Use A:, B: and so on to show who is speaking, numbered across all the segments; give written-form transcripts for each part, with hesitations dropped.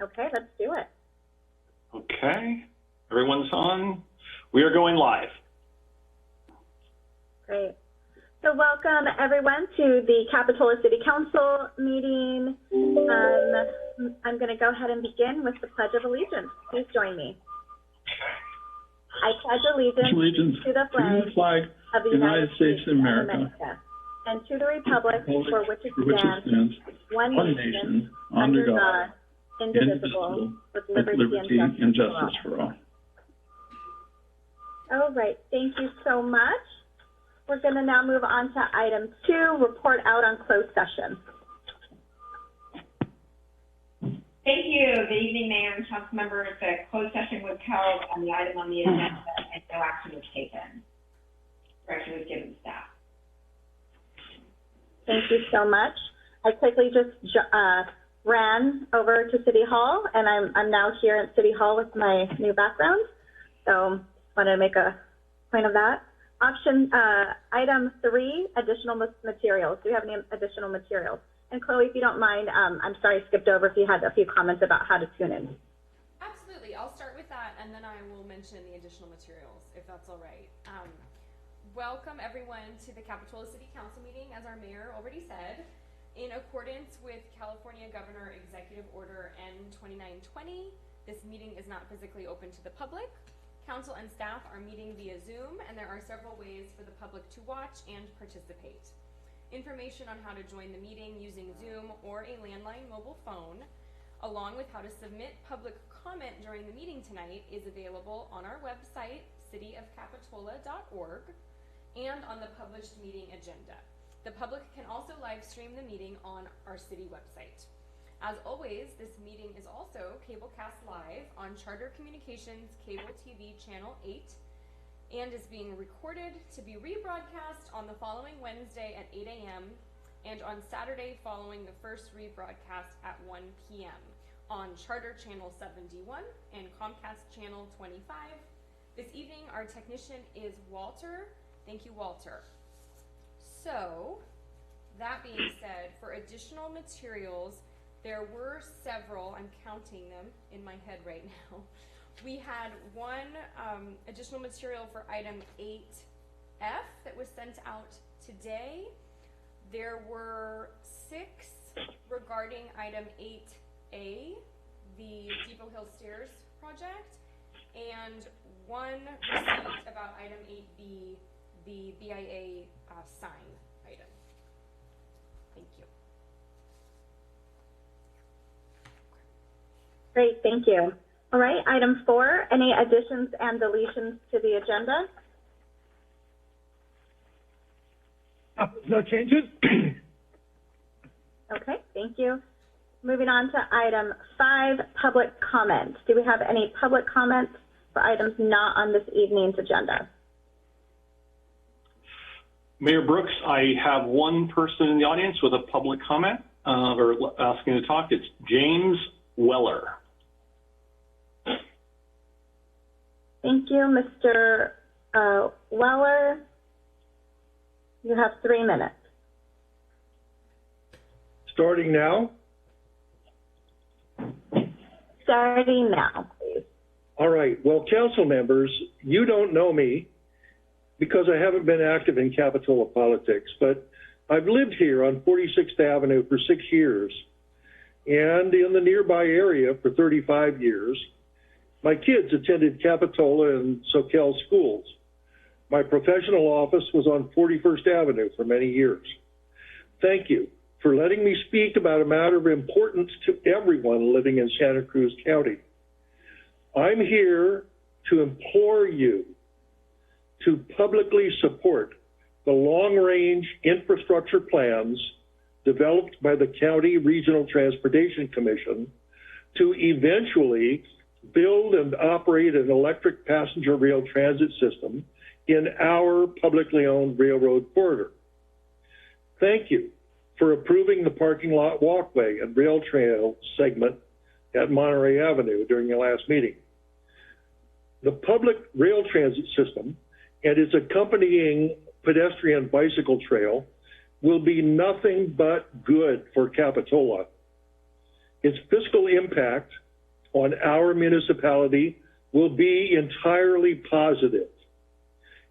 A: Okay, let's do it.
B: Okay, everyone's on. We are going live.
A: Great. So welcome everyone to the Capitola City Council meeting. I'm going to go ahead and begin with the Pledge of Allegiance. Please join me. I pledge allegiance to the flag of the United States of America and to the republic for which it stands, one nation, under God, indivisible, with liberty and justice for all. All right, thank you so much. We're going to now move on to item 2, report out on closed session.
C: Thank you. Good evening, Mayor and Council members. The closed session was held on the item on the agenda and no action was taken. Direction was given to staff.
A: Thank you so much. I quickly just ran over to City Hall, and I'm now here at City Hall with my new background. So wanted to make a point of that. Item 3, additional materials. Do you have any additional materials? And Chloe, if you don't mind, I'm sorry I skipped over if you had a few comments about how to tune in.
D: Absolutely, I'll start with that and then I will mention the additional materials, if that's all right. Welcome everyone to the Capitola City Council meeting, as our mayor already said. In accordance with California Governor Executive Order N2920, this meeting is not physically open to the public. Council and staff are meeting via Zoom, and there are several ways for the public to watch and participate. Information on how to join the meeting using Zoom or a landline mobile phone, along with how to submit public comment during the meeting tonight, is available on our website, cityofcapitola.org, and on the published meeting agenda. The public can also live stream the meeting on our city website. As always, this meeting is also cablecast live on Charter Communications Cable TV Channel 8 and is being recorded to be rebroadcast on the following Wednesday at 8 a.m. and on Saturday following the first rebroadcast at 1 p.m. on Charter Channel 71 and Comcast Channel 25. This evening, our technician is Walter. Thank you, Walter. So, that being said, for additional materials, there were several, I'm counting them in my head right now. We had one additional material for item 8F that was sent out today. There were 6 regarding item 8A, the Depot Hill Stairs project, and 1 received about item 8B, the BIA sign item. Thank you.
A: Great, thank you. All right, item 4, any additions and deletions to the agenda?
E: No changes.
A: Okay, thank you. Moving on to item 5, public comment. Do we have any public comments for items not on this evening's agenda?
B: Mayor Brooks, I have one person in the audience with a public comment or asking to talk. It's James Weller.
A: Thank you, Mr. Weller. You have 3 minutes.
E: Starting now.
A: Starting now, please.
E: All right. Well, council members, you don't know me because I haven't been active in Capitola politics, but I've lived here on 46th Avenue for 6 years and in the nearby area for 35 years. My kids attended Capitola and Soquel schools. My professional office was on 41st Avenue for many years. Thank you for letting me speak about a matter of importance to everyone living in Santa Cruz County. I'm here to implore you to publicly support the long-range infrastructure plans developed by the County Regional Transportation Commission to eventually build and operate an electric passenger rail transit system in our publicly owned railroad corridor. Thank you for approving the parking lot walkway and rail trail segment at Monterey Avenue during the last meeting. The public rail transit system and its accompanying pedestrian bicycle trail will be nothing but good for Capitola. Its fiscal impact on our municipality will be entirely positive.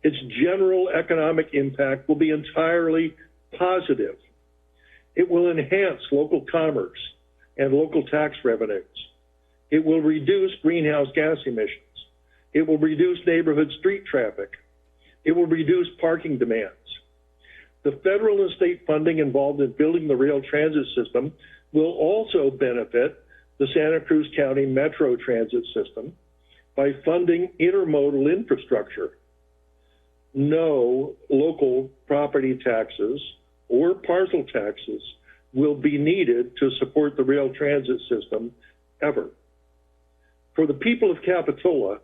E: Its general economic impact will be entirely positive. It will enhance local commerce and local tax revenues. It will reduce greenhouse gas emissions. It will reduce neighborhood street traffic. It will reduce parking demands. The federal and state funding involved in building the rail transit system will also benefit the Santa Cruz County Metro Transit System by funding intermodal infrastructure. No local property taxes or parcel taxes will be needed to support the rail transit system ever. For the people of Capitola,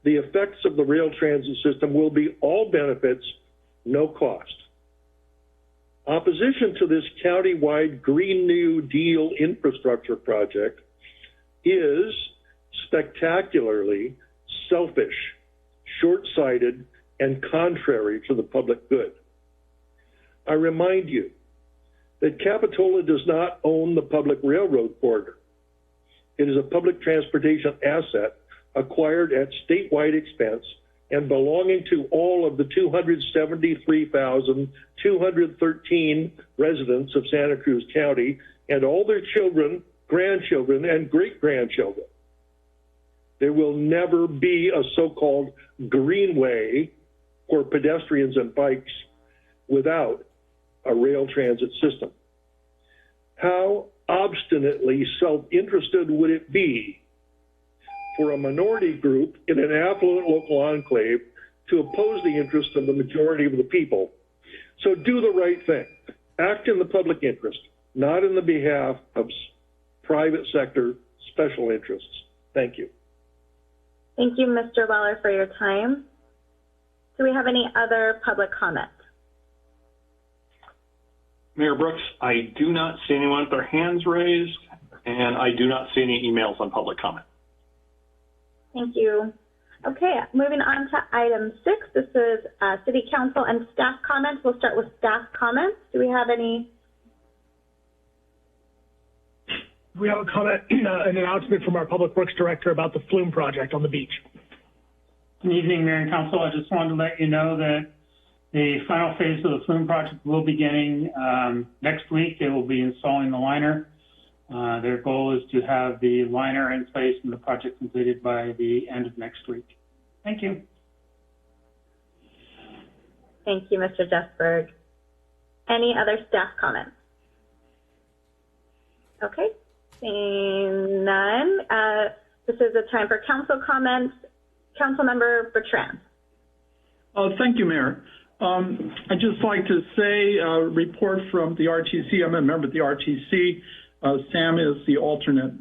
E: the effects of the rail transit system will be all benefits, no cost. Opposition to this county-wide Green New Deal infrastructure project is spectacularly selfish, short-sighted, and contrary to the public good. I remind you that Capitola does not own the public railroad corridor. It is a public transportation asset acquired at statewide expense and belonging to all of the 273,213 residents of Santa Cruz County and all their children, grandchildren, and great-grandchildren. There will never be a so-called greenway for pedestrians and bikes without a rail transit system. How obstinately self-interested would it be for a minority group in an affluent local enclave to oppose the interests of the majority of the people? So do the right thing. Act in the public interest, not in the behalf of private sector special interests. Thank you.
A: Thank you, Mr. Weller, for your time. Do we have any other public comment?
B: Mayor Brooks, I do not see anyone with their hands raised, and I do not see any emails on public comment.
A: Thank you. Okay, moving on to item 6. This is City Council and staff comments. We'll start with staff comments. Do we have any?
F: We have a comment, an announcement from our Public Works Director about the Flume project on the beach.
G: Good evening, Mayor and Council. I just wanted to let you know that the final phase of the Flume project will be beginning next week. They will be installing the liner. Their goal is to have the liner in place and the project completed by the end of next week. Thank you.
A: Thank you, Mr. Jessberg. Any other staff comments? Okay, seeing none. This is a time for council comments. Councilmember Bertrand.
H: Thank you, Mayor. I'd just like to say a report from the RTC. I'm a member of the RTC. Sam is the alternate.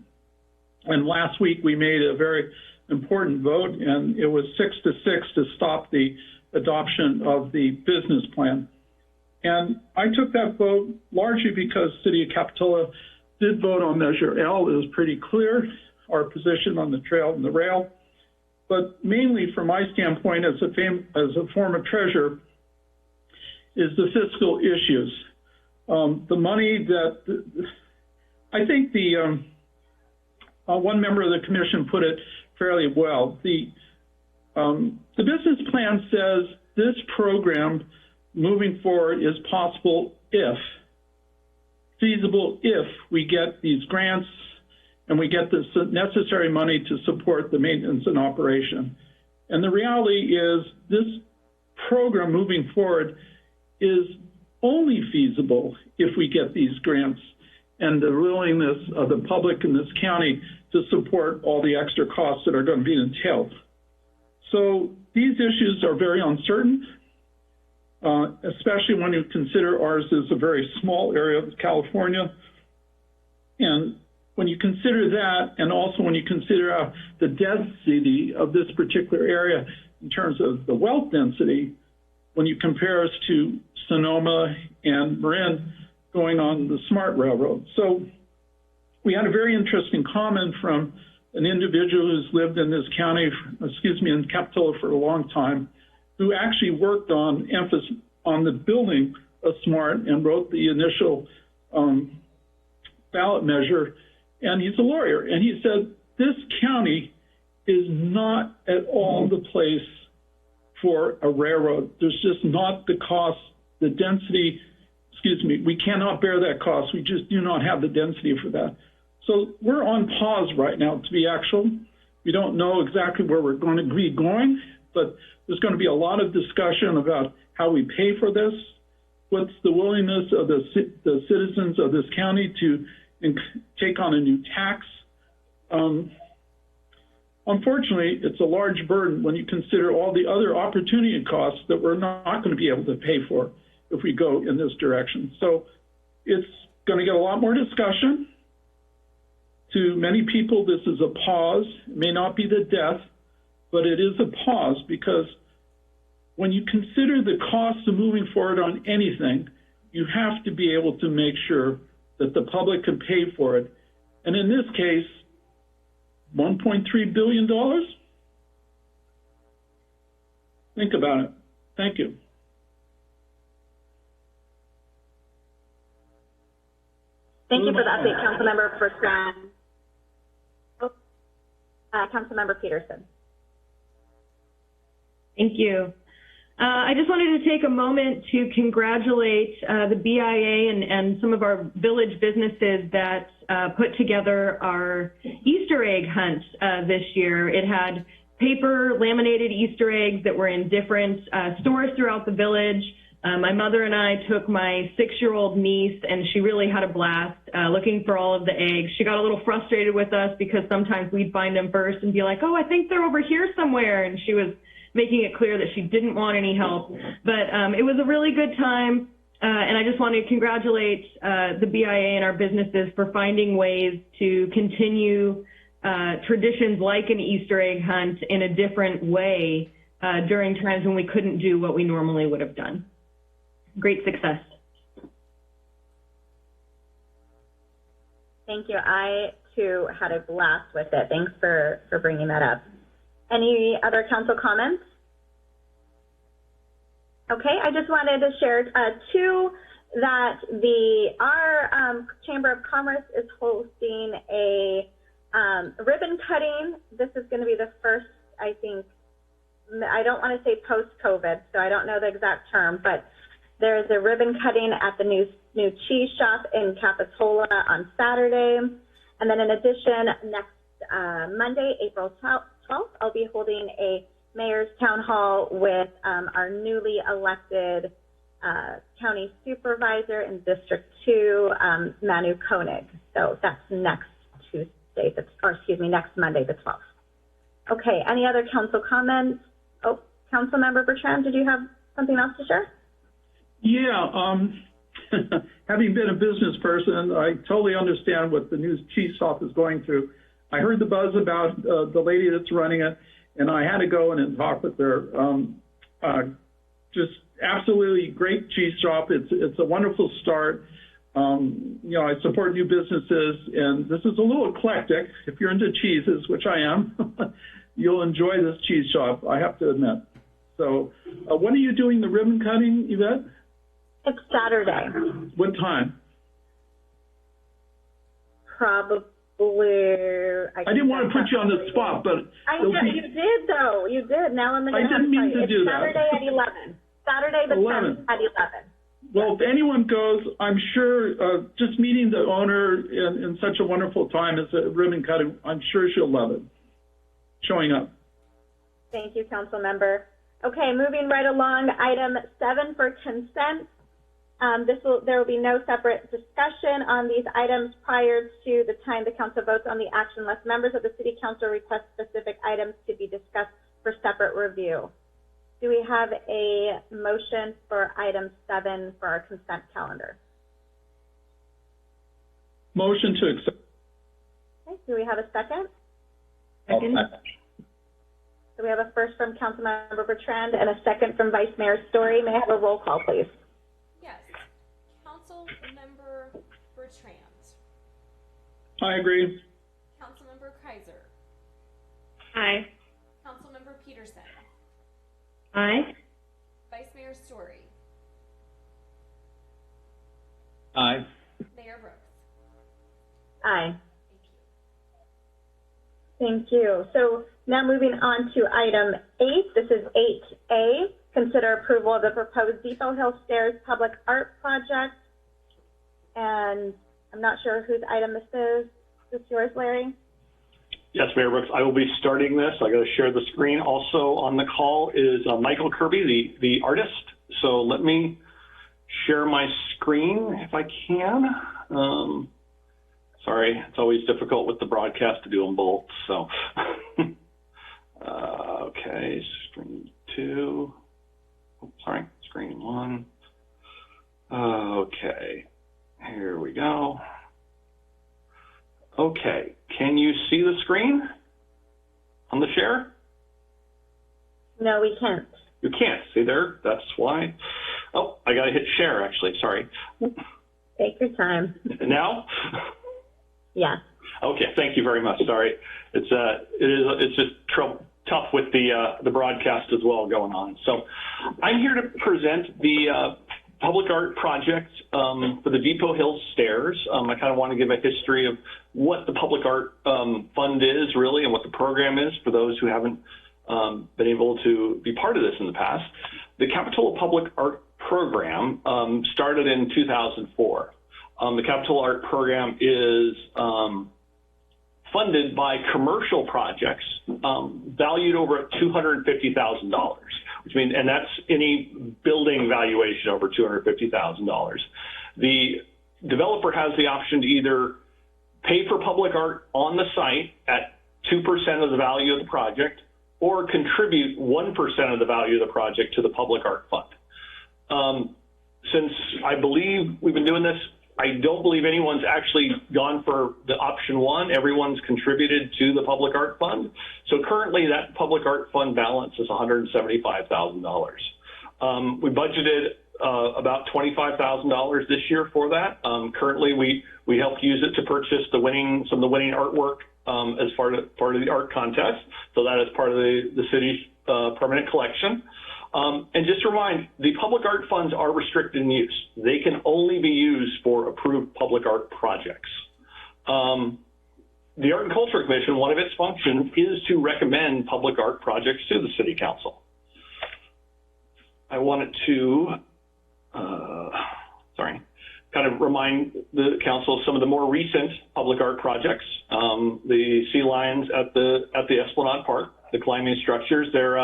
H: And last week we made a very important vote, and it was 6-6 to stop the adoption of the business plan. And I took that vote largely because City of Capitola did vote on Measure L. It was pretty clear, our position on the trail and the rail. But mainly from my standpoint as a former treasurer is the fiscal issues. The money that, I think the one member of the commission put it fairly well. The business plan says this program moving forward is possible if, feasible if we get these grants and we get the necessary money to support the maintenance and operation. And the reality is this program moving forward is only feasible if we get these grants and the willingness of the public in this county to support all the extra costs that are going to be entailed. So these issues are very uncertain, especially when you consider ours is a very small area of California. And when you consider that, and also when you consider the density of this particular area in terms of the wealth density, when you compare us to Sonoma and Marin going on the SMART Railroad. So we had a very interesting comment from an individual who's lived in this county, in Capitola for a long time, who actually worked on the building of SMART and wrote the initial ballot measure. And he's a lawyer. And he said, this county is not at all the place for a railroad. There's just not the cost, the density, we cannot bear that cost. We just do not have the density for that. So we're on pause right now, to be actual. We don't know exactly where we're going to be going, but there's going to be a lot of discussion about how we pay for this, what's the willingness of the citizens of this county to take on a new tax. Unfortunately, it's a large burden when you consider all the other opportunity costs that we're not going to be able to pay for if we go in this direction. So it's going to get a lot more discussion. To many people, this is a pause. It may not be the death, but it is a pause, because when you consider the cost of moving forward on anything, you have to be able to make sure that the public can pay for it. And in this case, $1.3 billion? Think about it. Thank you.
A: Thank you for the update, Councilmember Bertrand. Councilmember Peterson.
I: Thank you. I just wanted to take a moment to congratulate the BIA and some of our village businesses that put together our Easter egg hunt this year. It had paper laminated Easter eggs that were in different stores throughout the village. My mother and I took my 6-year-old niece, and she really had a blast looking for all of the eggs. She got a little frustrated with us because sometimes we'd find them first and be like, oh, I think they're over here somewhere. And she was making it clear that she didn't want any help. But it was a really good time. And I just want to congratulate the BIA and our businesses for finding ways to continue traditions like an Easter egg hunt in a different way during times when we couldn't do what we normally would have done. Great success.
A: Thank you. I, too, had a blast with it. Thanks for bringing that up. Any other council comments? Okay, I just wanted to share, too, that our Chamber of Commerce is hosting a ribbon cutting. This is going to be the first, I think, I don't want to say post-COVID, so I don't know the exact term, but there's a ribbon cutting at the new cheese shop in Capitola on Saturday. And then in addition, next Monday, April 12th, I'll be holding a mayor's town hall with our newly elected county supervisor in District 2, Manu Koenig. So that's next next Monday, the 12th. Okay, any other council comments? Oh, Councilmember Bertrand, did you have something else to share?
H: Yeah, having been a business person, I totally understand what the new cheese shop is going through. I heard the buzz about the lady that's running it, and I had to go in and talk with her. Just absolutely great cheese shop. It's a wonderful start. I support new businesses, and this is a little eclectic. If you're into cheeses, which I am, you'll enjoy this cheese shop, I have to admit. So when are you doing the ribbon cutting, Yvette?
A: It's Saturday.
H: What time?
A: Probably.
H: I didn't want to put you on the spot, but
A: you did though. You did. Now I'm going to
H: I didn't mean to do that.
A: Saturday at 11. Saturday the 10th at 11.
H: Well, if anyone goes, I'm sure just meeting the owner in such a wonderful time as a ribbon cutting, I'm sure she'll love it. Showing up.
A: Thank you, Council Member. Okay, moving right along, item 7 for consent. There will be no separate discussion on these items prior to the time the council votes on the action unless members of the city council request specific items to be discussed for separate review. Do we have a motion for item 7 for our consent calendar?
H: Motion to accept.
A: Okay, do we have a second?
I: Second.
A: So we have a first from Councilmember Bertrand and a second from Vice Mayor Story. May I have a roll call, please?
D: Yes. Councilmember Bertrand.
H: I agree.
D: Councilmember Kaiser.
I: Aye.
D: Councilmember Peterson.
I: Aye.
D: Vice Mayor Story.
J: Aye.
D: Mayor Brooks.
A: Aye.
D: Thank you.
A: Thank you. So now moving on to item 8. This is 8A. Consider approval of the proposed Depot Hill Stairs public art project. And I'm not sure whose item this is. Is this yours, Larry?
B: Yes, Mayor Brooks, I will be starting this. I got to share the screen. Also on the call is Michael Kirby, the artist. So let me share my screen if I can. Sorry, it's always difficult with the broadcast to do them both. So, okay, screen 2. Oh, sorry, screen 1. Okay, here we go. Okay, can you see the screen on the share?
A: No, we can't.
B: You can't. See there? That's why. Oh, I got to hit share, actually. Sorry.
A: Take your time.
B: Now?
A: Yeah.
B: Okay, thank you very much. Sorry. It's just tough with the broadcast as well going on. So I'm here to present the public art project for the Depot Hill Stairs. I kind of want to give a history of what the public art fund is really and what the program is for those who haven't been able to be part of this in the past. The Capitola Public Art Program started in 2004. The Capitola Art Program is funded by commercial projects valued over $250,000, which means, and that's any building valuation over $250,000. The developer has the option to either pay for public art on the site at 2% of the value of the project, or contribute 1% of the value of the project to the public art fund. Since I believe we've been doing this, I don't believe anyone's actually gone for the option 1. Everyone's contributed to the public art fund. So currently that public art fund balance is $175,000. We budgeted about $25,000 this year for that. Currently we helped use it to purchase some of the winning artwork as part of the art contest. So that is part of the city's permanent collection. And just to remind, the public art funds are restricted in use. They can only be used for approved public art projects. The Art and Culture Commission, one of its functions is to recommend public art projects to the City Council. I wanted to, kind of remind the Council of some of the more recent public art projects. The sea lions at the Esplanade Park, the climbing structures, they're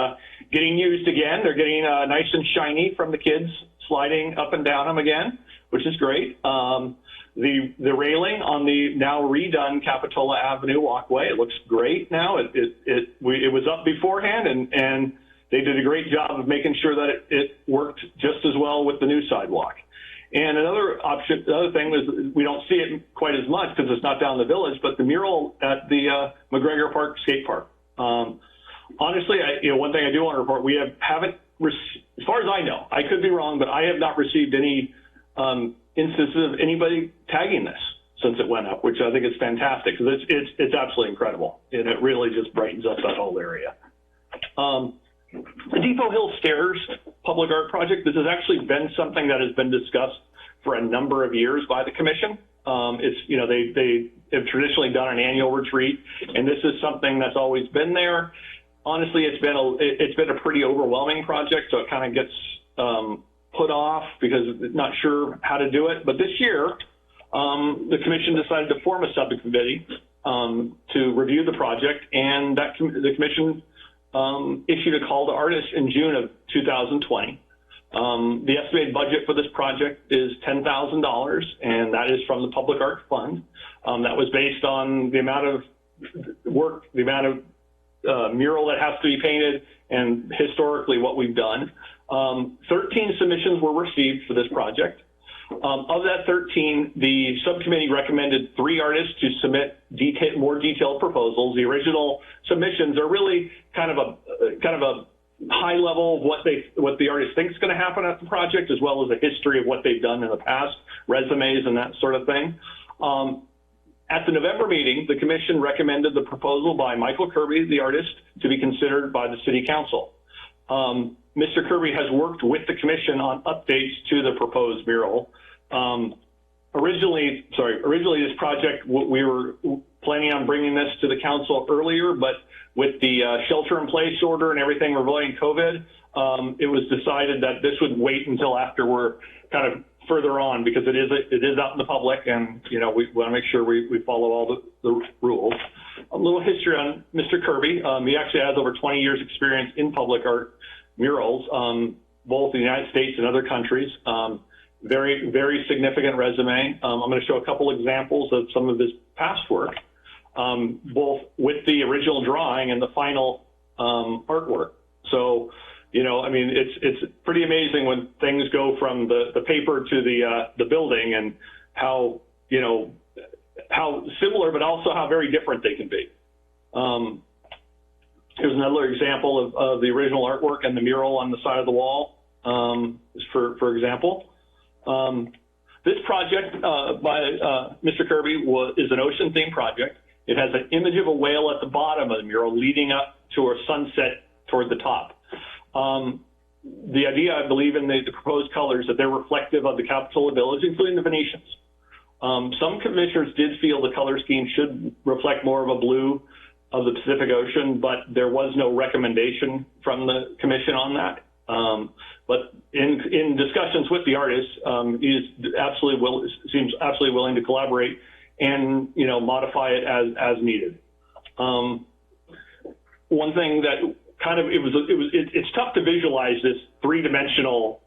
B: getting used again. They're getting nice and shiny from the kids sliding up and down them again, which is great. The railing on the now redone Capitola Avenue walkway, it looks great now. It was up beforehand, and they did a great job of making sure that it worked just as well with the new sidewalk. And another thing was we don't see it quite as much because it's not down in the village, but the mural at the McGregor Park skate park. Honestly, one thing I do want to report, we haven't, as far as I know, I could be wrong, but I have not received any instances of anybody tagging this since it went up, which I think is fantastic because it's absolutely incredible, and it really just brightens up that whole area. The Depot Hill Stairs public art project, this has actually been something that has been discussed for a number of years by the commission. They have traditionally done an annual retreat, and this is something that's always been there. Honestly, it's been a pretty overwhelming project, so it kind of gets put off because it's not sure how to do it. But this year, the commission decided to form a subcommittee to review the project, and the commission issued a call to artists in June of 2020. The estimated budget for this project is $10,000, and that is from the Public Art Fund. That was based on the amount of work, the amount of mural that has to be painted, and historically what we've done. 13 submissions were received for this project. Of that 13, the subcommittee recommended 3 artists to submit more detailed proposals. The original submissions are really kind of a high level of what the artist thinks is going to happen at the project, as well as a history of what they've done in the past, resumes and that sort of thing. At the November meeting, the commission recommended the proposal by Michael Kirby, the artist, to be considered by the City Council. Mr. Kirby has worked with the commission on updates to the proposed mural. originally this project, we were planning on bringing this to the council earlier, but with the shelter-in-place order and everything regarding COVID, it was decided that this would wait until after we're kind of further on, because it is out in the public, and we want to make sure we follow all the rules. A little history on Mr. Kirby. He actually has over 20 years experience in public art murals, both in the United States and other countries. Very, very significant resume. I'm going to show a couple examples of some of his past work, both with the original drawing and the final artwork. So, I mean, it's pretty amazing when things go from the paper to the building, and how similar, but also how very different they can be. Here's another example of the original artwork and the mural on the side of the wall, for example. This project by Mr. Kirby is an ocean-themed project. It has an image of a whale at the bottom of the mural leading up to a sunset toward the top. The idea, I believe, in the proposed colors, that they're reflective of the Capitola village, including the Venetians. Some commissioners did feel the color scheme should reflect more of a blue of the Pacific Ocean, but there was no recommendation from the commission on that. But in discussions with the artist, he is seems absolutely willing to collaborate and modify it as needed. One thing that kind of it's tough to visualize this three-dimensional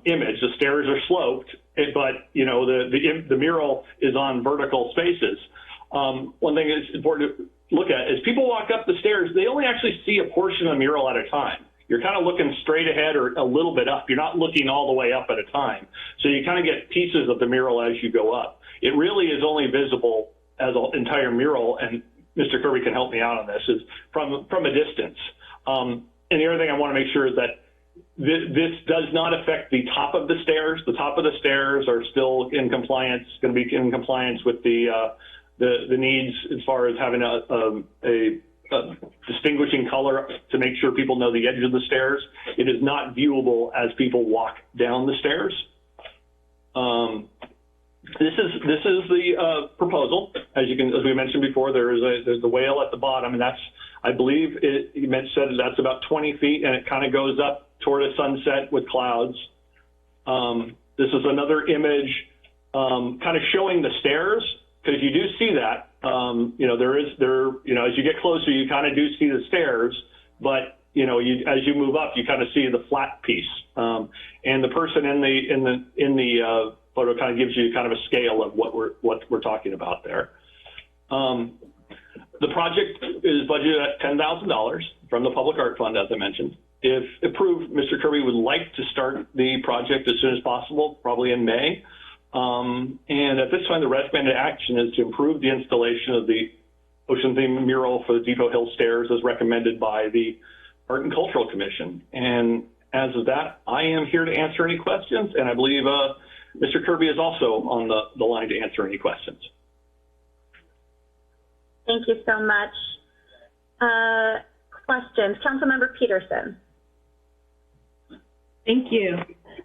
B: image. The stairs are sloped, but the mural is on vertical spaces. One thing that's important to look at is people walk up the stairs, they only actually see a portion of the mural at a time. You're kind of looking straight ahead or a little bit up. You're not looking all the way up at a time. So you kind of get pieces of the mural as you go up. It really is only visible as an entire mural, and Mr. Kirby can help me out on this, is from a distance. And the other thing I want to make sure is that this does not affect the top of the stairs. The top of the stairs are still in compliance, going to be in compliance with the needs as far as having a distinguishing color to make sure people know the edge of the stairs. It is not viewable as people walk down the stairs. This is the proposal. As we mentioned before, there's the whale at the bottom, and that's, I believe you said that's about 20 feet, and it kind of goes up toward a sunset with clouds. This is another image kind of showing the stairs, because you do see that. As you get closer, you kind of do see the stairs, but as you move up, you kind of see the flat piece. And the person in the photo kind of gives you kind of a scale of what we're talking about there. The project is budgeted at $10,000 from the Public Art Fund, as I mentioned. If approved, Mr. Kirby would like to start the project as soon as possible, probably in May. And at this time, the recommended action is to improve the installation of the ocean-themed mural for the Depot Hill Stairs as recommended by the Art and Cultural Commission. And as of that, I am here to answer any questions, and I believe Mr. Kirby is also on the line to answer any questions.
A: Thank you so much. Questions? Councilmember Peterson.
I: Thank you.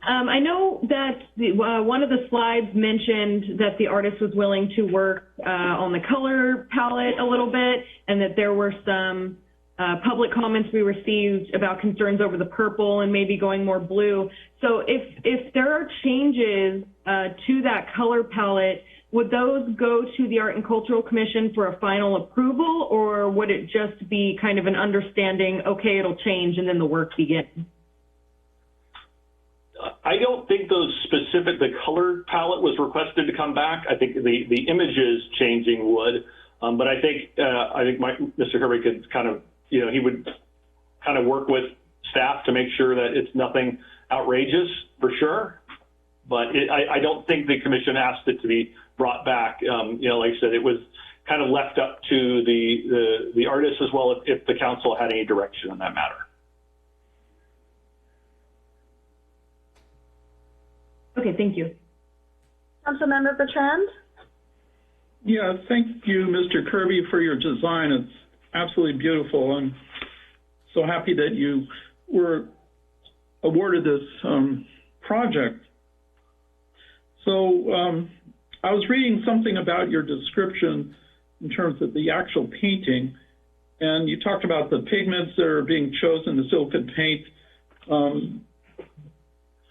I: I know that one of the slides mentioned that the artist was willing to work on the color palette a little bit, and that there were some public comments we received about concerns over the purple and maybe going more blue. So if there are changes to that color palette, would those go to the Art and Cultural Commission for a final approval, or would it just be kind of an understanding, okay, it'll change, and then the work begins?
B: I don't think the color palette was requested to come back. I think the images changing would, but I think Mr. Kirby could kind of, he would kind of work with staff to make sure that it's nothing outrageous for sure. But I don't think the commission asked it to be brought back. Like I said, it was kind of left up to the artist as well if the council had any direction on that matter.
I: Okay, thank you.
A: Councilmember Bertrand?
H: Yeah, thank you, Mr. Kirby, for your design. It's absolutely beautiful. I'm so happy that you were awarded this project. So I was reading something about your description in terms of the actual painting, and you talked about the pigments that are being chosen, the silicon paint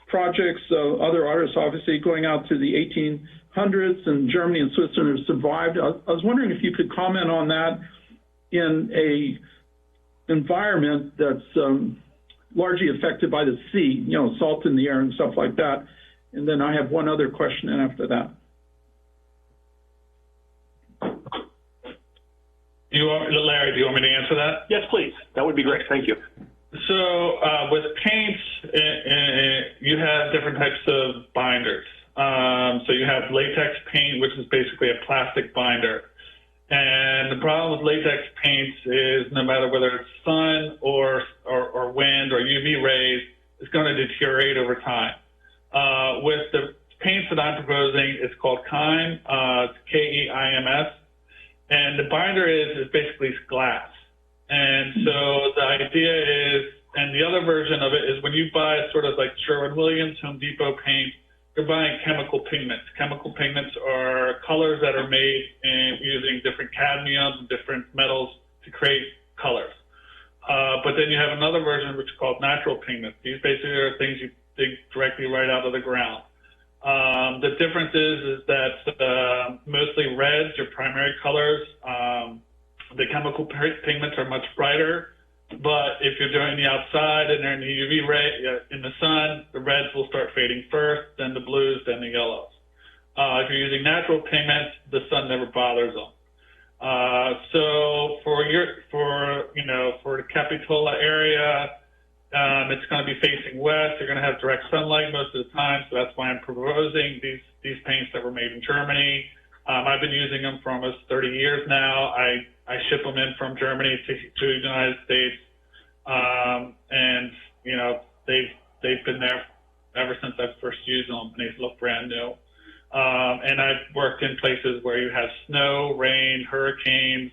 H: projects. Other artists obviously going out to the 1800s, and Germany and Switzerland have survived. I was wondering if you could comment on that in a environment that's largely affected by the sea, you know, salt in the air and stuff like that. And then I have one other question after that.
J: Larry, do you want me to answer that?
B: Yes, please. That would be great. Thank you.
J: So with paints, you have different types of binders. So you have latex paint, which is basically a plastic binder. And the problem with latex paints is no matter whether it's sun or wind or UV rays, it's going to deteriorate over time. With the paints that I'm proposing, it's called KEIMS, it's K-E-I-M-S, and the binder is basically glass. And so the idea is, and the other version of it is when you buy sort of like Sherwin-Williams, Home Depot paint, you're buying chemical pigments. Chemical pigments are colors that are made using different cadmiums and different metals to create colors. But then you have another version which is called natural pigments. These basically are things you dig directly right out of the ground. The difference is that mostly reds, your primary colors. The chemical pigments are much brighter. But if you're doing the outside and they're in the UV ray, in the sun, the reds will start fading first, then the blues, then the yellows. If you're using natural pigments, the sun never bothers them. So for the Capitola area, it's going to be facing west. You're going to have direct sunlight most of the time, so that's why I'm proposing these paints that were made in Germany. I've been using them for almost 30 years now. I ship them in from Germany to the United States, and you know they've been there ever since I first used them, and they look brand new. And I've worked in places where you have snow, rain, hurricanes,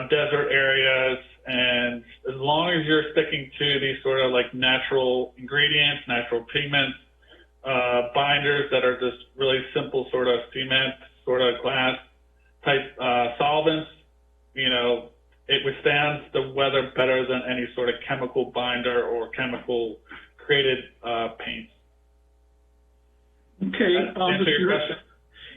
J: desert areas, and as long as you're sticking to these sort of like natural ingredients, natural pigments, binders that are just really simple sort of cement, sort of glass type solvents, you know, it withstands the weather better than any sort of chemical binder or chemical created paints.
H: Okay.
J: Answer your question?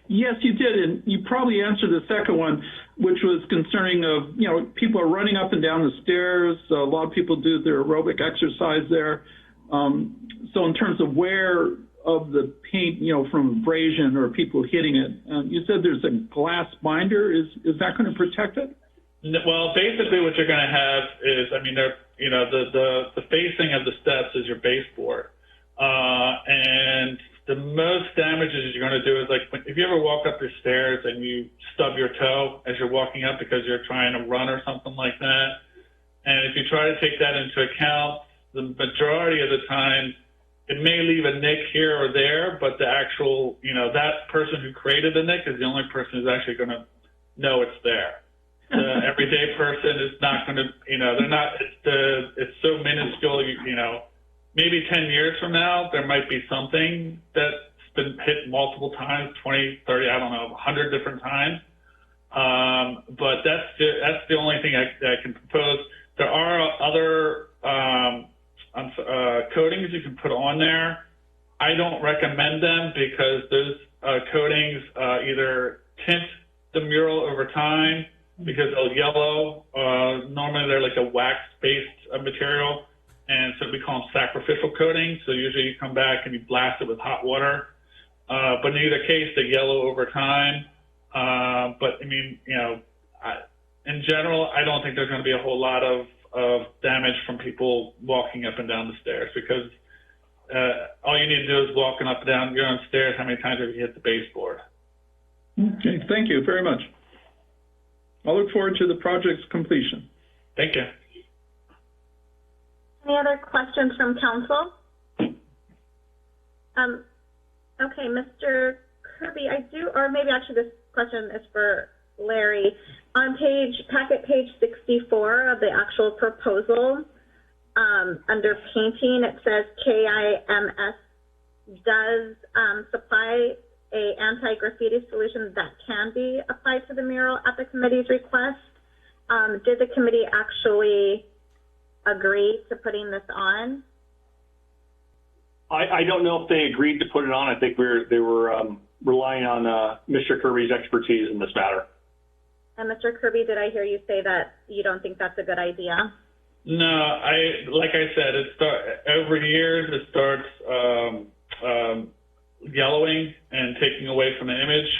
H: Yes, you did, and you probably answered the second one, which was concerning of, you know, people are running up and down the stairs. A lot of people do their aerobic exercise there. So in terms of wear of the paint, you know, from abrasion or people hitting it, you said there's a glass binder. Is that going to protect it?
J: Well, basically what you're going to have is, I mean, you know, the facing of the steps is your baseboard. And the most damages you're going to do is like, if you ever walk up your stairs and you stub your toe as you're walking up because you're trying to run or something like that, and if you try to take that into account, the majority of the time, it may leave a nick here or there, but the actual, you know, that person who created the nick is the only person who's actually going to know it's there. The everyday person is not going to, you know, they're not, it's so minuscule, you know, maybe 10 years from now, there might be something that's been hit multiple times, 20, 30, I don't know, 100 different times. But that's the only thing I can propose. There are other coatings you can put on there. I don't recommend them because those coatings either tint the mural over time because they'll yellow. Normally they're like a wax-based material, and so we call them sacrificial coatings. So usually you come back and you blast it with hot water. But in either case, they yellow over time. But I mean, you know, in general, I don't think there's going to be a whole lot of damage from people walking up and down the stairs because all you need to do is walking up and down your own stairs. How many times have you hit the baseboard?
H: Okay, thank you very much. I'll look forward to the project's completion.
J: Thank you.
A: Any other questions from council? Okay, Mr. Kirby, I do, or maybe actually this question is for Larry. On packet page 64 of the actual proposal, under painting, it says KIMS does supply a anti-graffiti solution that can be applied to the mural at the committee's request. Did the committee actually agree to putting this on?
B: I don't know if they agreed to put it on. I think they were relying on Mr. Kirby's expertise in this matter.
A: And Mr. Kirby, did I hear you say that you don't think that's a good idea?
J: No, like I said, over years it starts yellowing and taking away from the image.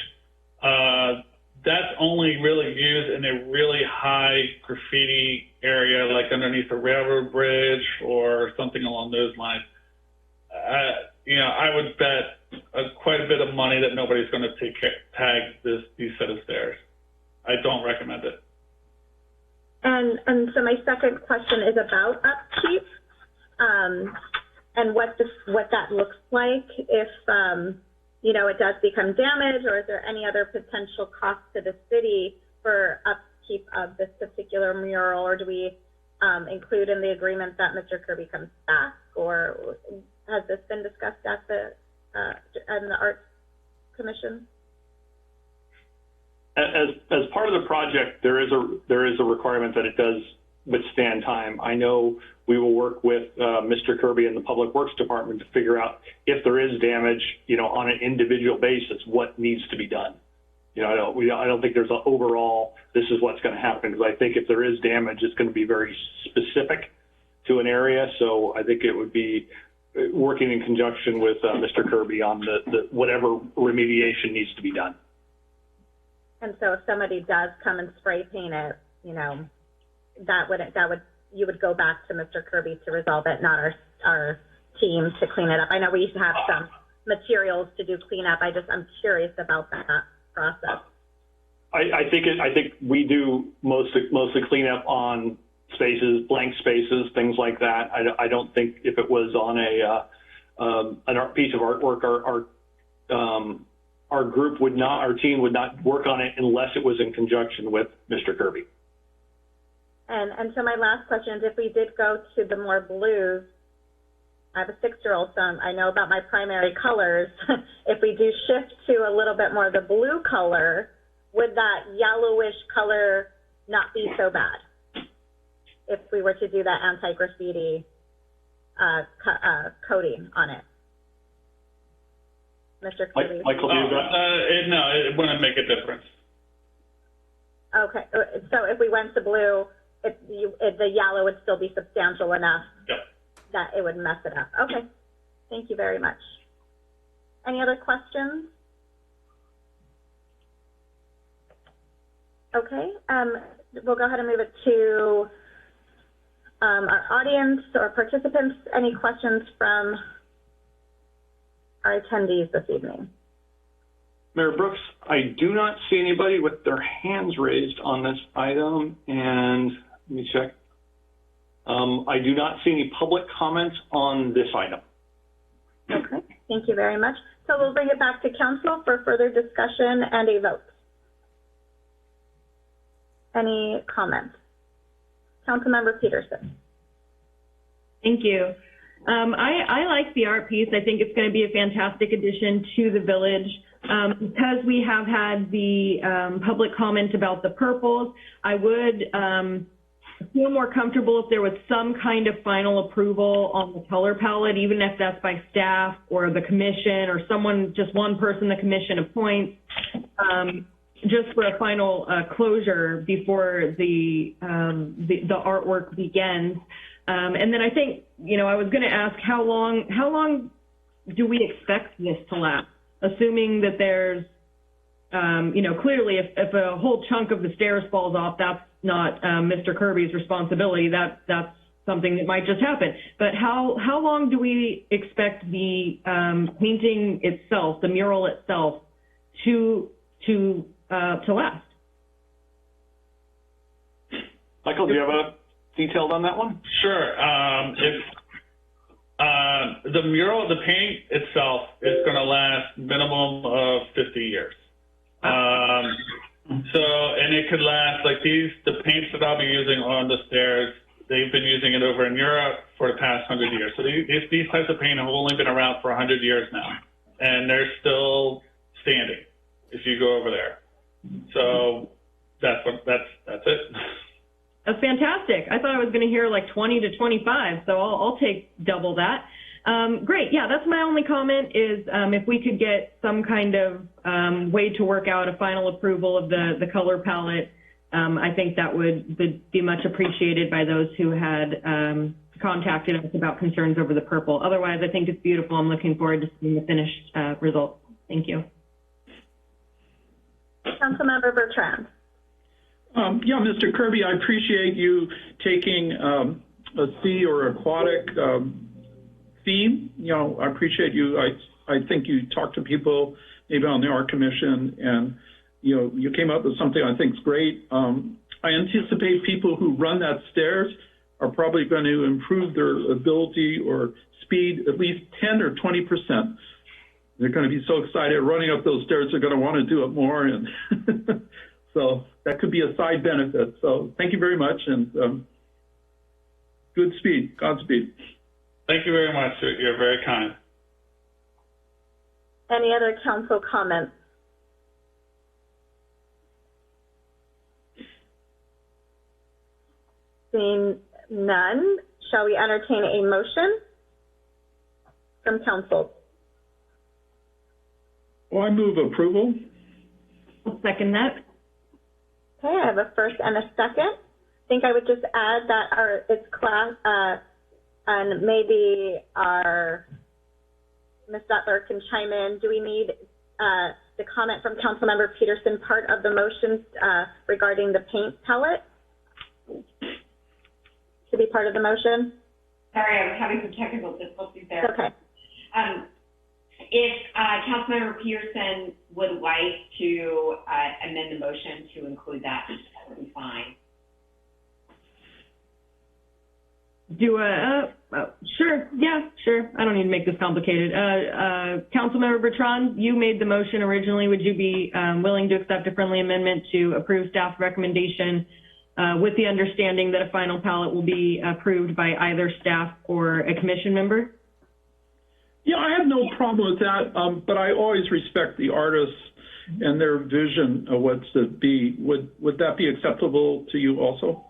J: That's only really used in a really high graffiti area, like underneath a railroad bridge or something along those lines. I would bet quite a bit of money that nobody's going to tag these set of stairs. I don't recommend it.
A: And so my second question is about upkeep, and what that looks like if it does become damaged, or is there any other potential cost to the city for upkeep of this particular mural, or do we include in the agreement that Mr. Kirby comes back, or has this been discussed at in the Arts Commission?
B: As part of the project, there is a requirement that it does withstand time. I know we will work with Mr. Kirby and the Public Works Department to figure out if there is damage, on an individual basis, what needs to be done. I don't think there's an overall, this is what's going to happen, because I think if there is damage, it's going to be very specific to an area. So I think it would be working in conjunction with Mr. Kirby on the whatever remediation needs to be done.
A: And so if somebody does come and spray paint it, you would go back to Mr. Kirby to resolve it, not our team to clean it up. I know we used to have some materials to do cleanup. I'm curious about that process.
B: I think we do mostly clean up on spaces, blank spaces, things like that. I don't think if it was on an art piece of artwork, our group would not, our team would not work on it unless it was in conjunction with Mr. Kirby.
A: And so my last question is, if we did go to the more blues, I have a 6-year-old, so I know about my primary colors. If we do shift to a little bit more of the blue color, would that yellowish color not be so bad? If we were to do that anti-graffiti coating on it? Mr. Kirby?
B: Michael, do you got?
J: No, it wouldn't make a difference.
A: Okay, so if we went to blue, the yellow would still be substantial enough that it would mess it up. Okay, thank you very much. Any other questions? Okay, we'll go ahead and move it to our audience or participants. Any questions from our attendees this evening?
B: Mayor Brooks, I do not see anybody with their hands raised on this item, and let me check. I do not see any public comments on this item.
A: Okay, thank you very much. So we'll bring it back to council for further discussion and a vote. Any comments? Councilmember Peterson.
I: Thank you. I like the art piece. I think it's going to be a fantastic addition to the village. Because we have had the public comment about the purples, I would feel more comfortable if there was some kind of final approval on the color palette, even if that's by staff or the commission or someone, just one person the commission appoints, just for a final closure before the artwork begins. And then I think, I was going to ask how long do we expect this to last? Assuming that there's, clearly if a whole chunk of the stairs falls off, that's not Mr. Kirby's responsibility. That's something that might just happen. But how long do we expect the painting itself, the mural itself, to last?
B: Michael, do you have a detailed on that one?
J: Sure. The mural, the paint itself is going to last minimum of 50 years. And it could last, like the paints that I'll be using on the stairs, they've been using it over in Europe for the past 100 years. So these types of paint have only been around for 100 years now. And they're still outstanding if you go over there. So that's it.
I: That's fantastic. I thought I was going to hear like 20 to 25, so I'll take double that. Great. Yeah, that's my only comment is if we could get some kind of way to work out a final approval of the color palette, I think that would be much appreciated by those who had contacted us about concerns over the purple. Otherwise, I think it's beautiful. I'm looking forward to seeing the finished result. Thank you.
A: Councilmember Bertrand.
H: Yeah, Mr. Kirby, I appreciate you taking a sea or aquatic theme. You know, I appreciate you. I think you talked to people maybe on the Art Commission, and you know, you came up with something I think is great. I anticipate people who run that stairs are probably going to improve their ability or speed at least 10 or 20%. They're going to be so excited running up those stairs, they're going to want to do it more. And so that could be a side benefit. So thank you very much, and good speed, Godspeed.
J: Thank you very much. You're very kind.
A: Any other council comments? Seeing none, shall we entertain a motion from council?
H: Well, I move approval.
I: I'll second that.
A: Okay, I have a first and a second. I think I would just add that it's class, and maybe Ms. Butler can chime in. Do we need the comment from Councilmember Peterson part of the motion regarding the paint palette to be part of the motion?
C: Sorry, I was having some technical difficulties there.
A: Okay.
C: If Councilmember Peterson would like to amend the motion to include that, that would be fine.
I: Sure. Yeah, sure. I don't need to make this complicated. Councilmember Bertrand, you made the motion originally. Would you be willing to accept a friendly amendment to approve staff recommendation with the understanding that a final palette will be approved by either staff or a commission member?
H: Yeah, I have no problem with that, but I always respect the artists and their vision of what's to be. Would that be acceptable to you also?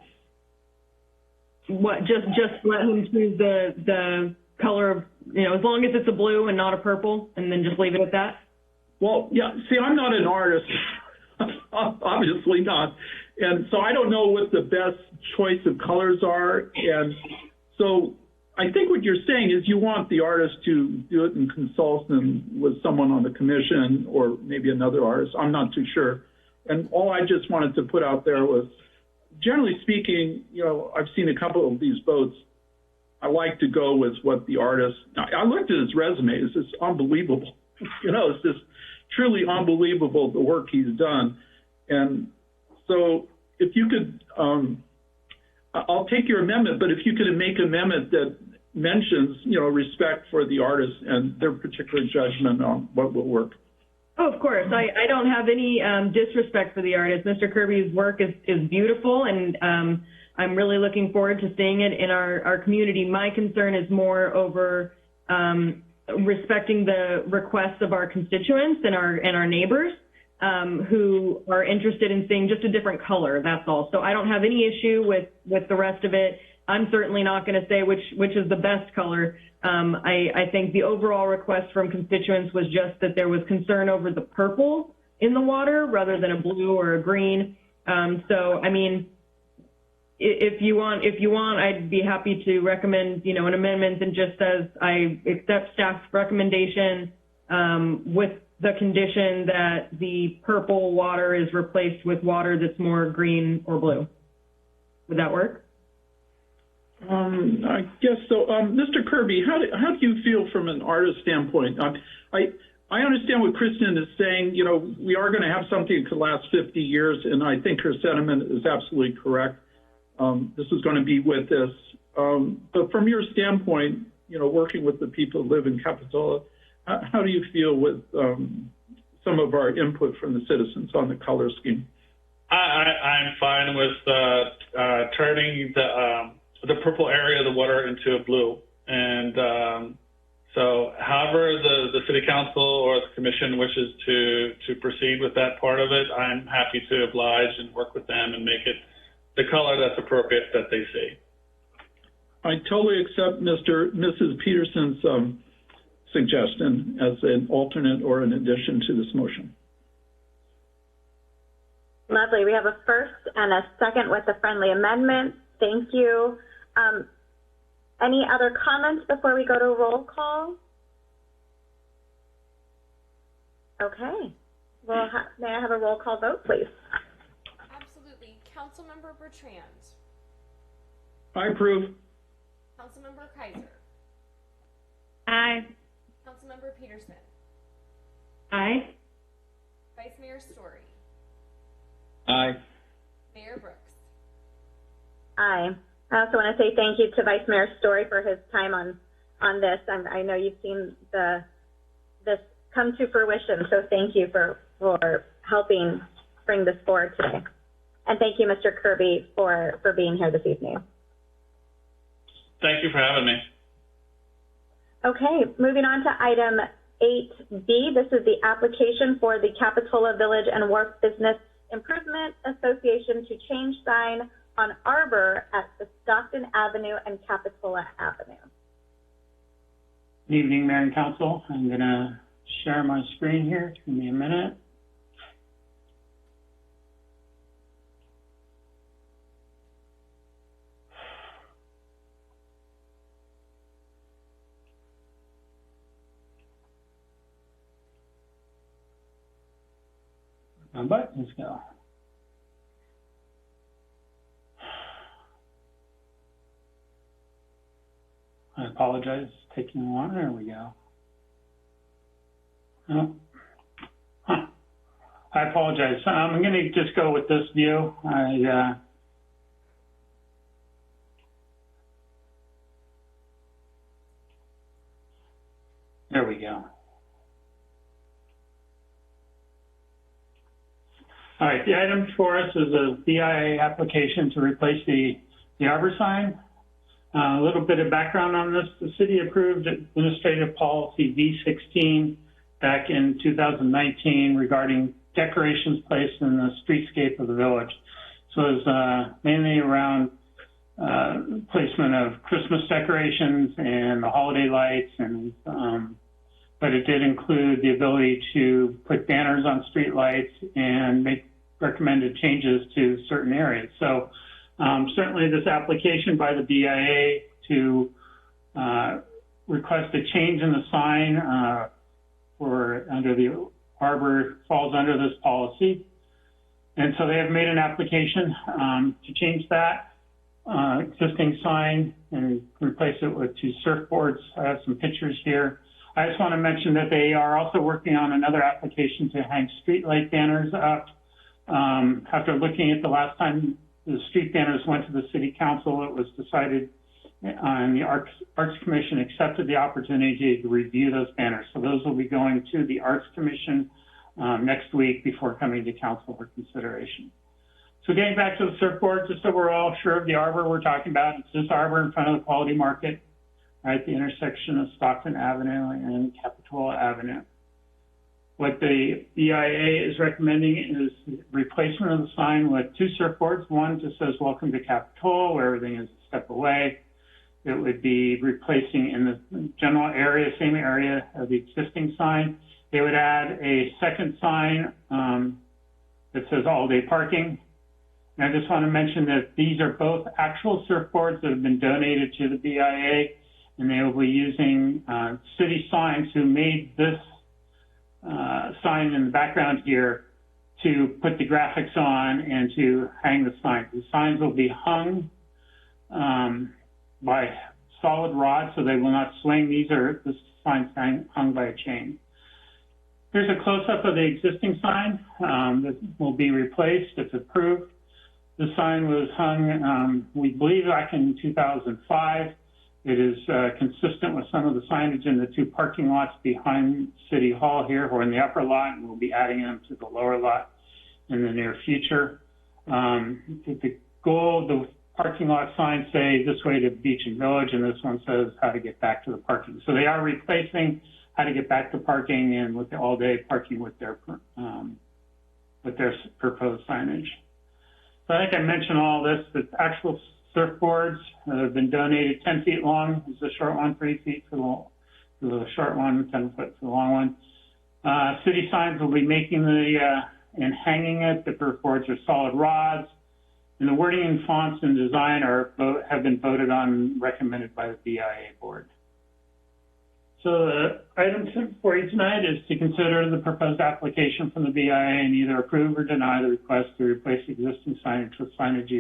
I: What, just let him choose the color of, you know, as long as it's a blue and not a purple, and then just leave it at that?
H: Well, yeah, see, I'm not an artist, obviously not. And so I don't know what the best choice of colors are. And so I think what you're saying is you want the artist to do it and consult them with someone on the commission or maybe another artist. I'm not too sure. And all I just wanted to put out there was, generally speaking, you know, I've seen a couple of these boats. I like to go with what the artist, I looked at his resume. It's just unbelievable. You know, it's just truly unbelievable the work he's done. And so if you could, I'll take your amendment, but if you could make an amendment that mentions, you know, respect for the artists and their particular judgment on what will work.
I: Oh, of course. I don't have any disrespect for the artist. Mr. Kirby's work is beautiful, and I'm really looking forward to seeing it in our community. My concern is more over respecting the requests of our constituents and our neighbors who are interested in seeing just a different color, that's all. So I don't have any issue with the rest of it. I'm certainly not going to say which is the best color. I think the overall request from constituents was just that there was concern over the purple in the water rather than a blue or a green. So, I mean, if you want, I'd be happy to recommend, you know, an amendment that just says I accept staff's recommendation with the condition that the purple water is replaced with water that's more green or blue. Would that work?
H: I guess so. Mr. Kirby, how do you feel from an artist standpoint? I understand what Kristen is saying. You know, we are going to have something that could last 50 years, and I think her sentiment is absolutely correct. This is going to be with this. But from your standpoint, you know, working with the people who live in Capitola, how do you feel with some of our input from the citizens on the color scheme?
J: I'm fine with turning the purple area of the water into a blue and So however the city council or the commission wishes to proceed with that part of it, I'm happy to oblige and work with them and make it the color that's appropriate that they see.
H: I totally accept Mrs. Peterson's suggestion as an alternate or an addition to this motion.
A: Lovely. We have a first and a second with a friendly amendment. Thank you. Any other comments before we go to roll call? Okay. Well, may I have a roll call vote, please?
D: Absolutely. Councilmember Bertrand.
H: I approve.
D: Councilmember Kaiser.
I: Aye.
D: Councilmember Peterson.
I: Aye.
D: Vice Mayor Story.
K: Aye.
D: Mayor Brooks.
A: Aye. I also want to say thank you to Vice Mayor Story for his time on this. I know you've seen this come to fruition, so thank you for helping bring this forward today. And thank you, Mr. Kirby, for being here this evening.
J: Thank you for having me.
A: Okay, moving on to item 8B. This is the application for the Capitola Village and Wharf Business Improvement Association to change sign on Arbor at the Stockton Avenue and Capitola Avenue.
G: Good evening, Mayor and Council. I'm going to share my screen here. Give me a minute. My buttons go. I apologize, it's taking a while. There we go. Oh. Huh. I apologize. I'm going to just go with this view. There we go. All right, the item before us is a BIA application to replace the Arbor sign. A little bit of background on this. The city approved Administrative Policy V16 back in 2019 regarding decorations placed in the streetscape of the village. So it was mainly around placement of Christmas decorations and the holiday lights, and but it did include the ability to put banners on street lights and make recommended changes to certain areas. So certainly this application by the BIA to request a change in the sign for under the Arbor falls under this policy. And so they have made an application to change that existing sign and replace it with 2 surfboards. I have some pictures here. I just want to mention that they are also working on another application to hang streetlight banners up. After looking at the last time the street banners went to the city council, it was decided and the Arts Commission accepted the opportunity to review those banners. So those will be going to the Arts Commission next week before coming to council for consideration. So getting back to the surfboard, just so we're all sure of the Arbor we're talking about, it's this Arbor in front of the Quality Market, right at the intersection of Stockton Avenue and Capitola Avenue. What the BIA is recommending is replacement of the sign with 2 surfboards. One just says, "Welcome to Capitola," where everything is a step away. It would be replacing in the general area, same area of the existing sign. They would add a second sign that says all day parking. And I just want to mention that these are both actual surfboards that have been donated to the BIA, and they will be using city signs who made this sign in the background here to put the graphics on and to hang the signs. The signs will be hung by solid rods, so they will not swing. These are the signs hung by a chain. Here's a close-up of the existing sign that will be replaced if approved. The sign was hung, we believe, back in 2005. It is consistent with some of the signage in the 2 parking lots behind City Hall here, or in the upper lot, and we'll be adding them to the lower lot in the near future. The goal, parking lot signs say this way to beach and village, and this one says how to get back to the parking. So they are replacing how to get back to parking and with the all-day parking with their proposed signage. So I think I mentioned all this. The actual surfboards have been donated. 10 feet long is the short one, 3 feet for the short one, 10 foot for the long one. City signs will be making and hanging it. The surfboards are solid rods. And the wording and fonts and design have been voted on and recommended by the BIA board. So the item for you tonight is to consider the proposed application from the BIA and either approve or deny the request to replace existing signage with signage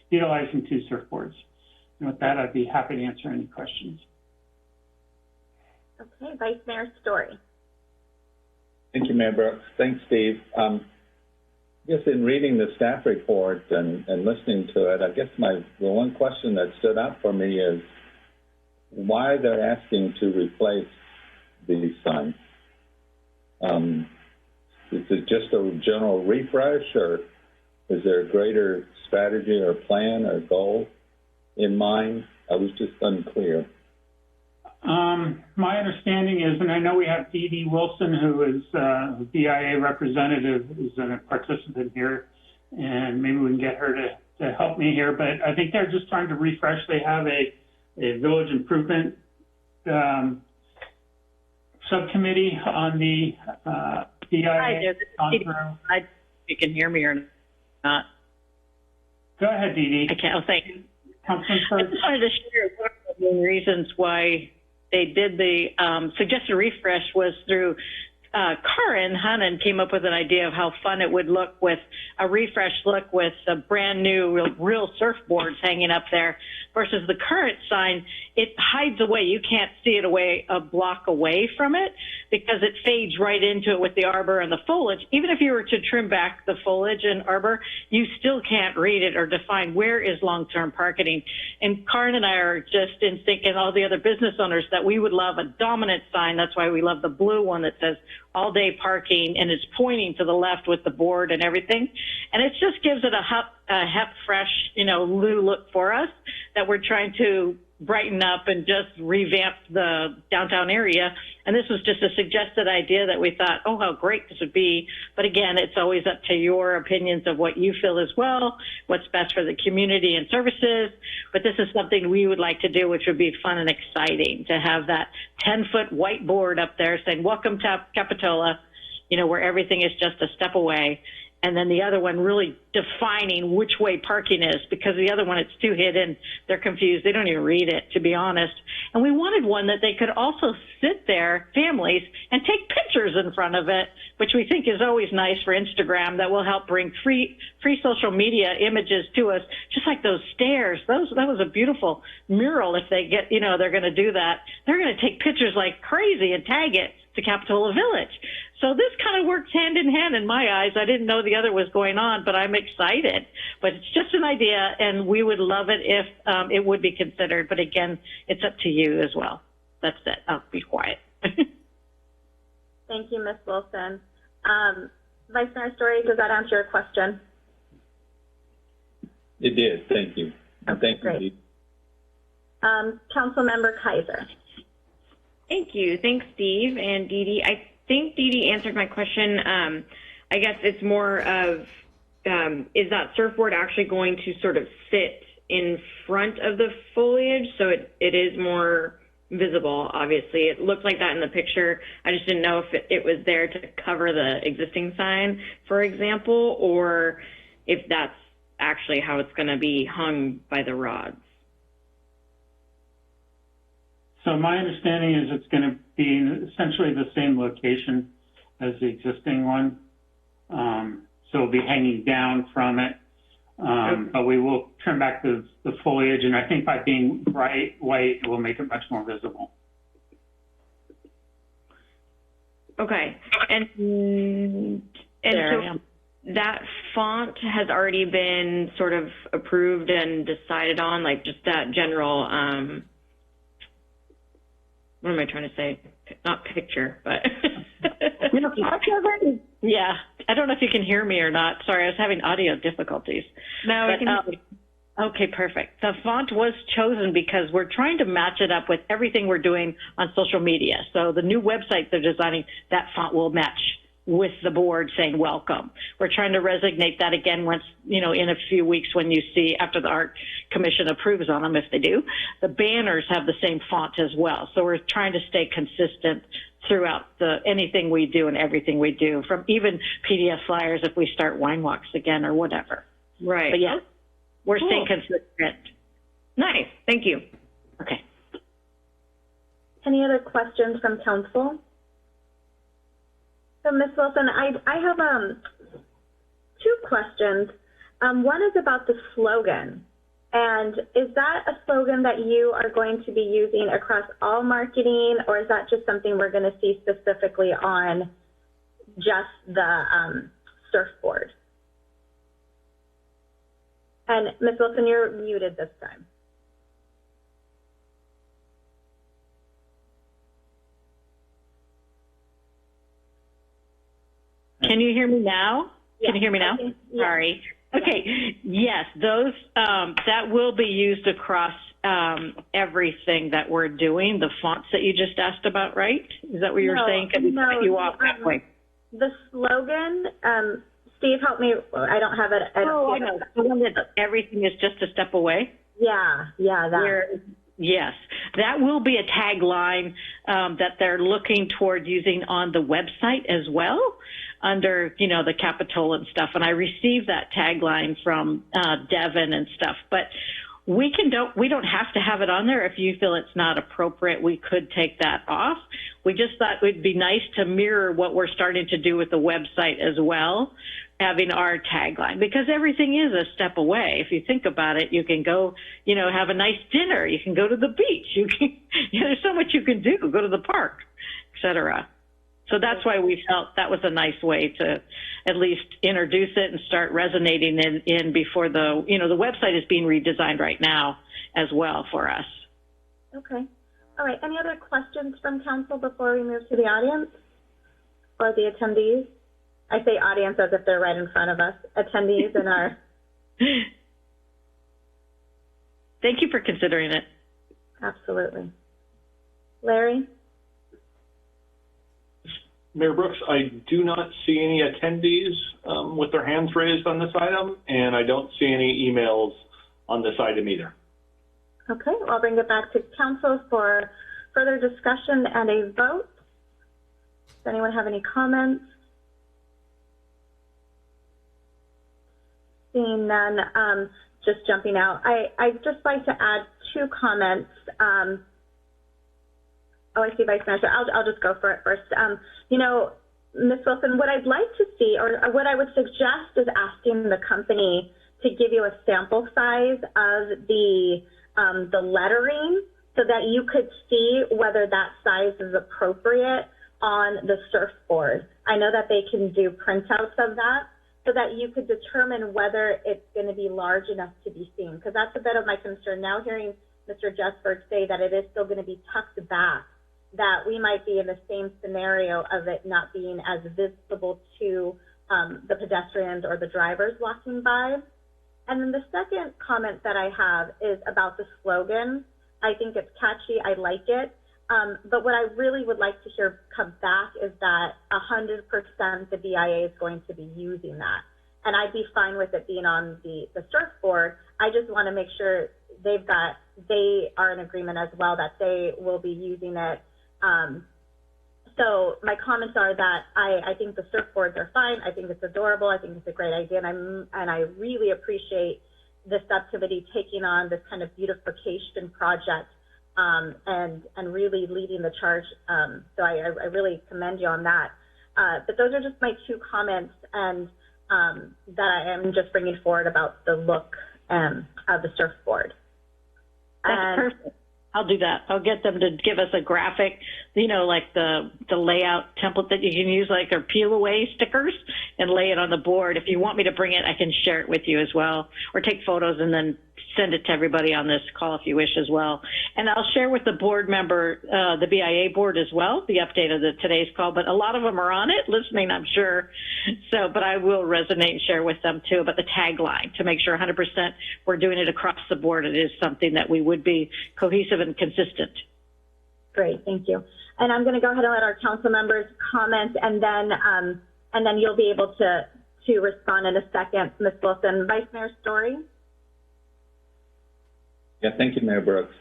G: utilizing 2 surfboards. And with that, I'd be happy to answer any questions.
A: Okay, Vice Mayor Story.
K: Thank you, Mayor Brooks. Thanks, Steve. Just in reading the staff report and listening to it, I guess the one question that stood out for me is why they're asking to replace these signs. Is it just a general refresh, or is there a greater strategy or plan or goal in mind? I was just unclear.
G: My understanding is, and I know we have Dee Dee Wilson, who is a BIA representative, who's a participant here, and maybe we can get her to help me here, but I think they're just trying to refresh. They have a village improvement subcommittee on the BIA.
L: Hi, you can hear me or not.
G: Go ahead, Dee Dee.
L: I can't. Oh, thank you. I
G: Councilman
L: just wanted to share one of the main reasons why they did the suggested refresh was through Karin Hannan came up with an idea of how fun it would look with a refreshed look with a brand new real surfboards hanging up there versus the current sign. It hides away. You can't see it a block away from it because it fades right into it with the arbor and the foliage. Even if you were to trim back the foliage and arbor, you still can't read it or define where is long-term parking. And Karin and I are just in sync, and all the other business owners, that we would love a dominant sign. That's why we love the blue one that says all day parking, and it's pointing to the left with the board and everything. And it just gives it a fresh, new look for us that we're trying to brighten up and just revamp the downtown area. And this was just a suggested idea that we thought, oh, how great this would be. But again, it's always up to your opinions of what you feel as well, what's best for the community and services. But this is something we would like to do, which would be fun and exciting to have that 10-foot whiteboard up there saying, welcome to Capitola, where everything is just a step away. And then the other one really defining which way parking is, because the other one, it's too hidden. They're confused. They don't even read it, to be honest. And we wanted one that they could also sit there, families, and take pictures in front of it, which we think is always nice for Instagram. That will help bring free social media images to us, just like those stairs. That was a beautiful mural. If they get, they're going to do that. They're going to take pictures like crazy and tag it to Capitola Village. So this kind of works hand in hand in my eyes. I didn't know the other was going on, but I'm excited. But it's just an idea, and we would love it if it would be considered. But again, it's up to you as well. That's it. I'll be quiet.
A: Thank you, Ms. Wilson. Vice Mayor Story, does that answer your question?
K: It did. Thank you.
A: Okay,
K: thank
A: great.
K: you.
A: Councilmember Kaiser.
M: Thank you. Thanks, Steve and Dee Dee. I think Dee Dee answered my question. I guess it's more of, is that surfboard actually going to sort of sit in front of the foliage so it is more visible? Obviously, it looked like that in the picture. I just didn't know if it was there to cover the existing sign, for example, or if that's actually how it's going to be hung by the rods.
G: So my understanding is it's going to be in essentially the same location as the existing one. So it'll be hanging down from it. But we will trim back the foliage, and I think by being bright white, it will make it much more visible.
M: Okay. And so that font has already been sort of approved and decided on, like just that general, what am I trying to say? Not picture, but yeah. I don't know if you can hear me or not. Sorry, I was having audio difficulties.
L: No,
M: but,
L: Okay, perfect. The font was chosen because we're trying to match it up with everything we're doing on social media. So the new website they're designing, that font will match with the board saying welcome. We're trying to resonate that again once, in a few weeks when you see after the Art Commission approves on them, if they do. The banners have the same font as well. So we're trying to stay consistent throughout anything we do and everything we do, from even PDF flyers if we start wine walks again or whatever.
M: Right.
L: But yeah. We're staying consistent.
M: Nice. Thank you.
L: Okay.
A: Any other questions from council? So, Ms. Wilson, I have two questions. One is about the slogan. And is that a slogan that you are going to be using across all marketing, or is that just something we're going to see specifically on just the surfboard? And Ms. Wilson, you're muted this time.
L: Can you hear me now?
A: Yes,
L: Can you hear me now?
A: yes.
L: Sorry. Okay. Yes, those that will be used across everything that we're doing. The fonts that you just asked about, right? Is that what you were saying? Can we cut you off that way?
A: The slogan. Steve, help me. I don't have it.
L: I know. The one that everything is just a step away?
A: Yeah, that.
L: Yes, that will be a tagline that they're looking toward using on the website as well, under, the Capitola and stuff. And I received that tagline from Devin and stuff. But we don't have to have it on there. If you feel it's not appropriate, we could take that off. We just thought it would be nice to mirror what we're starting to do with the website as well, having our tagline, because everything is a step away. If you think about it, you can go, have a nice dinner. You can go to the beach. You can, there's so much you can do. Go to the park, etc. So that's why we felt that was a nice way to at least introduce it and start resonating in before the website is being redesigned right now as well for us.
A: Okay. All right. Any other questions from council before we move to the audience or the attendees? I say audience as if they're right in front of us. Attendees in our...
L: Thank you for considering it.
A: Absolutely. Larry?
B: Mayor Brooks, I do not see any attendees with their hands raised on this item, and I don't see any emails on this item either.
A: Okay, well, I'll bring it back to council for further discussion and a vote. Does anyone have any comments? Seeing none, just jumping out. I'd just like to add two comments. I see Vice Mayor. I'll just go for it first. Ms. Wilson, what I'd like to see, or what I would suggest, is asking the company to give you a sample size of the lettering so that you could see whether that size is appropriate on the surfboard. I know that they can do printouts of that so that you could determine whether it's going to be large enough to be seen, because that's a bit of my concern. Now hearing Mr. Jesberg say that it is still going to be tucked back, that we might be in the same scenario of it not being as visible to the pedestrians or the drivers walking by. And then the second comment that I have is about the slogan. I think it's catchy. I like it. But what I really would like to hear come back is that 100% the BIA is going to be using that. And I'd be fine with it being on the surfboard. I just want to make sure they are in agreement as well that they will be using it. So my comments are that I think the surfboards are fine. I think it's adorable. I think it's a great idea. And I really appreciate this subcommittee taking on this kind of beautification project and really leading the charge. So I really commend you on that. But those are just my two comments and that I am just bringing forward about the look of the surfboard.
L: That's perfect. I'll do that. I'll get them to give us a graphic, like the layout template that you can use, like their peel away stickers, and lay it on the board. If you want me to bring it, I can share it with you as well, or take photos and then send it to everybody on this call if you wish as well. And I'll share with the board member, the BIA board as well, the update of today's call, but a lot of them are on it listening, I'm sure. So, but I will resonate and share with them too about the tagline to make sure 100% we're doing it across the board. It is something that we would be cohesive and consistent.
A: Great, thank you. And I'm going to go ahead and let our council members comment, and then you'll be able to respond in a second. Ms. Wilson, Vice Mayor Story.
K: Yeah, thank you, Mayor Brooks.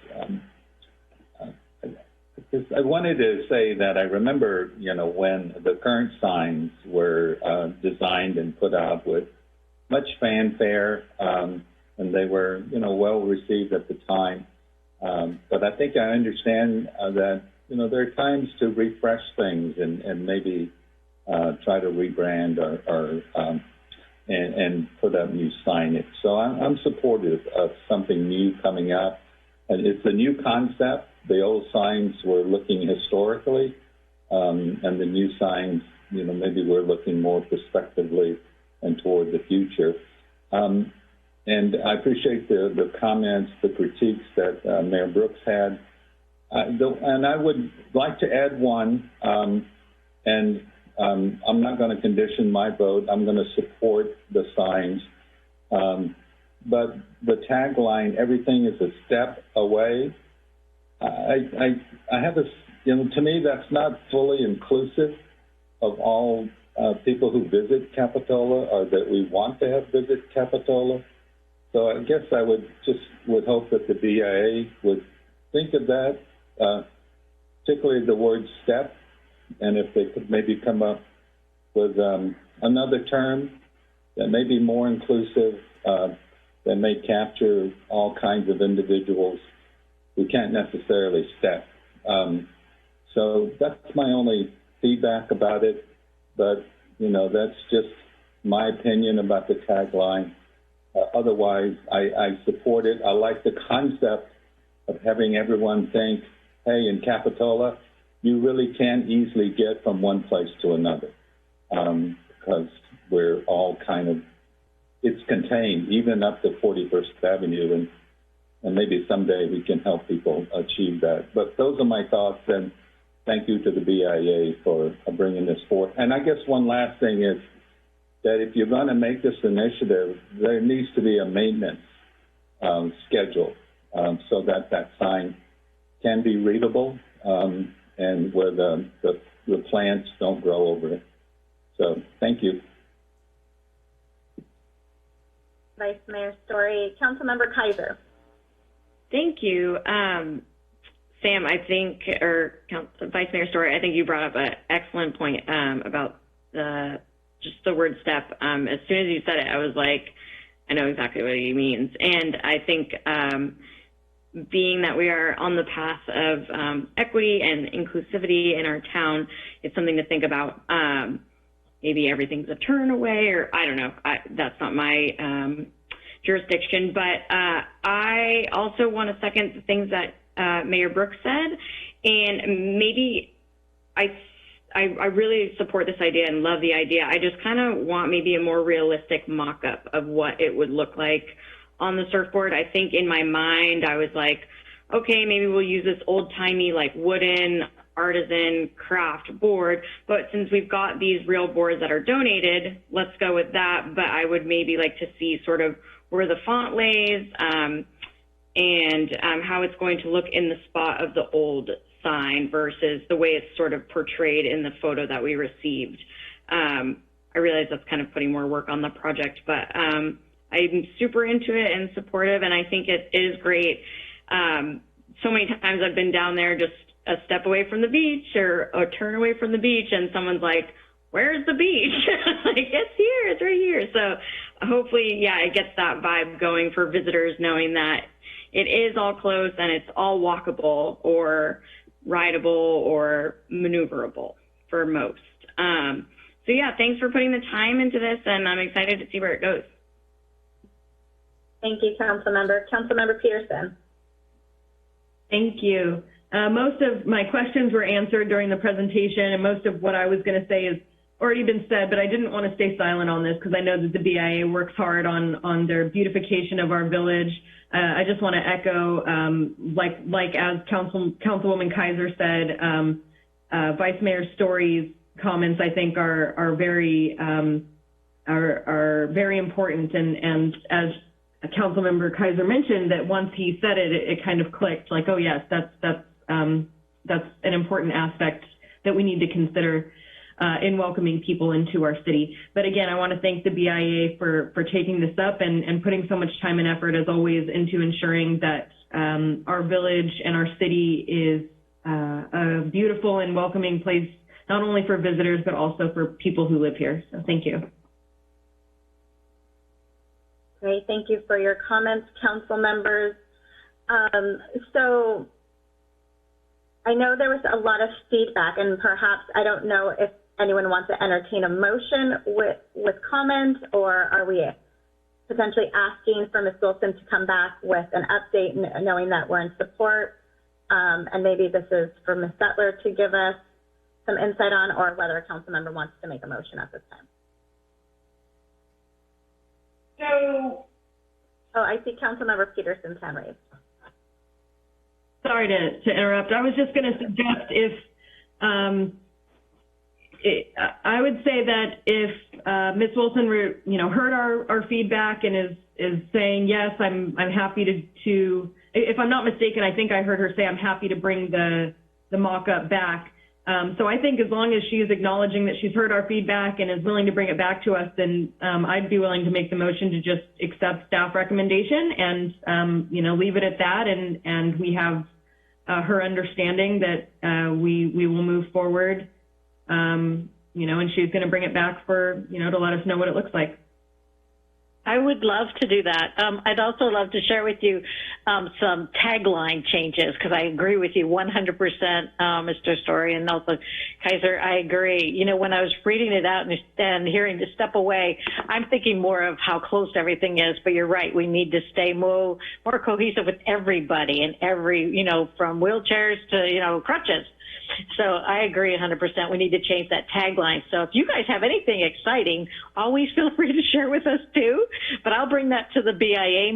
K: I wanted to say that I remember, when the current signs were designed and put out with much fanfare, and they were, well received at the time. But I think I understand that, there are times to refresh things and maybe try to rebrand and put up new signage. So I'm supportive of something new coming up. And it's a new concept. The old signs were looking historically, and the new signs, maybe we're looking more prospectively and toward the future. And I appreciate the comments, the critiques that Mayor Brooks had. And I would like to add one, I'm not going to condition my vote. I'm going to support the signs. But the tagline, everything is a step away, I have to me, that's not fully inclusive of all people who visit Capitola or that we want to have visit Capitola. So I guess I would hope that the BIA would think of that, particularly the word step, and if they could maybe come up with another term that may be more inclusive, that may capture all kinds of individuals who can't necessarily step. So that's my only feedback about it, but that's just my opinion about the tagline. Otherwise, I support it. I like the concept of having everyone think, hey, in Capitola, you really can't easily get from one place to another because we're all it's contained, even up to 41st Avenue, and maybe someday we can help people achieve that. But those are my thoughts, and thank you to the BIA for bringing this forth. And I guess one last thing is that if you're going to make this initiative, there needs to be a maintenance schedule so that sign can be readable and where the plants don't grow over it. So thank you.
A: Vice Mayor Story. Councilmember Kaiser.
M: Thank you. Sam, I think, or Vice Mayor Story, I think you brought up an excellent point about just the word step. As soon as you said it, I was like, I know exactly what he means. And I think being that we are on the path of equity and inclusivity in our town, it's something to think about. Maybe everything's a turn away, or I don't know. That's not my jurisdiction. But I also want to second the things that Mayor Brooks said, and maybe I really support this idea and love the idea. I just kind of want maybe a more realistic mock-up of what it would look like on the surfboard. I think in my mind, I was like, okay, maybe we'll use this old-timey, like wooden artisan craft board, but since we've got these real boards that are donated, let's go with that. But I would maybe like to see sort of where the font lays and how it's going to look in the spot of the old sign versus the way it's sort of portrayed in the photo that we received. I realize that's kind of putting more work on the project, but I'm super into it and supportive, and I think it is great. So many times I've been down there just a step away from the beach or a turn away from the beach, and someone's like, where's the beach? Like, it's here, it's right here. So hopefully, yeah, it gets that vibe going for visitors, knowing that it is all close and it's all walkable or rideable or maneuverable for most. So yeah, thanks for putting the time into this, and I'm excited to see where it goes.
A: Thank you, Councilmember. Councilmember Peterson.
I: Thank you. Most of my questions were answered during the presentation, and most of what I was going to say is already been said, but I didn't want to stay silent on this because I know that the BIA works hard on their beautification of our village. I just want to echo, like as Councilwoman Kaiser said, Vice Mayor Story's comments I think are very important, and as Councilmember Kaiser mentioned, that once he said it, it kind of clicked. Like, oh yes, that's an important aspect that we need to consider in welcoming people into our city. But again, I want to thank the BIA for taking this up and putting so much time and effort, as always, into ensuring that our village and our city is a beautiful and welcoming place, not only for visitors, but also for people who live here. So thank you.
A: Great, thank you for your comments, council members. So I know there was a lot of feedback, and perhaps, I don't know if anyone wants to entertain a motion with comments, or are we potentially asking for Ms. Wilson to come back with an update, knowing that we're in support? And maybe this is for Ms. Settler to give us some insight on, or whether a council member wants to make a motion at this time.
C: So,
A: oh, I see Councilmember Peterson's hand raised.
I: Sorry to interrupt. I was just going to suggest I would say that if Ms. Wilson, heard our feedback and is saying yes, I'm happy to. If I'm not mistaken, I think I heard her say I'm happy to bring the mock-up back. So I think as long as she is acknowledging that she's heard our feedback and is willing to bring it back to us, then I'd be willing to make the motion to just accept staff recommendation and leave it at that, and we have her understanding that we will move forward. And she's going to bring it back to let us know what it looks like.
L: I would love to do that. I'd also love to share with you some tagline changes, because I agree with you 100%, Mr. Story, and also Kaiser, I agree. When I was reading it out and hearing to step away, I'm thinking more of how close everything is, but you're right. We need to stay more cohesive with everybody and from wheelchairs to, crutches. So I agree 100%. We need to change that tagline. So if you guys have anything exciting, always feel free to share with us too. But I'll bring that to the BIA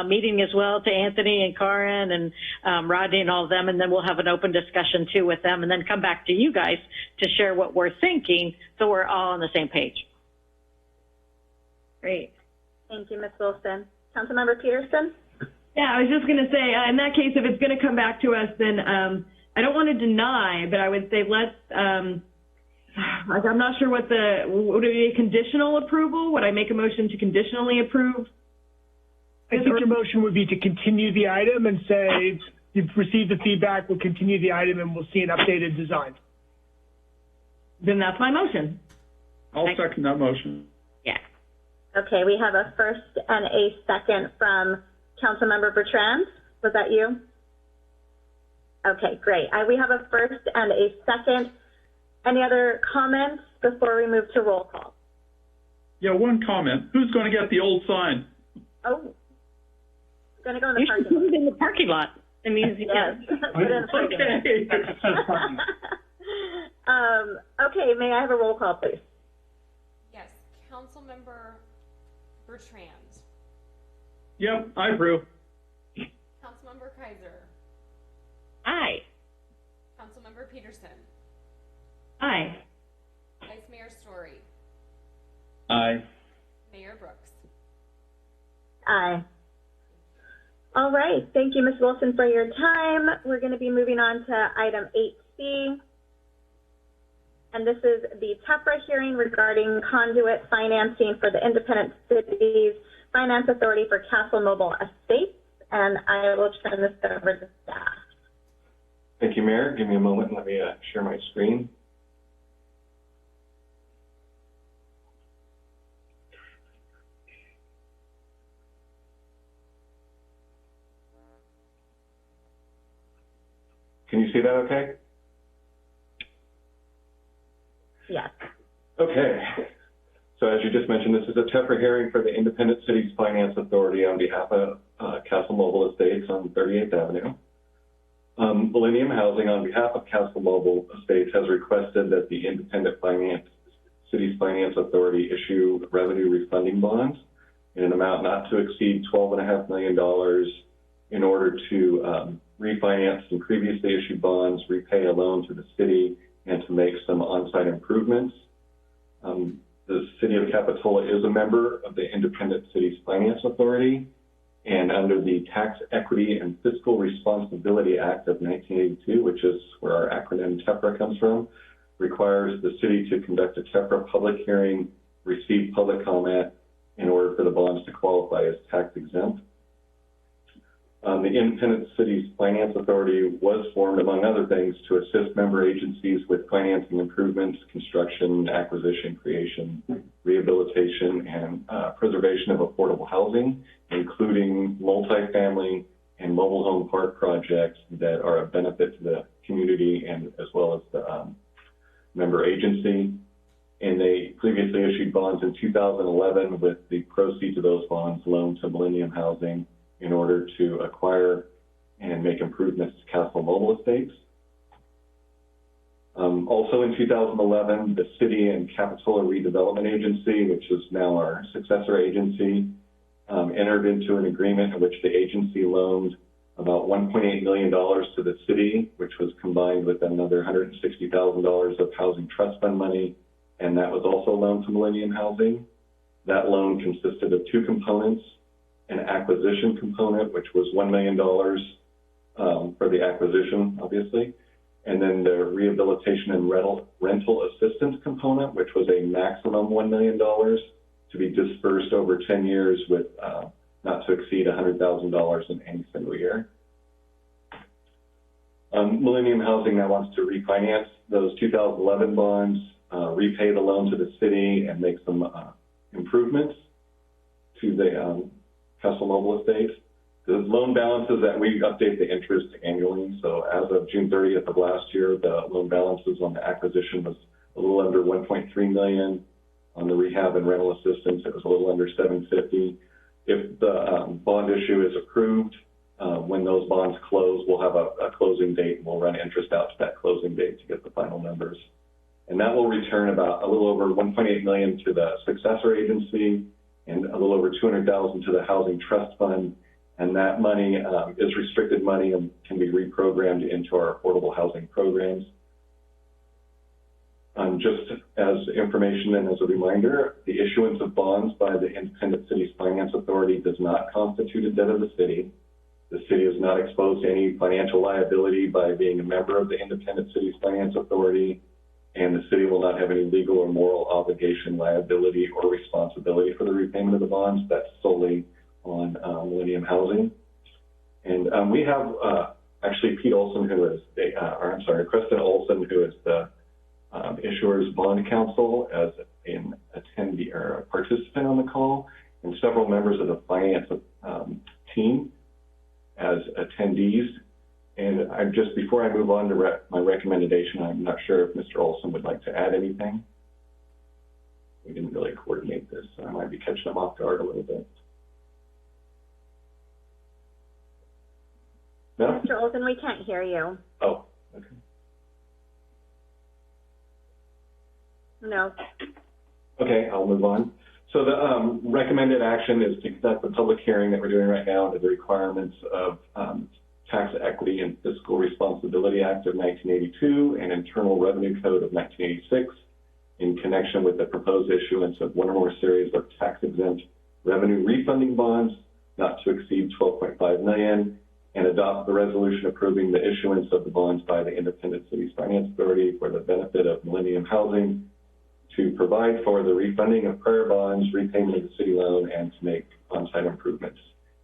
L: meeting as well, to Anthony and Karen and Rodney and all of them. And then we'll have an open discussion too with them, and then come back to you guys to share what we're thinking, so we're all on the same page.
A: Great. Thank you, Ms. Wilson. Councilmember Peterson?
I: Yeah, I was just going to say, in that case, if it's going to come back to us, then I don't want to deny, but I would say I'm not sure would it be a conditional approval? Would I make a motion to conditionally approve?
F: I think your motion would be to continue the item and say, you've received the feedback, we'll continue the item and we'll see an updated design.
I: Then that's my motion.
H: I'll second that motion.
L: Yeah.
A: Okay, we have a first and a second from Councilmember Bertrand. Was that you? Okay, great. We have a first and a second. Any other comments before we move to roll call?
H: Yeah, one comment. Who's going to get the old sign?
A: Oh, it's going to go in the parking lot.
L: In the parking lot. It means,
A: yes. Okay, may I have a roll call, please?
D: Yes, Councilmember Bertrand.
H: Yep, I approve.
D: Councilmember Kaiser.
L: Aye.
D: Councilmember Peterson.
I: Aye.
D: Vice Mayor Story.
K: Aye.
D: Mayor Brooks.
A: Aye. All right. Thank you, Ms. Wilson, for your time. We're going to be moving on to item 8C. And this is the TEPRA hearing regarding conduit financing for the Independent Cities Finance Authority for Castle Mobile Estates. And I will turn this over to staff.
N: Thank you, Mayor. Give me a moment and let me share my screen. Can you see that okay?
A: Yes.
N: Okay. So as you just mentioned, this is a TEPRA hearing for the Independent Cities Finance Authority on behalf of Castle Mobile Estates on 38th Avenue. Millennium Housing, on behalf of Castle Mobile Estates, has requested that the Independent Cities Finance Authority issue revenue refunding bonds in an amount not to exceed $12.5 million in order to refinance some previously issued bonds, repay a loan to the city, and to make some on-site improvements. The City of Capitola is a member of the Independent Cities Finance Authority, and under the Tax Equity and Fiscal Responsibility Act of 1982, which is where our acronym TEFRA comes from, requires the city to conduct a TEFRA public hearing, receive public comment in order for the bonds to qualify as tax exempt. The Independent Cities Finance Authority was formed, among other things, to assist member agencies with financing improvements, construction, acquisition, creation, rehabilitation, and preservation of affordable housing, including multifamily and mobile home park projects that are of benefit to the community and as well as the member agency. And they previously issued bonds in 2011 with the proceeds of those bonds loaned to Millennium Housing in order to acquire and make improvements to Castle Mobile Estates. Also in 2011, the City and Capitola Redevelopment Agency, which is now our successor agency, entered into an agreement in which the agency loaned about $1.8 million to the city, which was combined with another $160,000 of housing trust fund money, and that was also loaned to Millennium Housing. That loan consisted of two components: an acquisition component, which was $1 million for the acquisition, obviously, and then the rehabilitation and rental assistance component, which was a maximum $1 million to be dispersed over 10 years with not to exceed $100,000 in any single year. Millennium Housing now wants to refinance those 2011 bonds, repay the loan to the city, and make some improvements to the Castle Mobile Estates. The loan balances that we update the interest annually. So as of June 30th of last year, the loan balances on the acquisition was a little under $1.3 million. On the rehab and rental assistance, it was a little under $750,000. If the bond issue is approved, when those bonds close, we'll have a closing date, and we'll run interest out to that closing date to get the final numbers. And that will return about a little over $1.8 million to the successor agency and a little over $200,000 to the Housing Trust Fund. And that money is restricted money and can be reprogrammed into our affordable housing programs. Just as information and as a reminder, the issuance of bonds by the Independent Cities Finance Authority does not constitute a debt of the city. The city is not exposed to any financial liability by being a member of the Independent Cities Finance Authority, and the city will not have any legal or moral obligation, liability, or responsibility for the repayment of the bonds. That's solely on Millennium Housing. And we have actually Pete Olson, who is Kristen Olson, who is the issuer's bond counsel, as an attendee or a participant on the call, and several members of the finance team as attendees. And before I move on to my recommendation, I'm not sure if Mr. Olson would like to add anything. We didn't really coordinate this, so I might be catching him off guard a little bit. No?
A: Mr. Olson, we can't hear you.
N: Oh, okay.
A: No.
N: Okay, I'll move on. So the recommended action is to conduct the public hearing that we're doing right now under the requirements of Tax Equity and Fiscal Responsibility Act of 1982 and Internal Revenue Code of 1986 in connection with the proposed issuance of one or more series of tax-exempt revenue refunding bonds not to exceed $12.5 million, and adopt the resolution approving the issuance of the bonds by the Independent Cities Finance Authority for the benefit of Millennium Housing, to provide for the refunding of prior bonds, repayment of the city loan, and to make on-site improvements.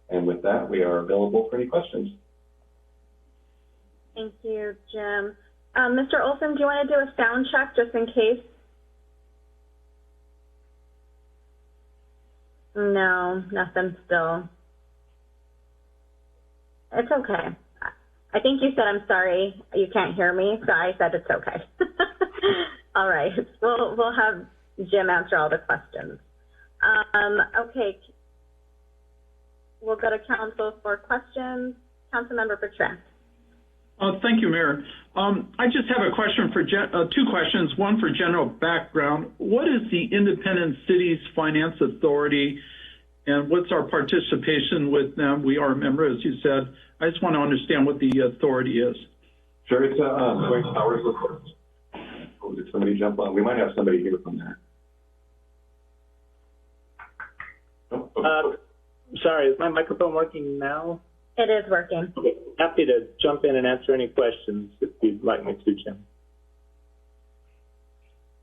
N: And with that, we are available for any questions.
A: Thank you, Jim. Mr. Olson, do you want to do a sound check just in case? No, nothing still. It's okay. I think you said, I'm sorry, you can't hear me, so I said it's okay. All right, we'll have Jim answer all the questions. Okay, we'll go to council for questions. Councilmember Bertrand.
H: Thank you, Mayor. I just have a question for two questions. One for general background. What is the Independent Cities Finance Authority, and what's our participation with them? We are a member, as you said. I just want to understand what the authority is.
N: Sure, it's Joint Powers Authority. Oh, did somebody jump on? We might have somebody here from there. Oh, okay.
O: Sorry, is my microphone working now?
A: It is working.
O: Okay. Happy to jump in and answer any questions if you'd like me to, Jim.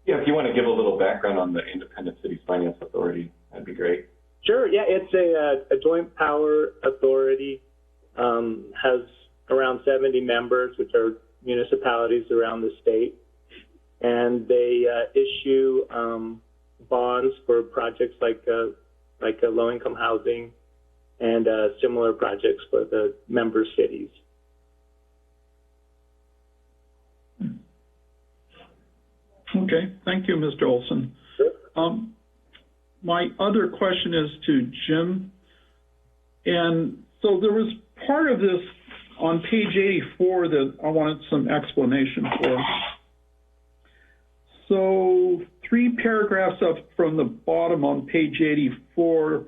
N: Yeah, if you want to give a little background on the Independent Cities Finance Authority, that'd be great.
O: Sure, yeah, it's a joint power authority, has around 70 members, which are municipalities around the state, and they issue bonds for projects like low-income housing and similar projects for the member cities.
H: Okay, thank you, Mr. Olson.
O: Sure.
H: My other question is to Jim. And so there was part of this on page 84 that I wanted some explanation for. So 3 paragraphs up from the bottom on page 84,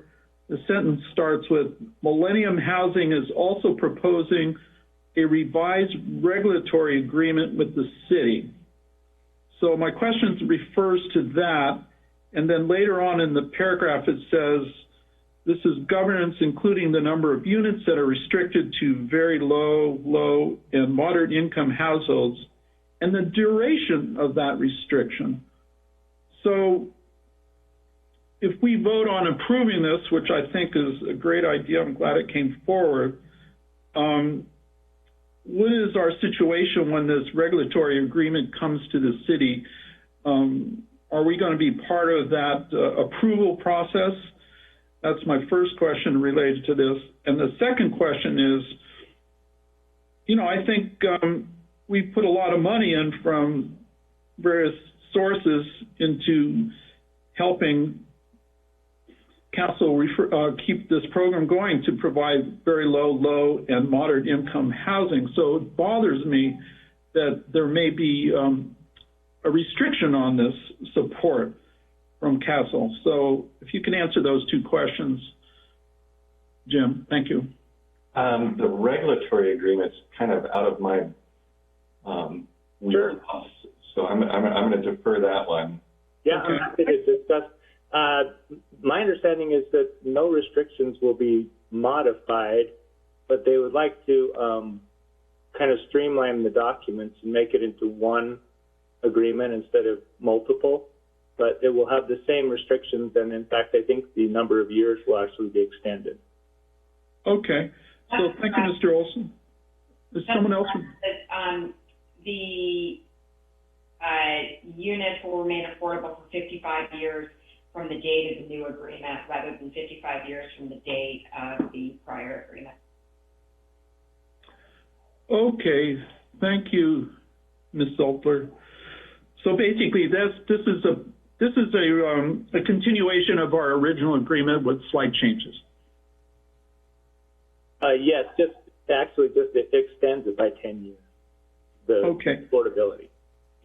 H: the sentence starts with, Millennium Housing is also proposing a revised regulatory agreement with the city. So my question refers to that. And then later on in the paragraph, it says, this is governance including the number of units that are restricted to very low, low, and moderate income households, and the duration of that restriction. So if we vote on approving this, which I think is a great idea, I'm glad it came forward, what is our situation when this regulatory agreement comes to the city? Are we going to be part of that approval process? That's my first question related to this. And the second question is, I think we put a lot of money in from various sources into helping council keep this program going to provide very low, low, and moderate income housing. So it bothers me that there may be a restriction on this support from Castle. So if you can answer those two questions, Jim, thank you.
N: The regulatory agreement's kind of out of my wheelhouse, so I'm going to defer that one.
O: Yeah,
H: okay.
O: I'm happy to discuss. My understanding is that no restrictions will be modified, but they would like to kind of streamline the documents and make it into one agreement instead of multiple. But it will have the same restrictions, and in fact, I think the number of years will actually be extended.
H: Okay. So thank you, Mr. Olson. Is someone else?
C: The units will remain affordable for 55 years from the date of the new agreement, rather than 55 years from the date of the prior agreement.
H: Okay. Thank you, Ms. Saltler. So basically, this is a continuation of our original agreement with slight changes.
O: Yes, just it extends it by 10 years. The affordability.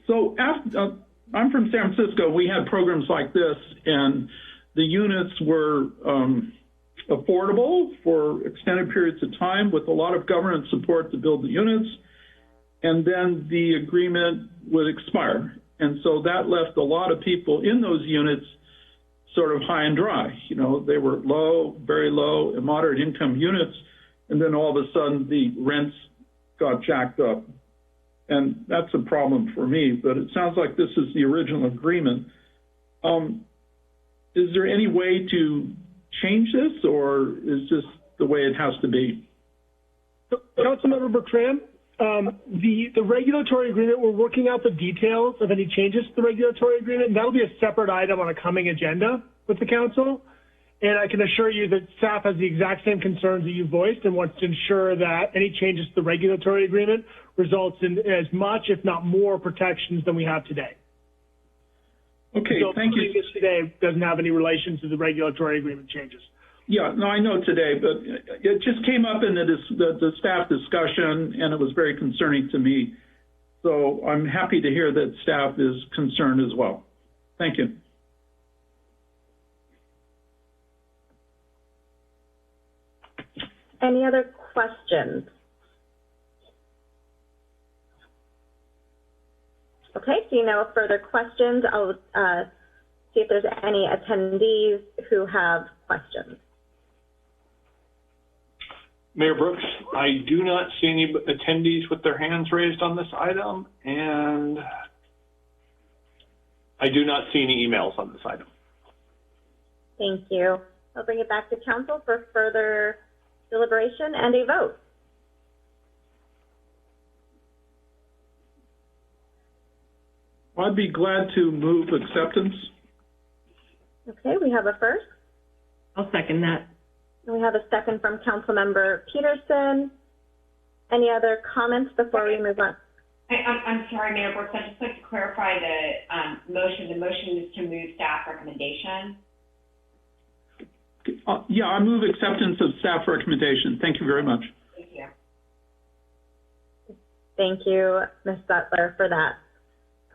H: So I'm from San Francisco. We had programs like this, and the units were affordable for extended periods of time with a lot of government support to build the units, and then the agreement would expire. And so that left a lot of people in those units sort of high and dry. They were low, very low, and moderate income units, and then all of a sudden the rents got jacked up. And that's a problem for me, but it sounds like this is the original agreement. Is there any way to change this, or is this the way it has to be?
F: Councilmember Bertram, the regulatory agreement, we're working out the details of any changes to the regulatory agreement. That'll be a separate item on a coming agenda with the council. And I can assure you that staff has the exact same concerns that you voiced and wants to ensure that any changes to the regulatory agreement results in as much, if not more, protections than we have today.
H: Okay,
F: so
H: thank you.
F: This today doesn't have any relation to the regulatory agreement changes.
H: Yeah, no, I know today, but it just came up in the staff discussion, and it was very concerning to me. So I'm happy to hear that staff is concerned as well. Thank you.
A: Any other questions? Okay, seeing no further questions, I'll see if there's any attendees who have questions.
B: Mayor Brooks, I do not see any attendees with their hands raised on this item, and I do not see any emails on this item.
A: Thank you. I'll bring it back to council for further deliberation and a vote.
H: I'd be glad to move acceptance.
A: Okay, we have a first.
I: I'll second that.
A: And we have a second from Councilmember Peterson. Any other comments before we move on?
C: I'm sorry, Mayor Brooks, I'd just like to clarify the motion. The motion is to move staff recommendation.
H: Yeah, I move acceptance of staff recommendation. Thank you very much.
C: Thank you.
A: Thank you, Ms. Butler, for that.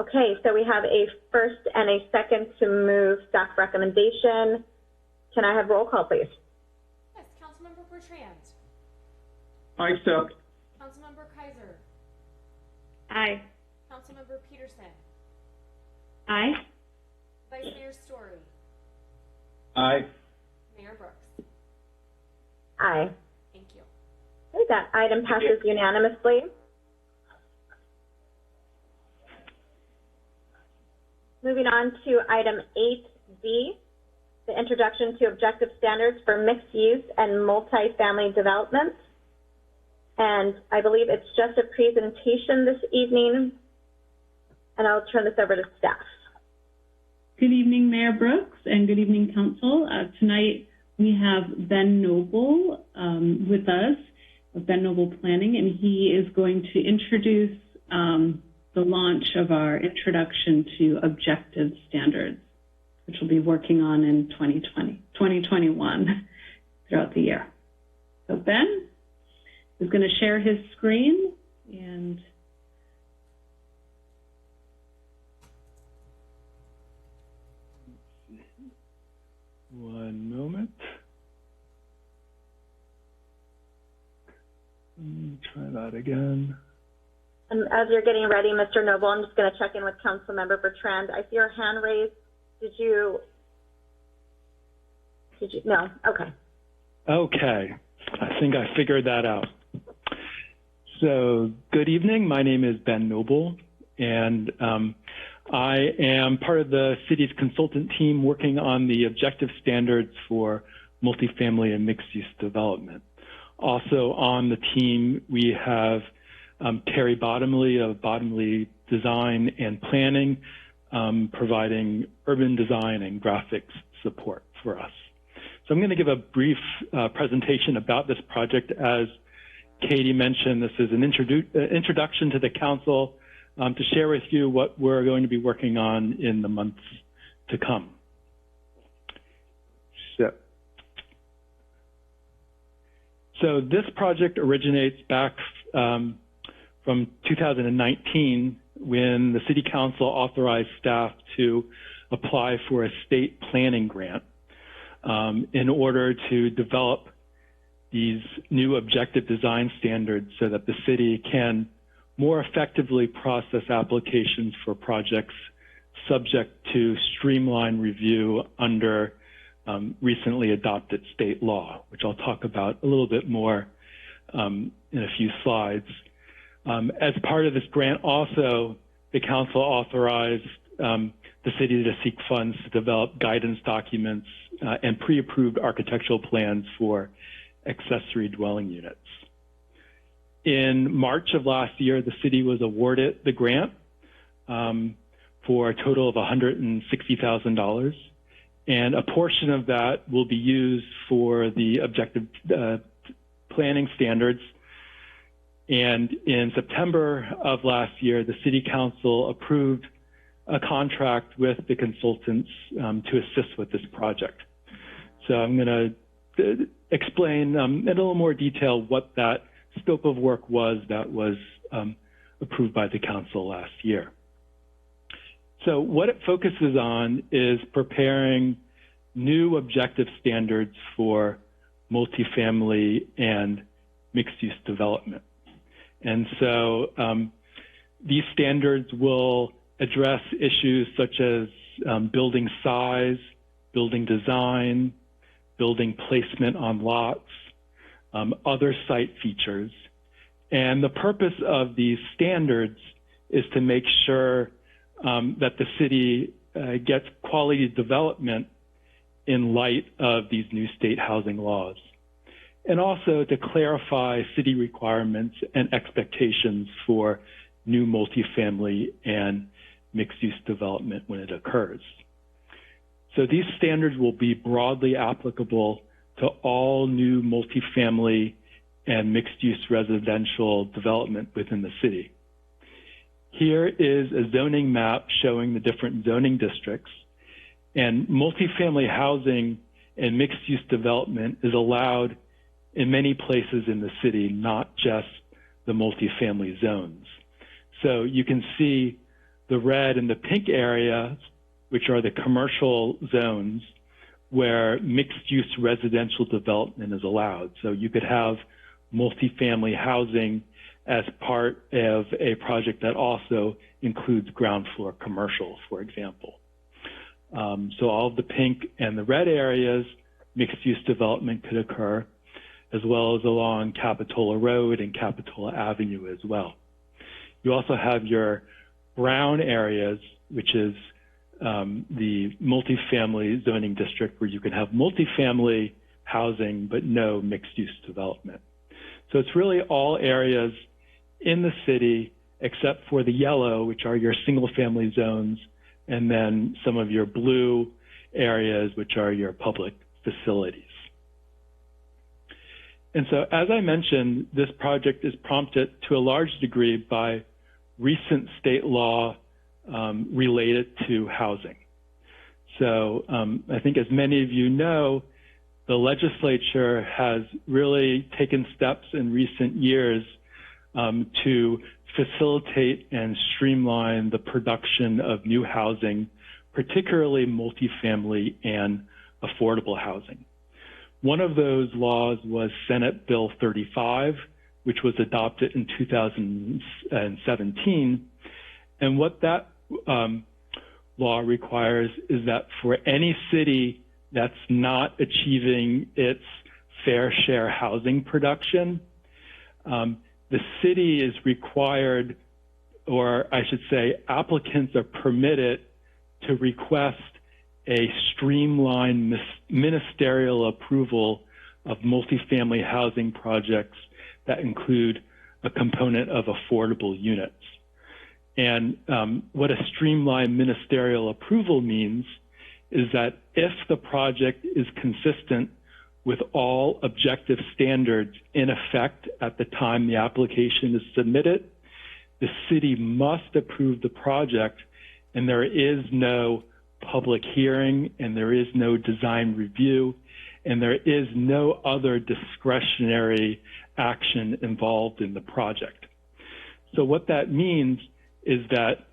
A: Okay, so we have a first and a second to move staff recommendation. Can I have roll call, please?
D: Yes, Councilmember Bertrand.
H: I accept.
D: Councilmember Kaiser.
M: Aye.
D: Councilmember Peterson.
I: Aye.
D: Vice Mayor Story.
K: Aye.
D: Mayor Brooks.
A: Aye.
D: Thank you.
A: Okay, that item passes unanimously. Moving on to item 8B, the introduction to objective standards for mixed use and multifamily developments. And I believe it's just a presentation this evening, and I'll turn this over to staff.
P: Good evening, Mayor Brooks, and good evening, Council. Tonight we have Ben Noble with us, of Ben Noble Planning, and he is going to introduce the launch of our introduction to objective standards, which we'll be working on in 2021 throughout the year. So Ben is going to share his screen, and
Q: one moment. Let me try that again.
A: And as you're getting ready, Mr. Noble, I'm just going to check in with Councilmember Bertrand. I see your hand raised. Did you, no, okay.
Q: Okay, I think I figured that out. So, good evening. My name is Ben Noble, and I am part of the city's consultant team working on the objective standards for multifamily and mixed-use development. Also on the team, we have Terry Bottomley of Bottomley Design and Planning, providing urban design and graphics support for us. So I'm going to give a brief presentation about this project. As Katie mentioned, this is an introduction to the council to share with you what we're going to be working on in the months to come. So this project originates back from 2019, when the City Council authorized staff to apply for a state planning grant in order to develop these new objective design standards so that the city can more effectively process applications for projects subject to streamlined review under recently adopted state law, which I'll talk about a little bit more in a few slides. As part of this grant also, the council authorized the city to seek funds to develop guidance documents and pre-approved architectural plans for accessory dwelling units. In March of last year, the city was awarded the grant for a total of $160,000. And a portion of that will be used for the objective planning standards. And in September of last year, the City Council approved a contract with the consultants to assist with this project. So I'm going to explain in a little more detail what that scope of work was that was approved by the council last year. So what it focuses on is preparing new objective standards for multifamily and mixed-use development. And so these standards will address issues such as building size, building design, building placement on lots, other site features. And the purpose of these standards is to make sure that the city gets quality development in light of these new state housing laws, and also to clarify city requirements and expectations for new multifamily and mixed-use development when it occurs. So these standards will be broadly applicable to all new multifamily and mixed-use residential development within the city. Here is a zoning map showing the different zoning districts, and multifamily housing and mixed-use development is allowed in many places in the city, not just the multifamily zones. So you can see the red and the pink areas, which are the commercial zones where mixed-use residential development is allowed. So you could have multifamily housing as part of a project that also includes ground floor commercial, for example. So all of the pink and the red areas, mixed-use development could occur, as well as along Capitola Road and Capitola Avenue as well. You also have your brown areas, which is the multifamily zoning district, where you can have multifamily housing but no mixed-use development. So it's really all areas in the city except for the yellow, which are your single-family zones, and then some of your blue areas, which are your public facilities. And so, as I mentioned, this project is prompted to a large degree by recent state law related to housing. So I think, as many of you know, the legislature has really taken steps in recent years to facilitate and streamline the production of new housing, particularly multifamily and affordable housing. One of those laws was Senate Bill 35, which was adopted in 2017. And what that law requires is that for any city that's not achieving its fair share housing production, the city is required, or I should say, applicants are permitted to request a streamlined ministerial approval of multifamily housing projects that include a component of affordable units. And what a streamlined ministerial approval means is that if the project is consistent with all objective standards in effect at the time the application is submitted, the city must approve the project, and there is no public hearing, and there is no design review, and there is no other discretionary action involved in the project. So what that means is that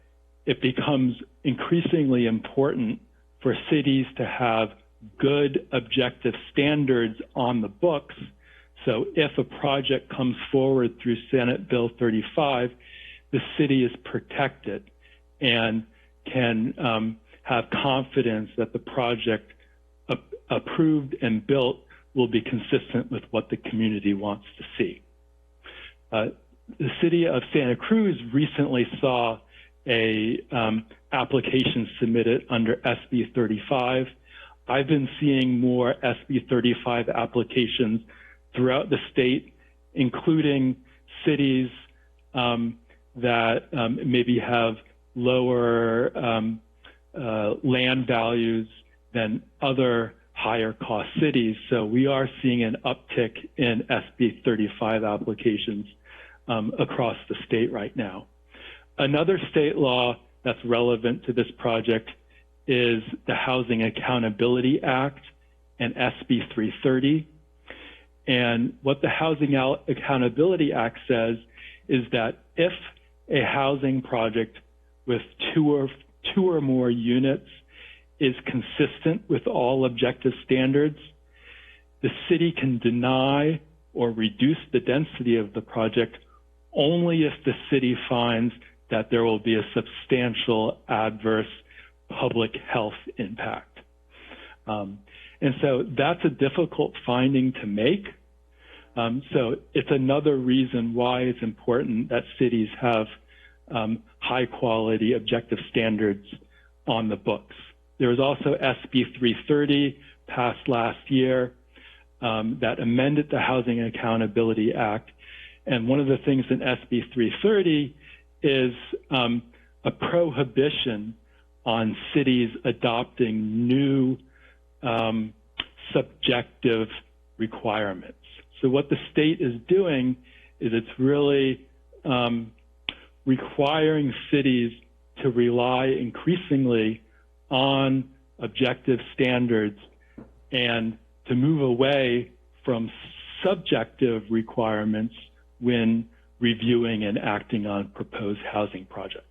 Q: it becomes increasingly important for cities to have good objective standards on the books. So if a project comes forward through Senate Bill 35, the city is protected and can have confidence that the project approved and built will be consistent with what the community wants to see. The city of Santa Cruz recently saw a application submitted under SB 35. I've been seeing more SB 35 applications throughout the state, including cities that maybe have lower land values than other higher cost cities. So we are seeing an uptick in SB 35 applications across the state right now. Another state law that's relevant to this project is the Housing Accountability Act and SB 330. And what the Housing Accountability Act says is that if a housing project with two or more units is consistent with all objective standards, the city can deny or reduce the density of the project only if the city finds that there will be a substantial adverse public health impact. And so that's a difficult finding to make. So it's another reason why it's important that cities have high quality objective standards on the books. There was also SB 330 passed last year that amended the Housing Accountability Act. And one of the things in SB 330 is a prohibition on cities adopting new subjective requirements. So what the state is doing is it's really requiring cities to rely increasingly on objective standards and to move away from subjective requirements when reviewing and acting on proposed housing project.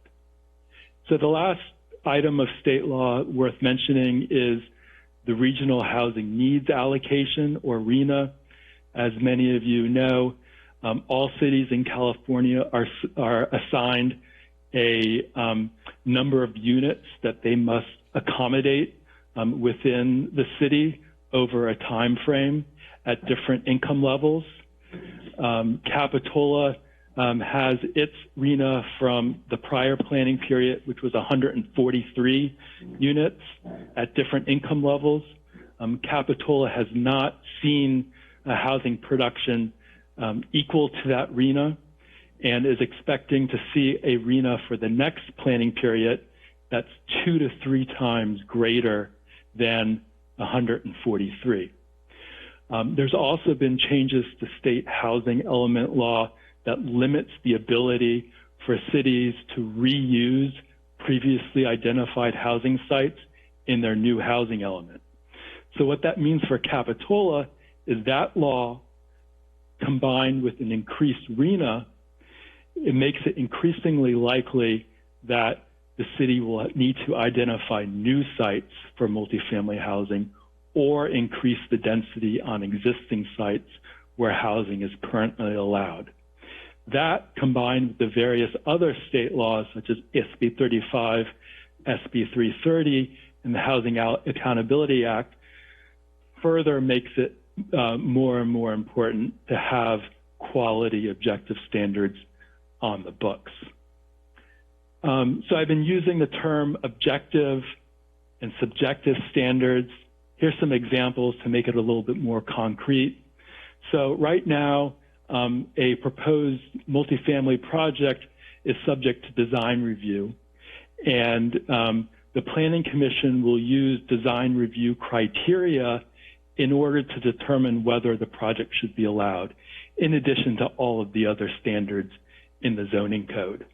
Q: So the last item of state law worth mentioning is the Regional Housing Needs Allocation, or RHNA. As many of you know, all cities in California are assigned a number of units that they must accommodate within the city over a time frame at different income levels. Capitola has its RHNA from the prior planning period, which was 143 units at different income levels. Capitola has not seen a housing production equal to that RHNA and is expecting to see a RHNA for the next planning period that's 2 to 3 times greater than 143. There's also been changes to state housing element law that limits the ability for cities to reuse previously identified housing sites in their new housing element. So what that means for Capitola is that law, combined with an increased RHNA, it makes it increasingly likely that the city will need to identify new sites for multifamily housing or increase the density on existing sites where housing is currently allowed. That, combined with the various other state laws, such as SB 35, SB 330, and the Housing Accountability Act, further makes it more and more important to have quality objective standards on the books. So I've been using the term objective and subjective standards. Here's some examples to make it a little bit more concrete. So right now, a proposed multifamily project is subject to design review, and the Planning Commission will use design review criteria in order to determine whether the project should be allowed, in addition to all of the other standards in the zoning code.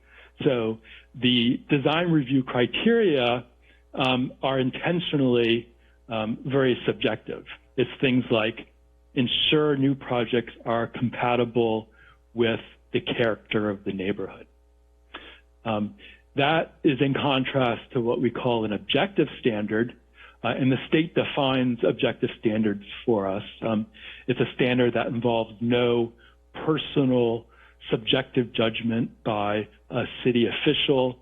Q: So the design review criteria are intentionally very subjective. It's things like ensure new projects are compatible with the character of the neighborhood. That is in contrast to what we call an objective standard, and the state defines objective standards for us. It's a standard that involves no personal subjective judgment by a city official.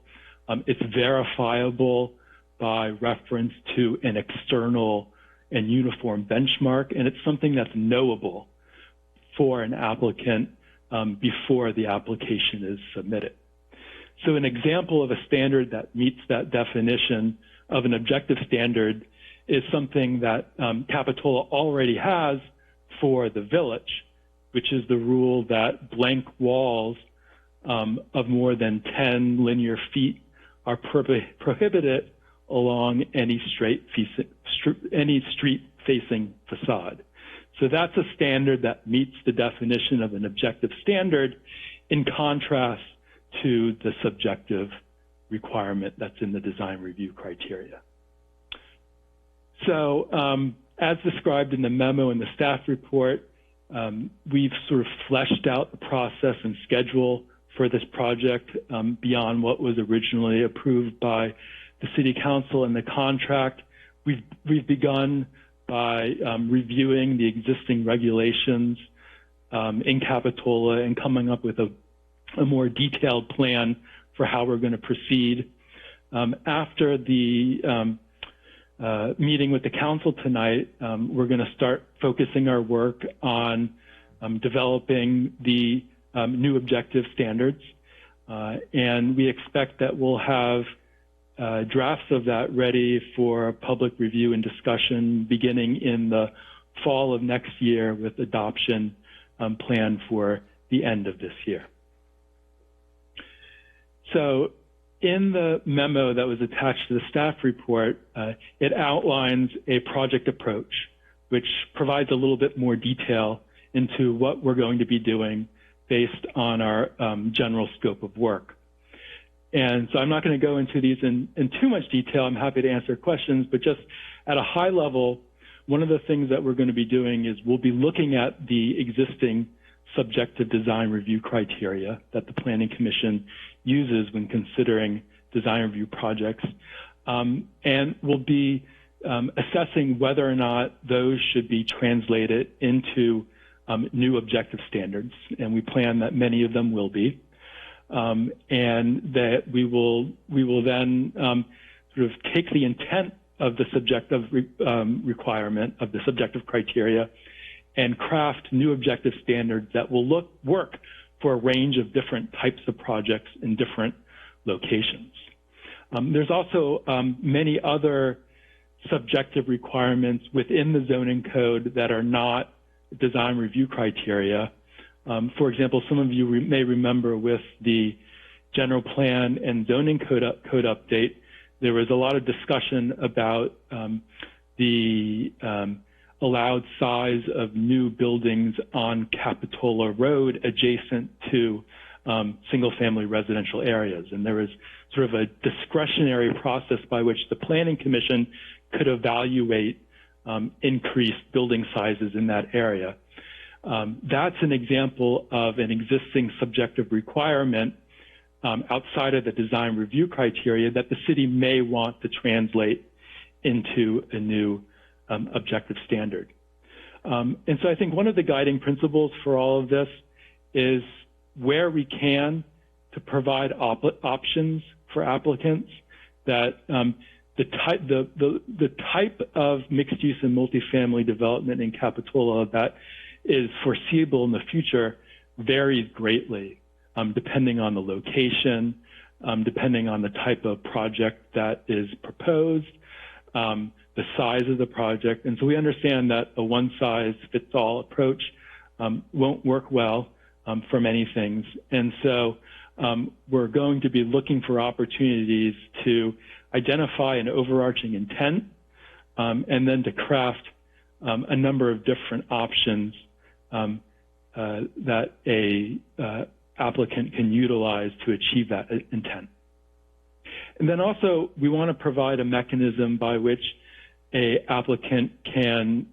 Q: It's verifiable by reference to an external and uniform benchmark, and it's something that's knowable for an applicant before the application is submitted. So an example of a standard that meets that definition of an objective standard is something that Capitola already has for the village, which is the rule that blank walls of more than 10 linear feet are prohibited along any street-facing facade. So that's a standard that meets the definition of an objective standard in contrast to the subjective requirement that's in the design review criteria. So As described in the memo and the staff report, we've sort of fleshed out the process and schedule for this project beyond what was originally approved by the City Council and the contract. We've begun by reviewing the existing regulations in Capitola and coming up with a more detailed plan for how we're going to proceed. After the meeting with the council tonight, we're going to start focusing our work on developing the new objective standards. And we expect that we'll have drafts of that ready for public review and discussion beginning in the fall of next year, with adoption planned for the end of this year. So in the memo that was attached to the staff report, it outlines a project approach, which provides a little bit more detail into what we're going to be doing based on our general scope of work. And so I'm not going to go into these in too much detail. I'm happy to answer questions, but just at a high level, one of the things that we're going to be doing is we'll be looking at the existing subjective design review criteria that the Planning Commission uses when considering design review projects. And we'll be assessing whether or not those should be translated into new objective standards. And we plan that many of them will be. And that we will then sort of take the intent of the subjective requirement of the subjective criteria and craft new objective standards that will work for a range of different types of projects in different locations. There's also many other subjective requirements within the zoning code that are not design review criteria. For example, some of you may remember with the general plan and zoning code update, there was a lot of discussion about the allowed size of new buildings on Capitola Road adjacent to single-family residential areas. And there was sort of a discretionary process by which the Planning Commission could evaluate increased building sizes in that area. That's an example of an existing subjective requirement outside of the design review criteria that the city may want to translate into a new objective standard. And so I think one of the guiding principles for all of this is where we can to provide options for applicants, that the type of mixed use and multifamily development in Capitola that is foreseeable in the future varies greatly, depending on the location, depending on the type of project that is proposed, the size of the project. And so we understand that a one-size-fits-all approach won't work well for many things. And so we're going to be looking for opportunities to identify an overarching intent and then to craft a number of different options that a applicant can utilize to achieve that intent. And then also, we want to provide a mechanism by which a applicant can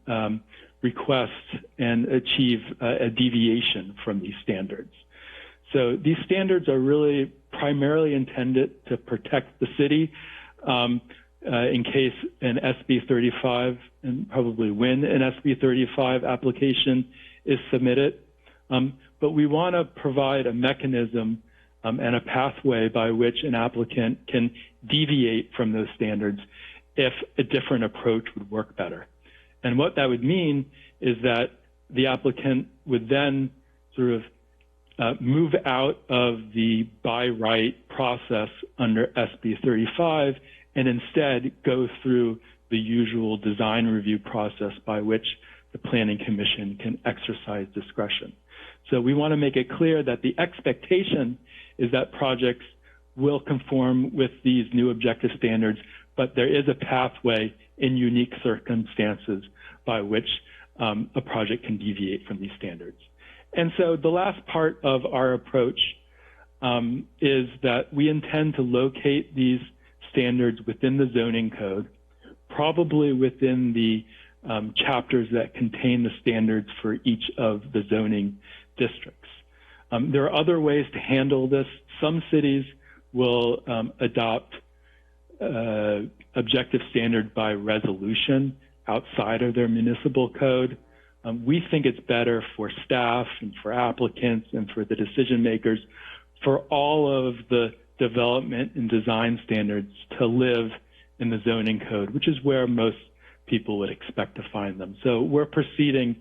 Q: request and achieve a deviation from these standards. So these standards are really primarily intended to protect the city in case an SB 35, and probably when an SB 35 application is submitted. But we want to provide a mechanism and a pathway by which an applicant can deviate from those standards if a different approach would work better. And what that would mean is that the applicant would then sort of move out of the by right process under SB 35 and instead go through the usual design review process by which the Planning Commission can exercise discretion. So we want to make it clear that the expectation is that projects will conform with these new objective standards, but there is a pathway in unique circumstances by which a project can deviate from these standards. And so the last part of our approach is that we intend to locate these standards within the zoning code, probably within the chapters that contain the standards for each of the zoning districts. There are other ways to handle this. Some cities will adopt objective standard by resolution outside of their municipal code. We think it's better for staff and for applicants and for the decision makers for all of the development and design standards to live in the zoning code, which is where most people would expect to find them. So we're proceeding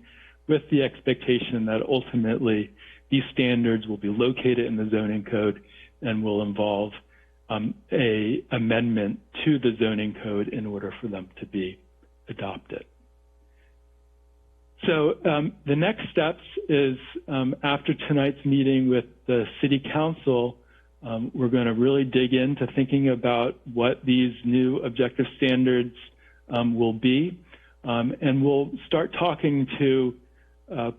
Q: with the expectation that ultimately these standards will be located in the zoning code and will involve a amendment to the zoning code in order for them to be adopted. So the next steps is after tonight's meeting with the City Council, we're going to really dig into thinking about what these new objective standards will be, and we'll start talking to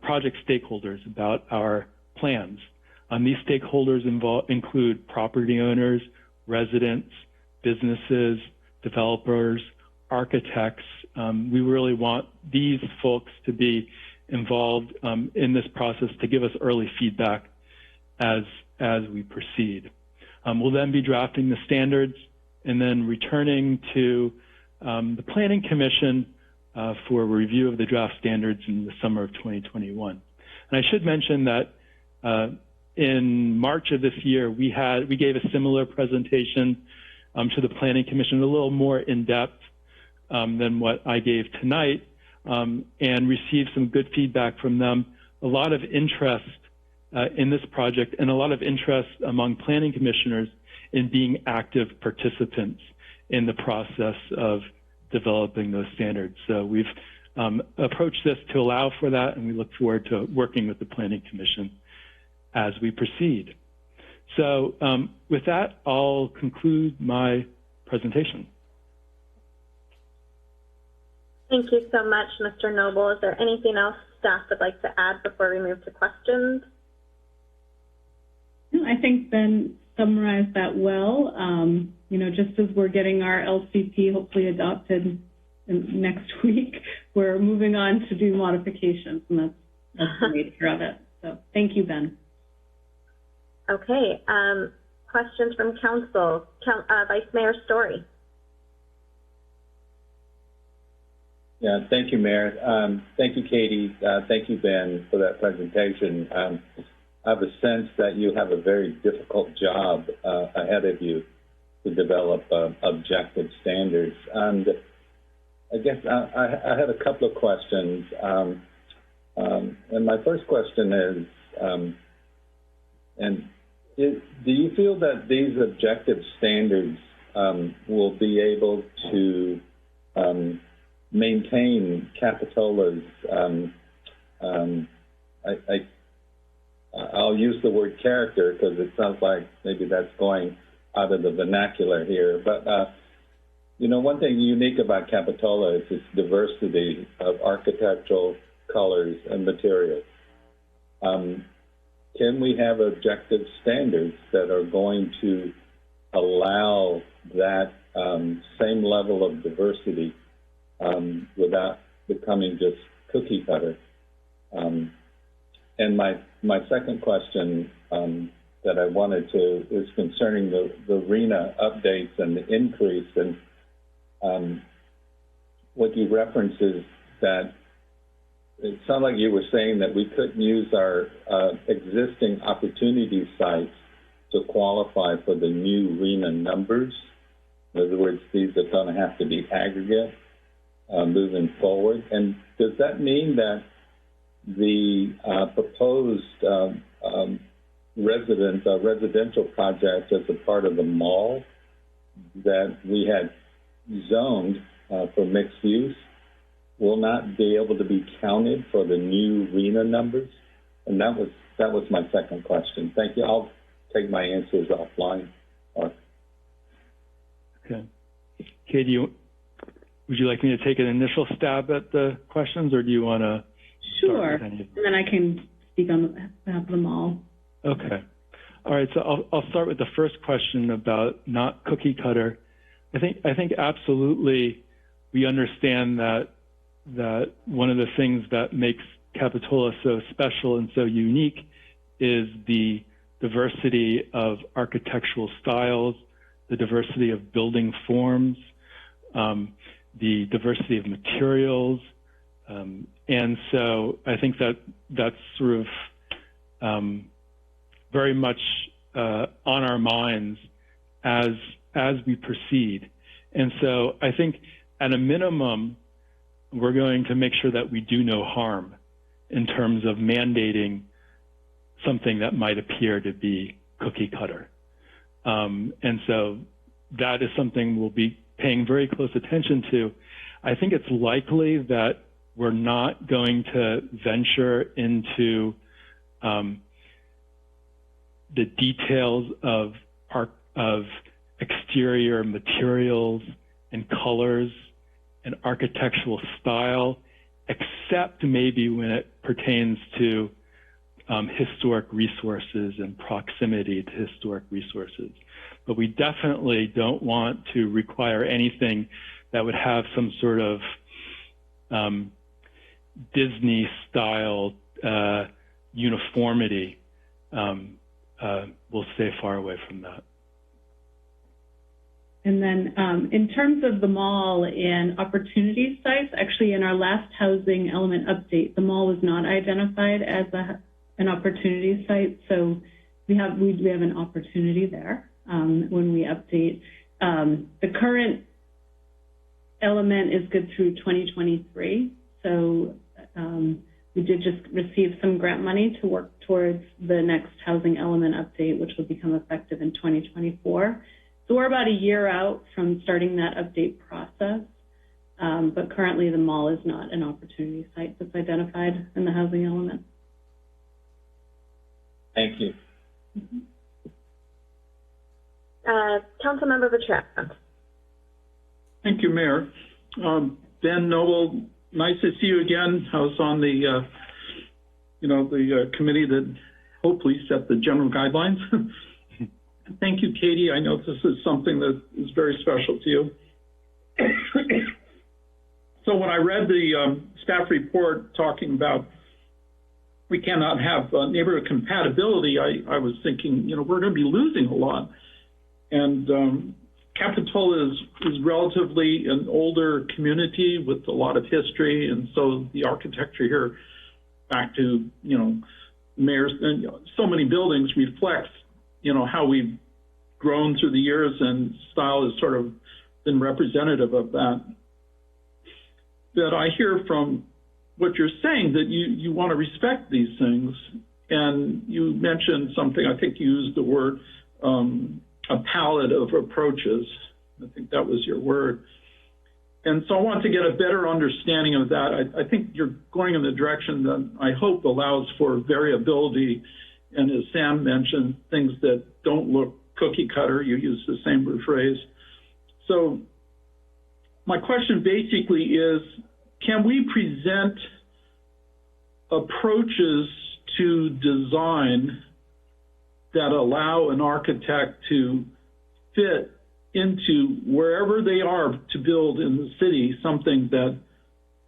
Q: project stakeholders about our plans. These stakeholders include property owners, residents, businesses, developers, architects. We really want these folks to be involved in this process to give us early feedback as we proceed. We'll then be drafting the standards and then returning to the Planning Commission for a review of the draft standards in the summer of 2021. And I should mention that in March of this year, we gave a similar presentation to the Planning Commission, a little more in-depth than what I gave tonight, and received some good feedback from them. A lot of interest in this project and a lot of interest among planning commissioners in being active participants in the process of developing those standards. So we've approached this to allow for that, and we look forward to working with the Planning Commission as we proceed. So with that, I'll conclude my presentation.
A: Thank you so much, Mr. Noble. Is there anything else staff would like to add before we move to questions?
P: I think Ben summarized that well. You know, just as we're getting our LCP hopefully adopted next week, we're moving on to do modifications, and that's the nature of it. So thank you, Ben.
A: Okay, questions from council. Vice Mayor Story.
K: Yeah, thank you, Mayor. Thank you, Katie. Thank you, Ben, for that presentation. I have a sense that you have a very difficult job ahead of you to develop objective standards. And I guess I had a couple of questions. And my first question is, do you feel that these objective standards will be able to maintain Capitola's, I'll use the word character because it sounds like maybe that's going out of the vernacular here. But, you know, one thing unique about Capitola is its diversity of architectural colors and materials. Can we have objective standards that are going to allow that same level of diversity without becoming just cookie cutter? And my second question that I wanted to is concerning the RENA updates and the increase. And what you referenced is that it sounded like you were saying that we couldn't use our existing opportunity sites to qualify for the new RENA numbers. In other words, these are going to have to be aggregate moving forward. And does that mean that the proposed residential projects as a part of the mall that we had zoned for mixed use will not be able to be counted for the new RENA numbers? And that was my second question. Thank you. I'll take my answers offline.
Q: Okay. Katie, would you like me to take an initial stab at the questions, or do you want to?
P: Sure, and then I can speak on behalf of them all.
Q: Okay. All right, so I'll start with the first question about not cookie cutter. I think absolutely we understand that that one of the things that makes Capitola so special and so unique is the diversity of architectural styles, the diversity of building forms, the diversity of materials. And so I think that that's sort of very much on our minds as we proceed. And so I think at a minimum, we're going to make sure that we do no harm in terms of mandating something that might appear to be cookie cutter. And so that is something we'll be paying very close attention to. I think it's likely that we're not going to venture into the details of exterior materials and colors and architectural style, except maybe when it pertains to historic resources and proximity to historic resources. But we definitely don't want to require anything that would have some sort of Disney-style uniformity. We'll stay far away from that.
P: And then in terms of the mall and opportunity sites, actually in our last housing element update, the mall was not identified as an opportunity site. So we have an opportunity there when we update. The current element is good through 2023. So we did just receive some grant money to work towards the next housing element update, which will become effective in 2024. So we're about a year out from starting that update process, but currently the mall is not an opportunity site that's identified in the housing element.
K: Thank you.
A: Councilmember Bertrand.
H: Thank you, Mayor. Ben Noble, nice to see you again. I was on the, the committee that hopefully set the general guidelines. Thank you, Katie. I know this is something that is very special to you. So when I read the staff report talking about we cannot have neighborhood compatibility, I was thinking, we're going to be losing a lot. And Capitola is relatively an older community with a lot of history, and so the architecture here, back to Mayor's, so many buildings reflects how we've grown through the years, and style has sort of been representative of that. That I hear from what you're saying that you want to respect these things, and you mentioned something. I think you used the word a palette of approaches. I think that was your word. And so I want to get a better understanding of that. I think you're going in the direction that I hope allows for variability. And as Sam mentioned, things that don't look cookie cutter, you use the same phrase. So my question basically is, can we present approaches to design that allow an architect to fit into wherever they are to build in the city something that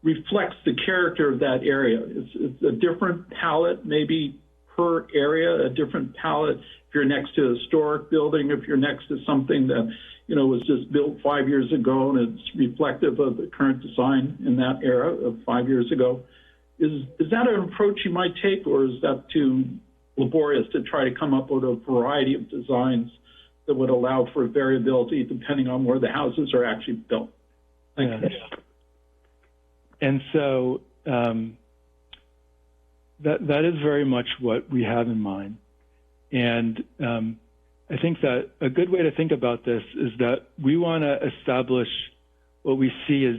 H: reflects the character of that area? It's a different palette, maybe per area, a different palette. If you're next to a historic building, if you're next to something that was just built 5 years ago and it's reflective of the current design in that era of 5 years ago, is that an approach you might take, or is that too laborious to try to come up with a variety of designs that would allow for variability depending on where the houses are actually built? Thank you.
Q: And so that is very much what we have in mind. And I think that a good way to think about this is that we want to establish what we see as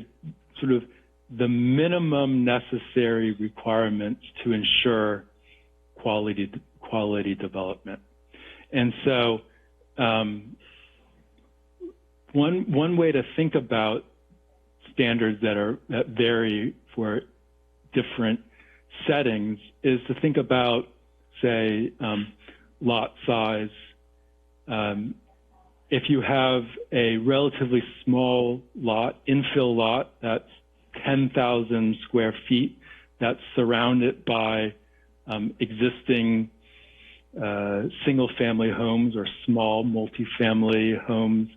Q: sort of the minimum necessary requirements to ensure quality development. And so one way to think about standards that vary for different settings is to think about, say, lot size. If you have a relatively small lot, infill lot, that's 10,000 square feet that's surrounded by existing single-family homes or small multifamily homes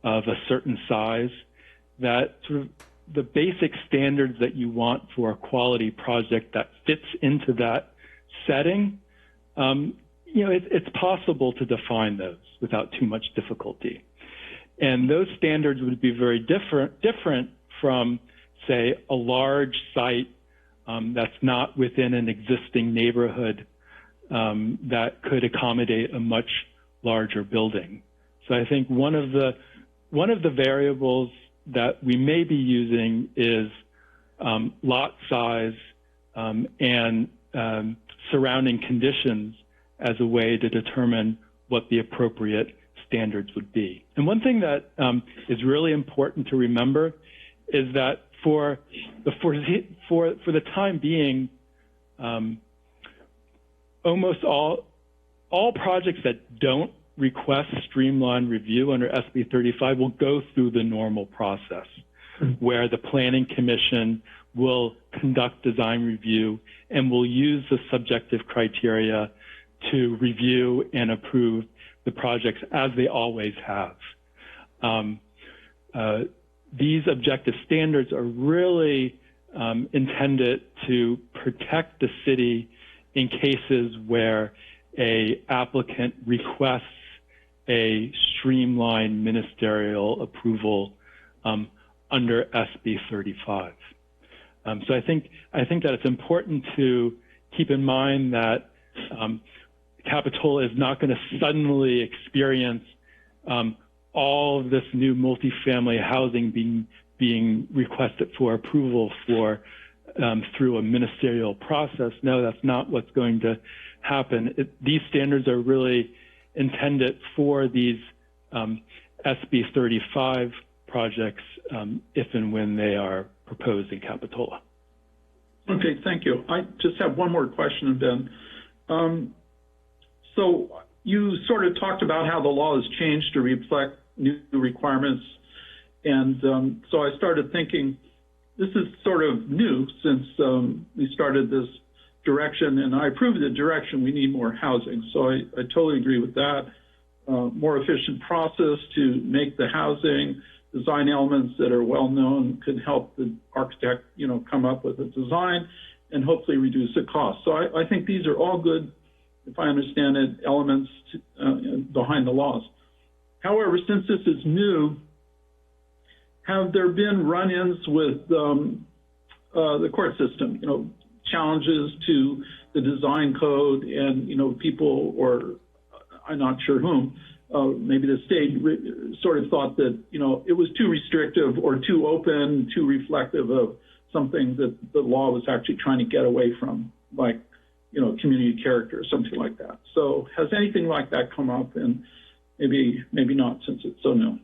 Q: of a certain size, that sort of the basic standards that you want for a quality project that fits into that setting, it's possible to define those without too much difficulty. And those standards would be very different from, say, a large site that's not within an existing neighborhood that could accommodate a much larger building. So I think one of the variables that we may be using is lot size and surrounding conditions as a way to determine what the appropriate standards would be. And one thing that is really important to remember is that for the time being, almost all projects that don't request streamlined review under SB 35 will go through the normal process, where the Planning Commission will conduct design review and will use the subjective criteria to review and approve the projects as they always have. These objective standards are really intended to protect the city in cases where a applicant requests a streamlined ministerial approval under SB 35. So I think that it's important to keep in mind that Capitola is not going to suddenly experience all of this new multifamily housing being requested for approval through a ministerial process. No, that's not what's going to happen. These standards are really intended for these SB 35 projects if and when they are proposed in Capitola.
H: Okay, thank you. I just have one more question, Ben. So you sort of talked about how the law has changed to reflect new requirements. And so I started thinking, this is sort of new since we started this direction, and I approved the direction. We need more housing. So I totally agree with that. More efficient process to make the housing, design elements that are well known could help the architect, come up with a design and hopefully reduce the cost. So I think these are all good, if I understand it, elements behind the laws. However, since this is new, have there been run-ins with the court system, challenges to the design code and, people, or I'm not sure whom, maybe the state sort of thought that, it was too restrictive or too open, too reflective of something that the law was actually trying to get away from, like, community character or something like that. So has anything like that come up? And maybe not, since it's so new.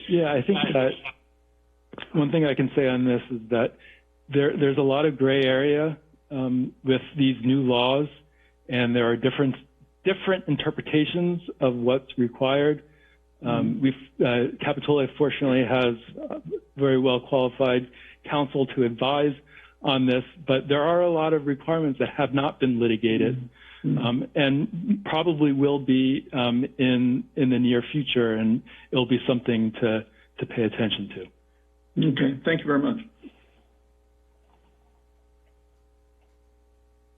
Q: Yeah, I think that one thing I can say on this is that there's a lot of gray area with these new laws, and there are different interpretations of what's required. Capitola, fortunately, has very well qualified counsel to advise on this, but there are a lot of requirements that have not been litigated and probably will be in the near future, and it'll be something to pay attention to.
H: Okay, thank you very much.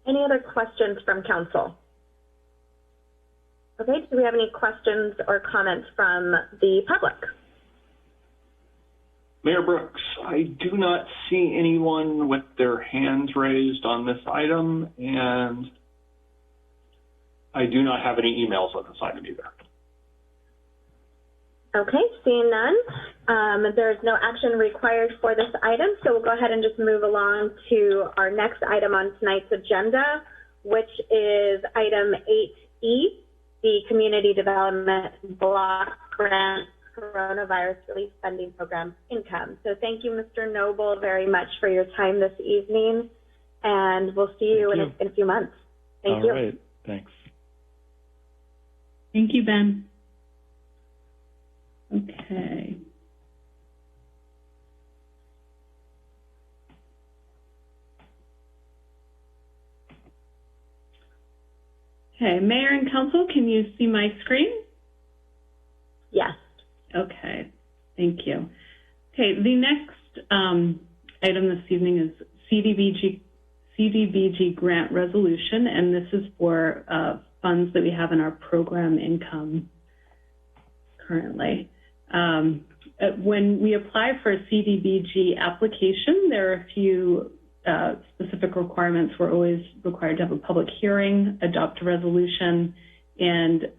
A: Any other questions from council? Okay, do we have any questions or comments from the public?
B: Mayor Brooks, I do not see anyone with their hands raised on this item, and I do not have any emails on this item either.
A: Okay, seeing none, there's no action required for this item, so we'll go ahead and just move along to our next item on tonight's agenda, which is item 8E, the Community Development Block Grant Coronavirus Relief Funding Program income. So thank you, Mr. Noble, very much for your time this evening, and we'll see you in a few months. Thank you.
Q: All right, thanks.
P: Thank you, Ben. Okay. Okay, Mayor and Council, can you see my screen?
A: Yes.
P: Okay, thank you. Okay, the next item this evening is Cdbg grant resolution, and this is for funds that we have in our program income currently. When we apply for a Cdbg application, there are a few specific requirements. We're always required to have a public hearing, adopt a resolution, and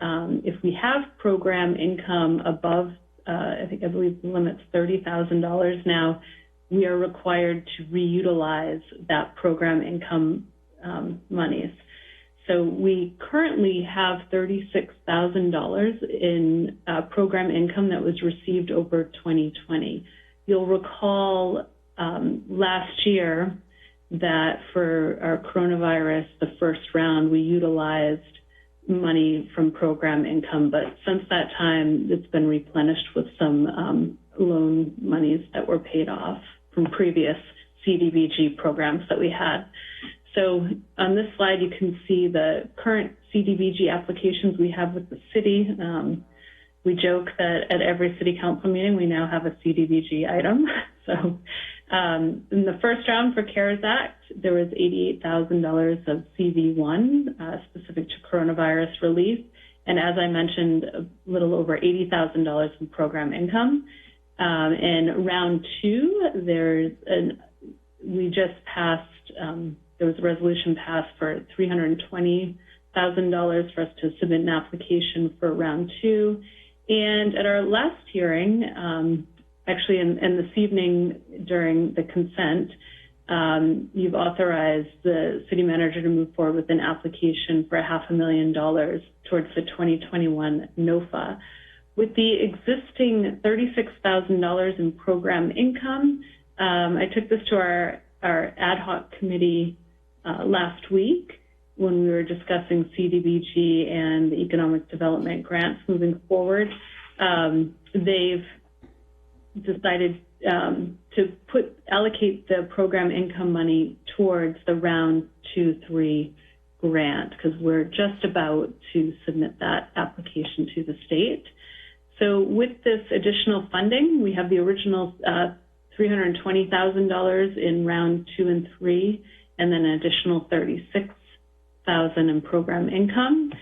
P: if we have program income above, I believe the limit's $30,000 now, we are required to reutilize that program income monies. So we currently have $36,000 in program income that was received over 2020. You'll recall last year that for our coronavirus, the first round, we utilized money from program income, but since that time, it's been replenished with some loan monies that were paid off from previous Cdbg programs that we had. So on this slide, you can see the current Cdbg applications we have with the city. We joke that at every city council meeting, we now have a Cdbg item. So in the first round for CARES Act, there was $88,000 of CV1 specific to coronavirus relief. And as I mentioned, a little over $80,000 in program income. In round two, we just passed, there was a resolution passed for $320,000 for us to submit an application for round two. And at our last hearing, actually and this evening during the consent, you've authorized the city manager to move forward with an application for $500,000 towards the 2021 NOFA. With the existing $36,000 in program income, I took this to our ad hoc committee last week when we were discussing Cdbg and the economic development grants moving forward. They've decided to allocate the program income money towards the round 2-3 grant because we're just about to submit that application to the state. So with this additional funding, we have the original $320,000 in round 2 and 3, and then an additional $36,000 in program income.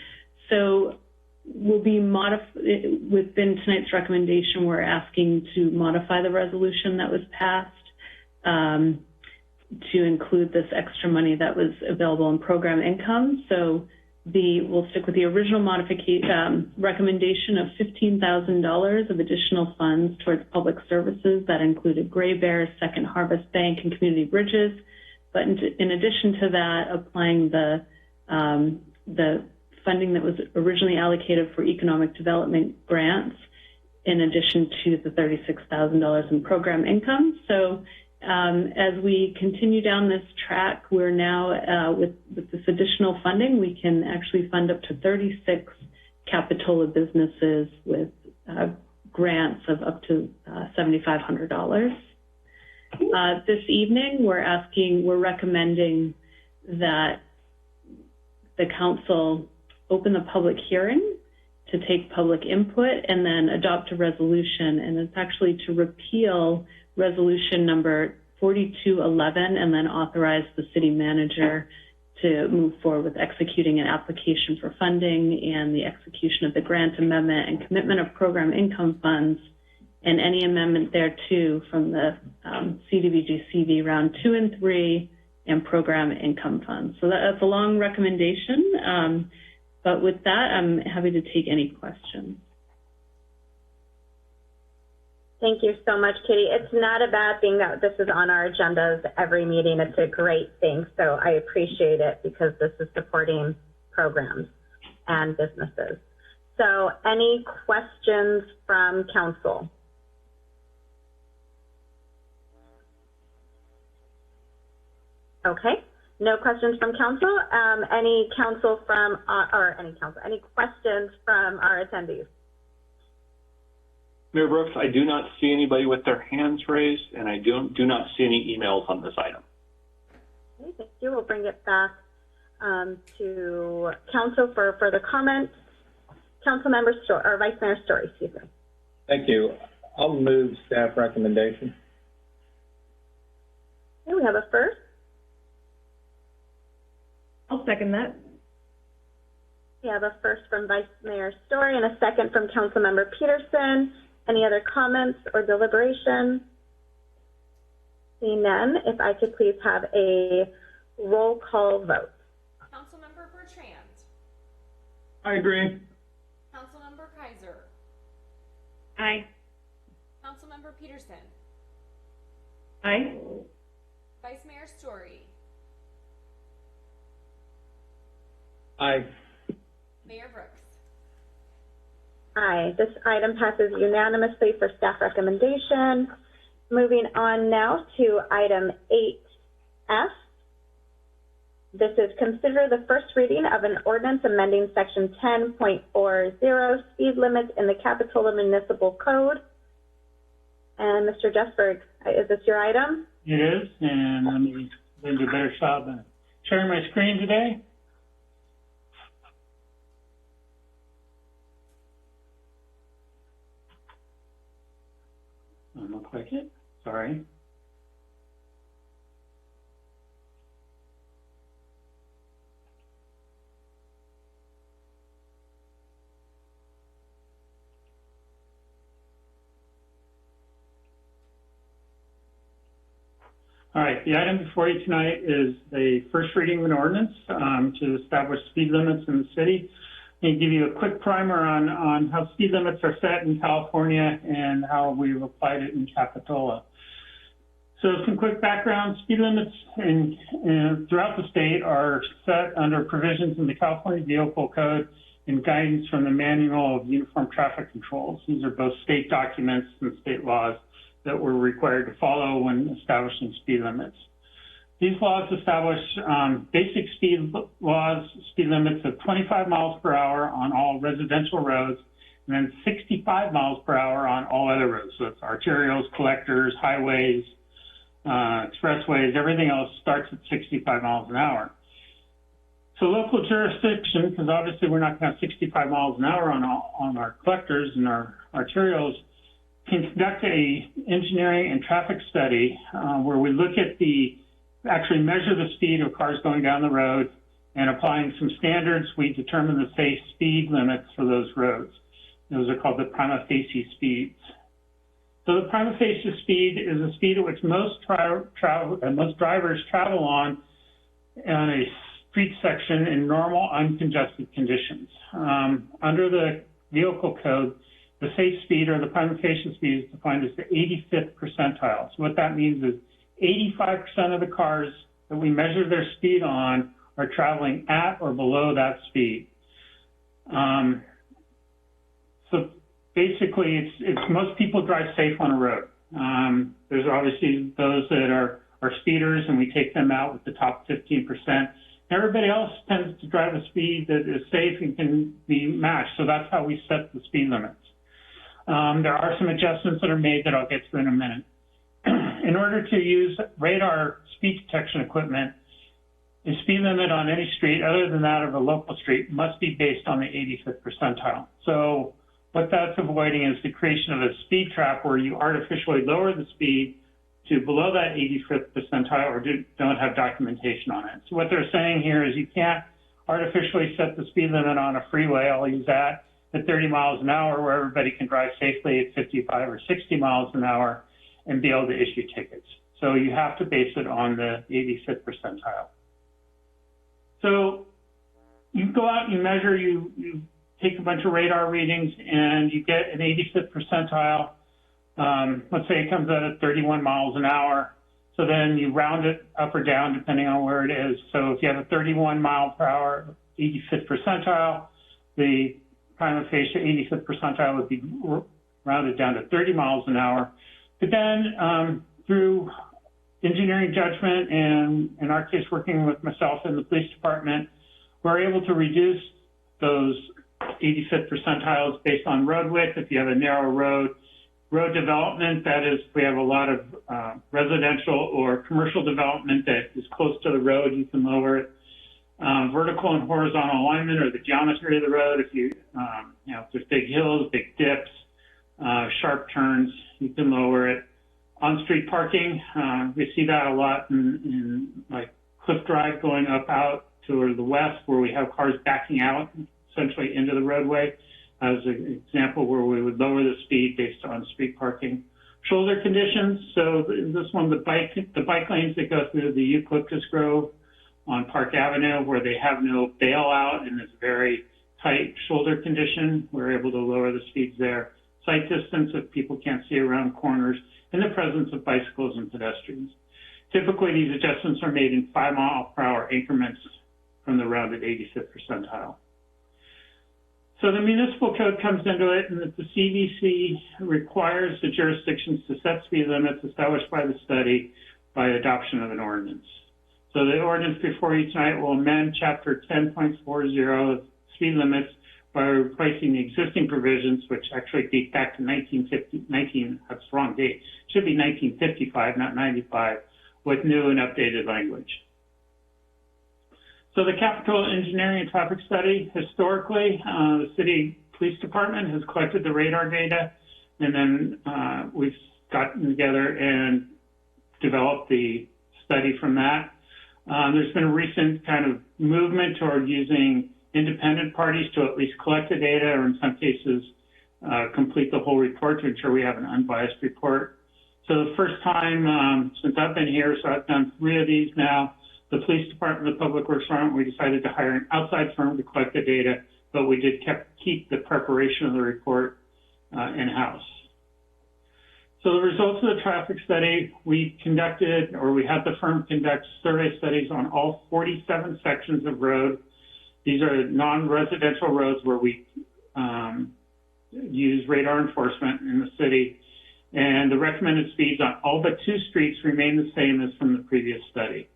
P: So we'll be within tonight's recommendation, we're asking to modify the resolution that was passed to include this extra money that was available in program income. So we'll stick with the original recommendation of $15,000 of additional funds towards public services that included Gray Bear, Second Harvest Bank, and Community Bridges. But in addition to that, applying the funding that was originally allocated for economic development grants in addition to the $36,000 in program income. So as we continue down this track, we're now, with this additional funding, we can actually fund up to 36 Capitola businesses with grants of up to $7,500. This evening, we're recommending that the council open the public hearing to take public input and then adopt a resolution. And it's actually to repeal resolution number 4211 and then authorize the city manager to move forward with executing an application for funding and the execution of the grant amendment and commitment of program income funds and any amendment thereto from the Cdbg CV round 2 and 3 and program income funds. So that's a long recommendation. But with that, I'm happy to take any questions.
A: Thank you so much, Kitty. It's not a bad thing that this is on our agendas every meeting. It's a great thing. So I appreciate it because this is supporting programs and businesses. So any questions from council? Okay, no questions from council. Any questions from our attendees?
B: Mayor Brooks, I do not see anybody with their hands raised, and I do not see any emails on this item.
A: Okay, thank you. We'll bring it back to council for further comments. Councilmember Story, or Vice Mayor Story, excuse me.
K: Thank you. I'll move staff recommendation.
A: Okay, we have a first.
I: I'll second that.
A: We have a first from Vice Mayor Story and a second from Councilmember Peterson. Any other comments or deliberation? Seeing none, if I could please have a roll call vote.
D: Councilmember Bertrand.
H: I agree.
D: Councilmember Kaiser.
M: Aye.
D: Councilmember Peterson.
I: Aye.
D: Vice Mayor Story.
K: Aye.
D: Mayor Brooks.
A: Aye. This item passes unanimously for staff recommendation. Moving on now to item 8F. This is consider the first reading of an ordinance amending section 10.40 speed limits in the Capitola Municipal Code. And Mr. Jesberg, is this your item?
G: It is, and let me do a better job of sharing my screen today. I'm gonna click it. Sorry. All right, the item before you tonight is the first reading of an ordinance to establish speed limits in the city. Let me give you a quick primer on how speed limits are set in California and how we've applied it in Capitola. So some quick background, speed limits throughout the state are set under provisions in the California Vehicle Code and guidance from the Manual of Uniform Traffic Controls. These are both state documents and state laws that we're required to follow when establishing speed limits. These laws establish basic speed limits of 25 miles per hour on all residential roads, and then 65 miles per hour on all other roads. So it's arterials, collectors, highways, expressways, everything else starts at 65 miles an hour. So local jurisdiction, because obviously we're not going to have 65 miles an hour on our collectors and our arterials, can conduct a engineering and traffic study where we look at actually measure the speed of cars going down the road, and applying some standards, we determine the safe speed limits for those roads. Those are called the prima facie speeds. So the prima facie speed is a speed at which most drivers travel on a street section in normal, uncongested conditions. Under the vehicle code, the safe speed or the prima facie speed is defined as the 85th percentile. So what that means is 85% of the cars that we measure their speed on are traveling at or below that speed. So basically, it's most people drive safe on a road. There's obviously those that are speeders, and we take them out with the top 15%. Everybody else tends to drive a speed that is safe and can be matched. So that's how we set the speed limits. There are some adjustments that are made that I'll get to in a minute. In order to use radar speed detection equipment, the speed limit on any street other than that of a local street must be based on the 85th percentile. So what that's avoiding is the creation of a speed trap where you artificially lower the speed to below that 85th percentile or don't have documentation on it. So what they're saying here is you can't artificially set the speed limit on a freeway, I'll use that, at 30 miles an hour where everybody can drive safely at 55 or 60 miles an hour and be able to issue tickets. So you have to base it on the 85th percentile. So you go out, you measure, you take a bunch of radar readings, and you get an 85th percentile. Let's say it comes out at 31 miles an hour. So then you round it up or down depending on where it is. So if you have a 31 mile per hour 85th percentile, the prima facie 85th percentile would be rounded down to 30 miles an hour. But then through engineering judgment and, in our case, working with myself and the police department, we're able to reduce those 85th percentiles based on road width. If you have a narrow road development, that is, if we have a lot of residential or commercial development that is close to the road, you can lower it. Vertical and horizontal alignment are the geometry of the road. If you know, if there's big hills, big dips, sharp turns, you can lower it. On-street parking, we see that a lot in like Cliff Drive going up out to the west where we have cars backing out essentially into the roadway as an example where we would lower the speed based on street parking. Shoulder conditions, so this one, the bike lanes that go through the eucalyptus grove on Park Avenue where they have no bailout and it's very tight shoulder condition, we're able to lower the speeds there. Sight distance if people can't see around corners, in the presence of bicycles and pedestrians. Typically, these adjustments are made in 5-mile-per-hour increments from the rounded 85th percentile. So the municipal code comes into it, and that the CDC requires the jurisdictions to set speed limits established by the study by adoption of an ordinance. So the ordinance before you tonight will amend Chapter 10.40 of speed limits by replacing the existing provisions, which actually date back to 1950, that's the wrong date, should be 1955, not 95, with new and updated language. So the Capitola Engineering and Traffic Study, historically, the City Police Department has collected the radar data, and then we've gotten together and developed the study from that. There's been a recent kind of movement toward using independent parties to at least collect the data, or in some cases, complete the whole report to ensure we have an unbiased report. So the first time since I've been here, so I've done 3 of these now, the Police Department, the Public Works Department, we decided to hire an outside firm to collect the data, but we did keep the preparation of the report in-house. So the results of the traffic study, we conducted, or we had the firm conduct survey studies on all 47 sections of road. These are non-residential roads where we use radar enforcement in the city. And the recommended speeds on all but 2 streets remain the same as from the previous study.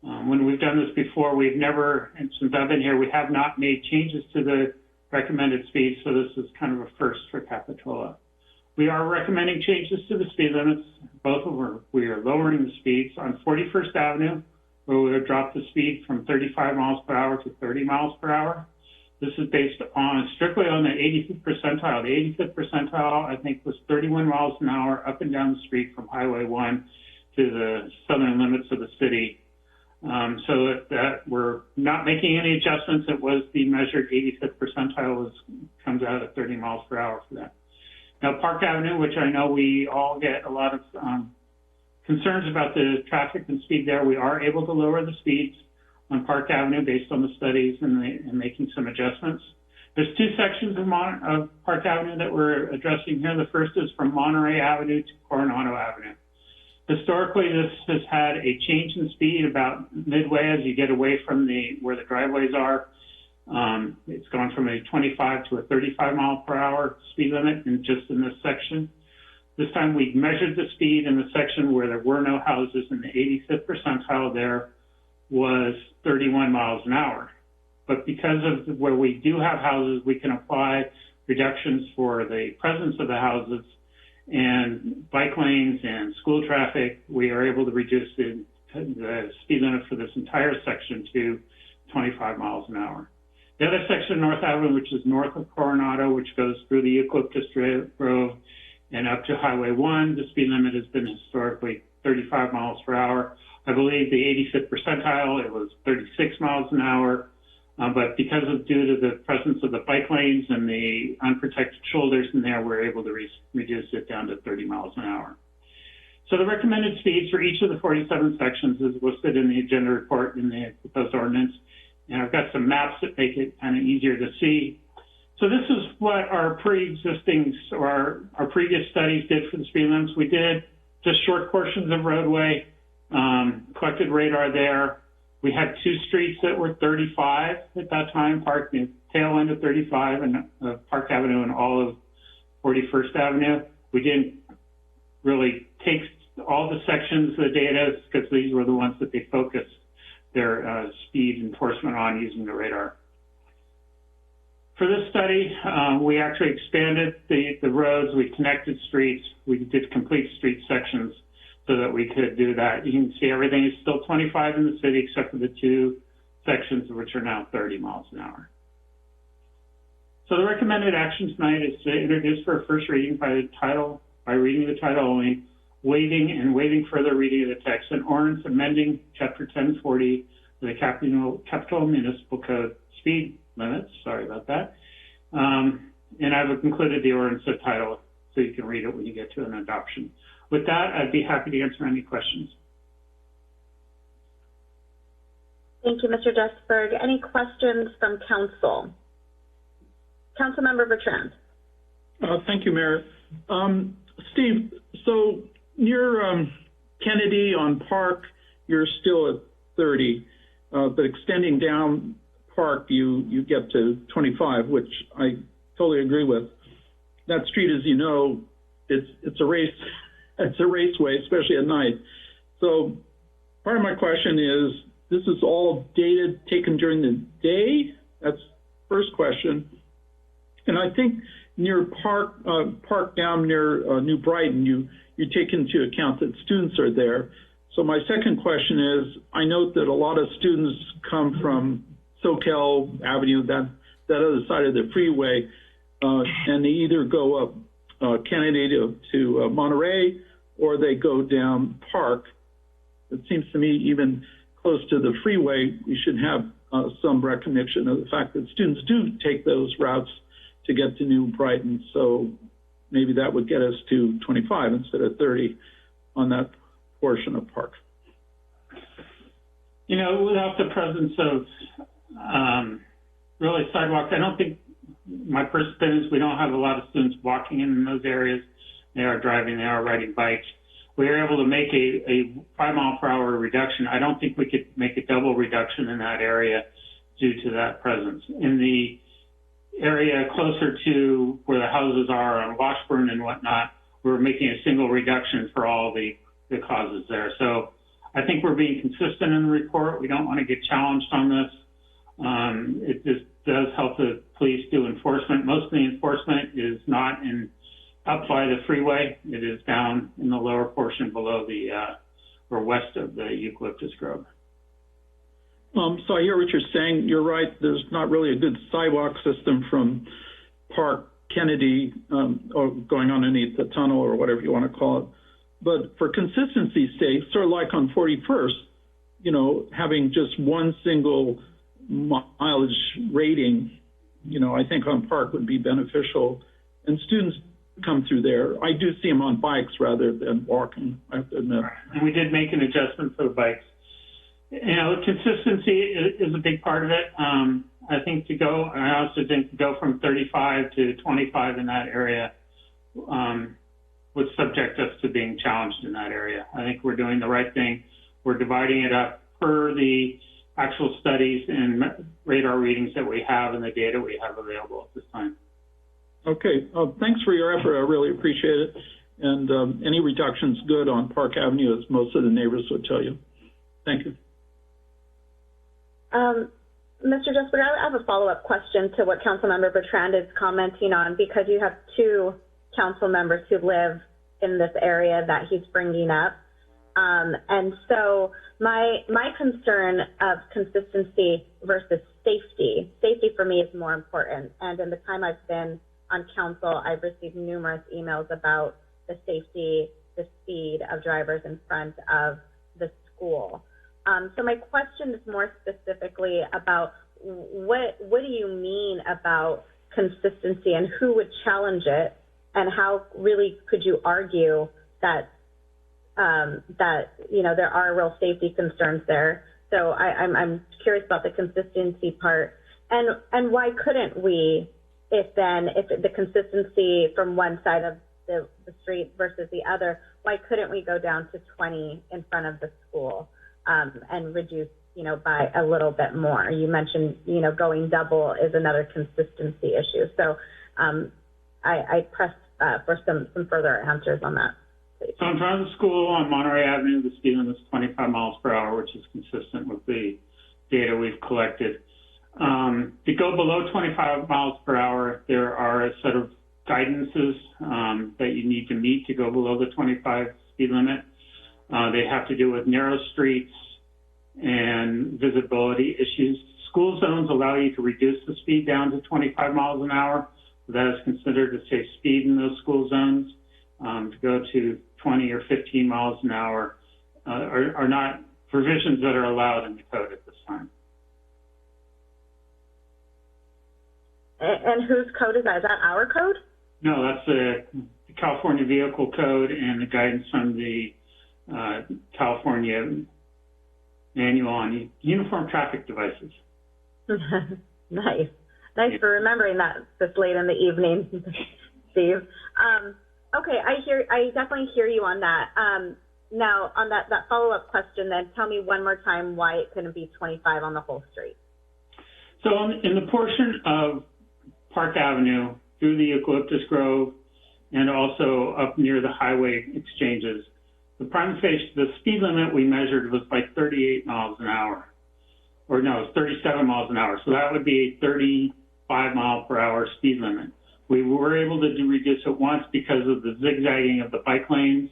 G: When we've done this before, we've never, and since I've been here, we have not made changes to the recommended speeds, so this is kind of a first for Capitola. We are recommending changes to the speed limits. Both of them, we are lowering the speeds on 41st Avenue, where we would drop the speed from 35 miles per hour to 30 miles per hour. This is based on strictly on the 85th percentile. The 85th percentile, I think, was 31 miles an hour up and down the street from Highway 1 to the southern limits of the city. So that we're not making any adjustments. It was the measured 85th percentile comes out at 30 miles per hour for that. Now, Park Avenue, which I know we all get a lot of concerns about the traffic and speed there, we are able to lower the speeds on Park Avenue based on the studies and making some adjustments. There's 2 sections of Park Avenue that we're addressing here. The first is from Monterey Avenue to Coronado Avenue. Historically, this has had a change in speed about midway as you get away from where the driveways are. It's gone from a 25 to a 35 mile per hour speed limit in this section. This time we measured the speed in the section where there were no houses, and the 85th percentile there was 31 miles an hour. But because of where we do have houses, we can apply reductions for the presence of the houses and bike lanes and school traffic. We are able to reduce the speed limit for this entire section to 25 miles an hour. The other section, North Avenue, which is north of Coronado, which goes through the Eucalyptus Grove and up to Highway 1, the speed limit has been historically 35 miles per hour. I believe the 85th percentile, it was 36 miles an hour. But because of due to the presence of the bike lanes and the unprotected shoulders in there, we're able to reduce it down to 30 miles an hour. So the recommended speeds for each of the 47 sections is listed in the agenda report in the proposed ordinance. And I've got some maps that make it kind of easier to see. So this is what our pre-existing or our previous studies did for the speed limits. We did just short portions of roadway, collected radar there. We had 2 streets that were 35 at that time, the tail end of 35 and Park Avenue and all of 41st Avenue. We didn't really take all the sections of the data because these were the ones that they focused their speed enforcement on using the radar. For this study, we actually expanded the roads, we connected streets, we did complete street sections. so that we could do that. You can see everything is still 25 in the city except for the two sections which are now 30 miles an hour. So the recommended action tonight is to introduce for a first reading by reading the title only, waiving further reading of the text, an ordinance amending Chapter 1040 of the Capitola Municipal Code speed limits. Sorry about that. And I've included the ordinance of title so you can read it when you get to an adoption. With that, I'd be happy to answer any questions.
A: Thank you, Mr. Duesberg. Any questions from council? Councilmember Bertrand.
H: Thank you, Mayor. Steve, so near Kennedy on Park, you're still at 30, but extending down Park, you get to 25, which I totally agree with. That street, as you know, it's a race. It's a raceway, especially at night. So part of my question is, this is all data taken during the day? That's first question. And I think near Park down near New Brighton, you take into account that students are there. So my second question is, I note that a lot of students come from Soquel Avenue, that other side of the freeway, and they either go up Kennedy to Monterey, or they go down Park. It seems to me even close to the freeway, we should have some recognition of the fact that students do take those routes to get to New Brighton. So maybe that would get us to 25 instead of 30 on that portion of Park.
G: You know, without the presence of really sidewalks, I don't think, my first opinion is we don't have a lot of students walking in those areas. They are driving, they are riding bikes. We are able to make a 5 mile per hour reduction. I don't think we could make a double reduction in that area due to that presence. In the area closer to where the houses are on Washburn and whatnot, we're making a single reduction for all the causes there. So I think we're being consistent in the report. We don't want to get challenged on this. It just does help the police do enforcement. Most of the enforcement is not up by the freeway. It is down in the lower portion below the or west of the eucalyptus grove.
H: So I hear what you're saying. You're right. There's not really a good sidewalk system from Park Kennedy or going underneath the tunnel or whatever you want to call it. But for consistency's sake, sort of like on 41st, you know, having just one single mileage rating, you know, I think on Park would be beneficial. And students come through there. I do see them on bikes rather than walking, I have to admit.
G: And we did make an adjustment for the bikes. You know, consistency is a big part of it. I also think to go from 35 to 25 in that area would subject us to being challenged in that area. I think we're doing the right thing. We're dividing it up per the actual studies and radar readings that we have and the data we have available at this time.
H: Okay, thanks for your effort. I really appreciate it. And any reduction's good on Park Avenue, as most of the neighbors would tell you. Thank you.
A: Mr. Duesberg, I have a follow-up question to what Councilmember Bertrand is commenting on, because you have two council members who live in this area that he's bringing up. And so my concern of consistency versus safety for me is more important. And in the time I've been on council, I've received numerous emails about the safety, the speed of drivers in front of the school. So my question is more specifically about what do you mean about consistency, and who would challenge it, and how really could you argue that you know, there are real safety concerns there? So I'm curious about the consistency part, and why couldn't we, if the consistency from one side of the street versus the other, why couldn't we go down to 20 in front of the school and reduce, you know, by a little bit more? You mentioned, you know, going double is another consistency issue. So I press for some further answers on that, please.
G: So in front of the school on Monterey Avenue, the speed limit is 25 miles per hour, which is consistent with the data we've collected. To go below 25 miles per hour, there are a set of guidances that you need to meet to go below the 25 speed limit. They have to do with narrow streets and visibility issues. School zones allow you to reduce the speed down to 25 miles an hour. That is considered a safe speed in those school zones. To go to 20 or 15 miles an hour are not provisions that are allowed in the code at this time.
A: And whose code is that? Is that our code?
G: No, that's the California Vehicle Code and the guidance from the California Manual on Uniform Traffic Devices.
A: Nice. Nice for remembering that this late in the evening, Steve. Okay, I definitely hear you on that. Now, on that follow-up question, then tell me one more time why it couldn't be 25 on the whole street.
G: So in the portion of Park Avenue through the Eucalyptus Grove and also up near the highway exchanges, the speed limit we measured was like 38 miles an hour. Or no, it's 37 miles an hour. So that would be a 35 mile per hour speed limit. We were able to reduce it once because of the zigzagging of the bike lanes.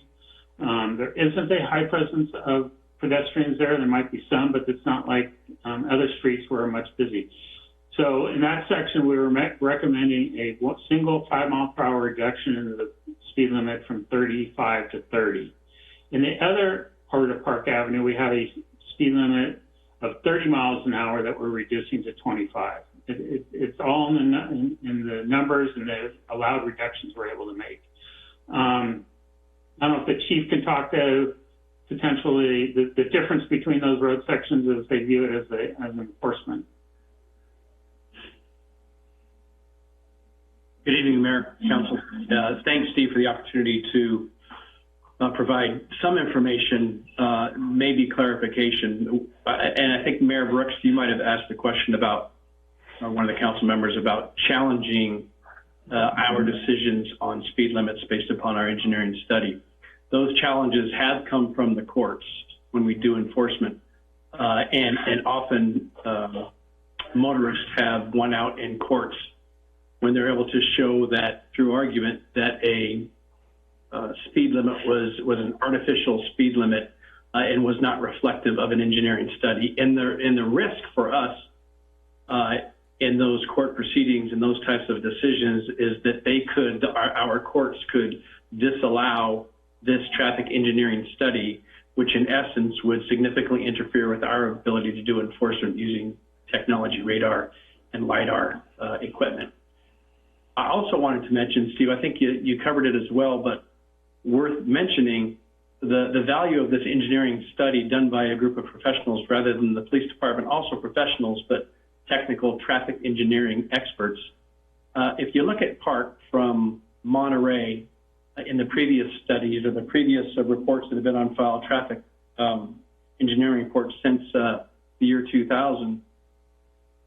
G: There isn't a high presence of pedestrians there. There might be some, but it's not like other streets where are much busy. So in that section, we were recommending a single 5 mile per hour reduction in the speed limit from 35 to 30. In the other part of Park Avenue, we have a speed limit of 30 miles an hour that we're reducing to 25. It's all in the numbers and the allowed reductions we're able to make. I don't know if the chief can talk to potentially the difference between those road sections as they view it as an enforcement.
R: Good evening, Mayor, Council. Thanks, Steve, for the opportunity to provide some information, maybe clarification. And I think Mayor Brooks, you might have asked a question about one of the council members about challenging our decisions on speed limits based upon our engineering study. Those challenges have come from the courts when we do enforcement, and often motorists have won out in courts when they're able to show that through argument that a speed limit was an artificial speed limit and was not reflective of an engineering study. And the risk for us in those court proceedings and those types of decisions is that our courts could disallow this traffic engineering study, which in essence would significantly interfere with our ability to do enforcement using technology, radar and LiDAR equipment. I also wanted to mention, Steve, I think you covered it as well, but worth mentioning the value of this engineering study done by a group of professionals rather than the police department, also professionals, but technical traffic engineering experts. If you look at Park from Monterey in the previous studies or the previous reports that have been on file, traffic engineering reports since the year 2000,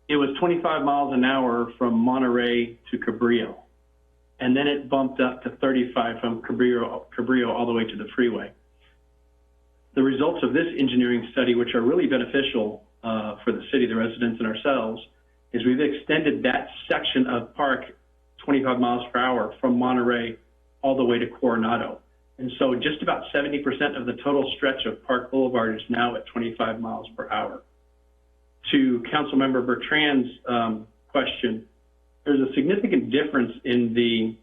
R: it was 25 miles an hour from Monterey to Cabrillo. And then it bumped up to 35 from Cabrillo all the way to the freeway. The results of this engineering study, which are really beneficial for the city, the residents, and ourselves, is we've extended that section of Park 25 miles per hour from Monterey all the way to Coronado. And so just about 70% of the total stretch of Park Boulevard is now at 25 miles per hour. To Councilmember Bertrand's question, there's a significant difference in the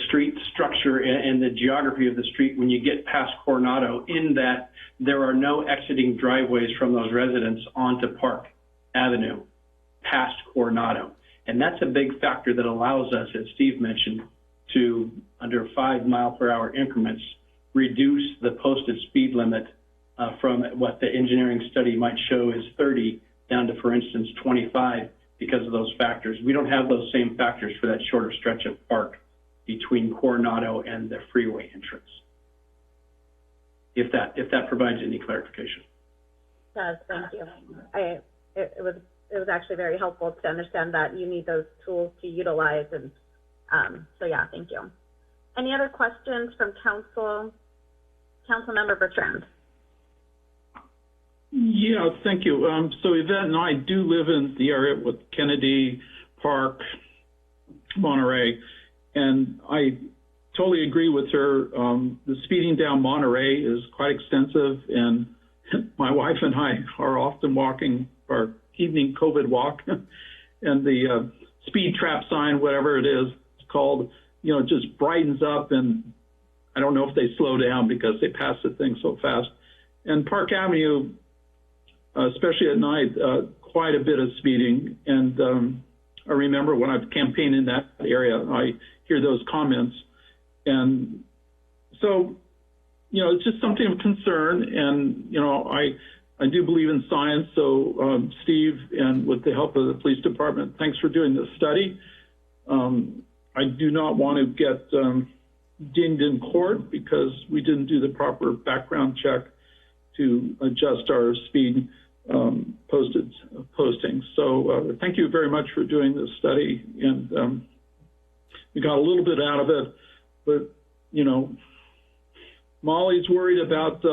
R: street structure and the geography of the street when you get past Coronado, in that there are no exiting driveways from those residents onto Park Avenue past Coronado. And that's a big factor that allows us, as Steve mentioned, to, under 5 mile per hour increments, reduce the posted speed limit from what the engineering study might show is 30 down to, for instance, 25 because of those factors. We don't have those same factors for that shorter stretch of Park between Coronado and the freeway entrance. If that provides any clarification.
A: It does, thank you. It was actually very helpful to understand that you need those tools to utilize, and so yeah, thank you. Any other questions from Councilmember Bertrand?
H: Yeah, thank you. So Yvette and I do live in the area with Kennedy Park, Monterey, and I totally agree with her. The speeding down Monterey is quite extensive, and my wife and I are often walking our evening COVID walk, and the speed trap sign, whatever it is, it's called, just brightens up, and I don't know if they slow down because they pass the thing so fast. And Park Avenue, especially at night, quite a bit of speeding. And I remember when I've campaigned in that area, I hear those comments. And so, it's just something of concern. And, I do believe in science. So, Steve, and with the help of the police department, thanks for doing this study. I do not want to get dinged in court because we didn't do the proper background check to adjust our speed postings. So thank you very much for doing this study. And we got a little bit out of it, but, Molly's worried about,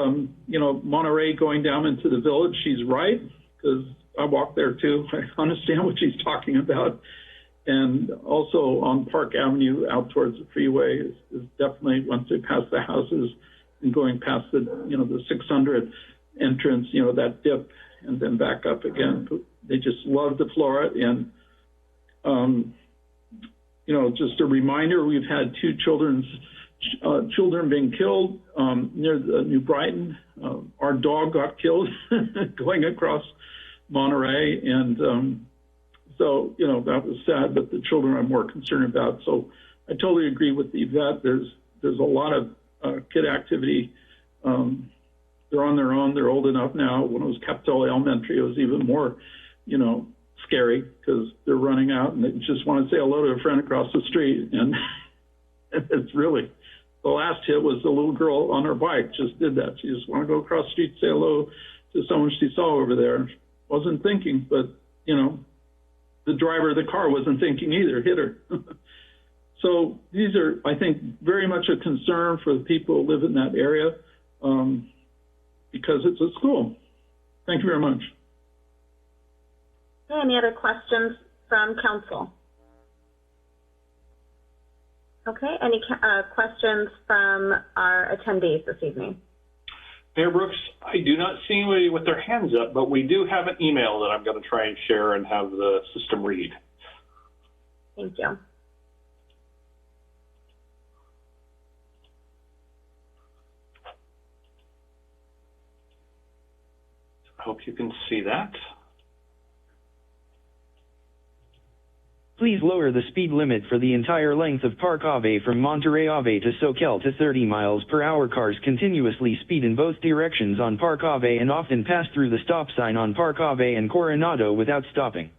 H: Monterey going down into the village. She's right, because I walk there too. I understand what she's talking about. And also on Park Avenue out towards the freeway is definitely, once they pass the houses and going past the, the 600 entrance, that dip and then back up again. They just love to floor it. And, just a reminder, we've had 2 children being killed near the New Brighton. Our dog got killed going across Monterey. And so, that was sad, but the children I'm more concerned about. So I totally agree with Yvette. There's a lot of kid activity. They're on their own. They're old enough now. When it was Capitola Elementary, it was even more, scary because they're running out and they just want to say hello to a friend across the street. And it's really, the last hit was the little girl on her bike just did that. She just wanted to go across the street, say hello to someone she saw over there. Wasn't thinking, but, the driver of the car wasn't thinking either, hit her. So these are, I think, very much a concern for the people who live in that area because it's a school. Thank you very much.
A: Any other questions from council? Okay, any questions from our attendees this evening?
B: Mayor Brooks, I do not see anybody with their hands up, but we do have an email that I'm going to try and share and have the system read.
A: Thank you.
B: I hope you can see that.
S: Please lower the speed limit for the entire length of Park Ave from Monterey Ave to Soquel to 30 miles per hour. Cars continuously speed in both directions on Park Ave and often pass through the stop sign on Park Ave and Coronado without stopping.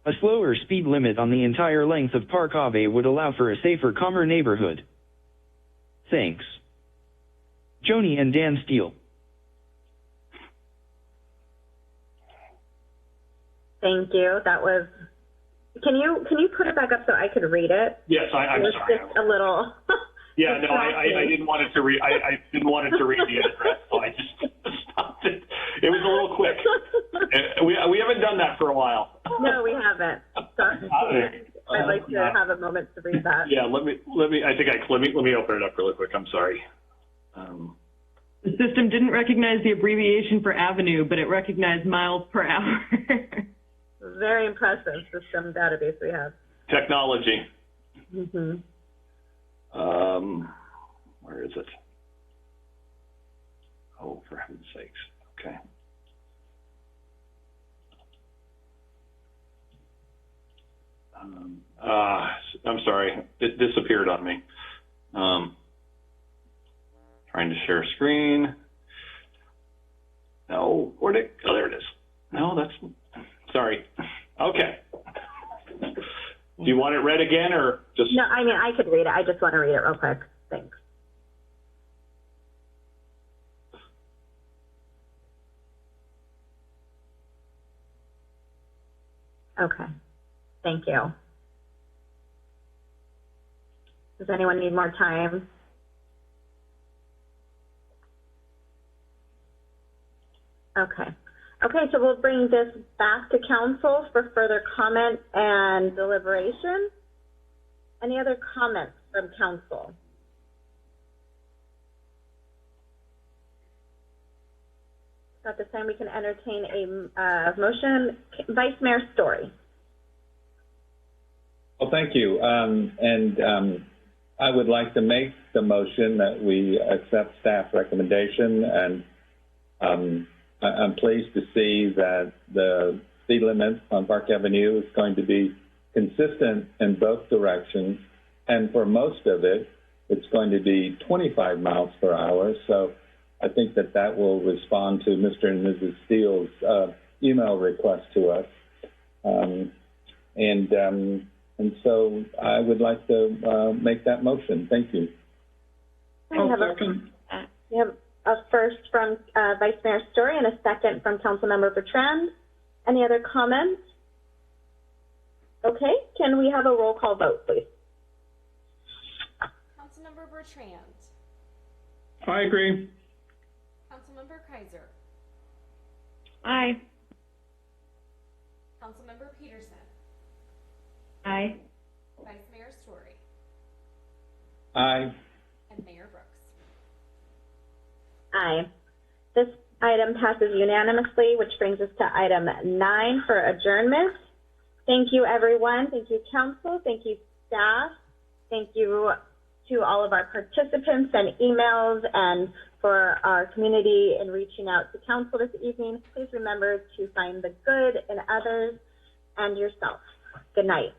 S: A slower speed limit on the entire length of Park Ave would allow for a safer, calmer neighborhood. Thanks. Joni and Dan Steele.
A: Thank you. That was. Can you put it back up so I could read it?
B: Yes, I'm sorry.
A: It was just a little.
B: Yeah, no, I didn't want it to read. I didn't want it to read the address, so I just stopped it. It was a little quick. We haven't done that for a while.
A: No, we haven't. Sorry. I'd like to have a moment to read that.
B: Yeah, let me open it up really quick. I'm sorry.
I: The system didn't recognize the abbreviation for avenue, but it recognized miles per hour.
A: Very impressive system database we have.
B: Technology.
A: Mm-hmm.
B: Where is it? Oh, for heaven's sakes. Okay. I'm sorry. It disappeared on me. Trying to share screen. No, where'd it? Oh, there it is. No, that's. Sorry. Okay. Do you want it read again or just?
A: No, I mean, I could read it. I just want to read it real quick. Thanks. Okay. Thank you. Does anyone need more time? Okay. Okay, so we'll bring this back to council for further comment and deliberation. Any other comments from council? So at this time, we can entertain a motion. Vice Mayor Story.
K: Well, thank you. I would like to make the motion that we accept staff recommendation, and I'm pleased to see that the speed limit on Park Avenue is going to be consistent in both directions, and for most of it, it's going to be 25 miles per hour. So I think that that will respond to Mr. and Mrs. Steele's email request to us. And so I would like to make that motion. Thank you.
A: We have a first from Vice Mayor Story and a second from Councilmember Bertrand. Any other comments? Okay, can we have a roll call vote, please?
D: Councilmember Bertrand.
H: I agree.
D: Councilmember Kaiser.
M: Aye.
D: Councilmember Peterson.
M: Aye.
D: Vice Mayor Story.
K: Aye.
D: And Mayor Brooks.
A: Aye. This item passes unanimously, which brings us to item 9 for adjournment. Thank you, everyone. Thank you, council. Thank you, staff. Thank you to all of our participants and emails, and for our community in reaching out to council this evening. Please remember to find the good in others and yourself. Good night.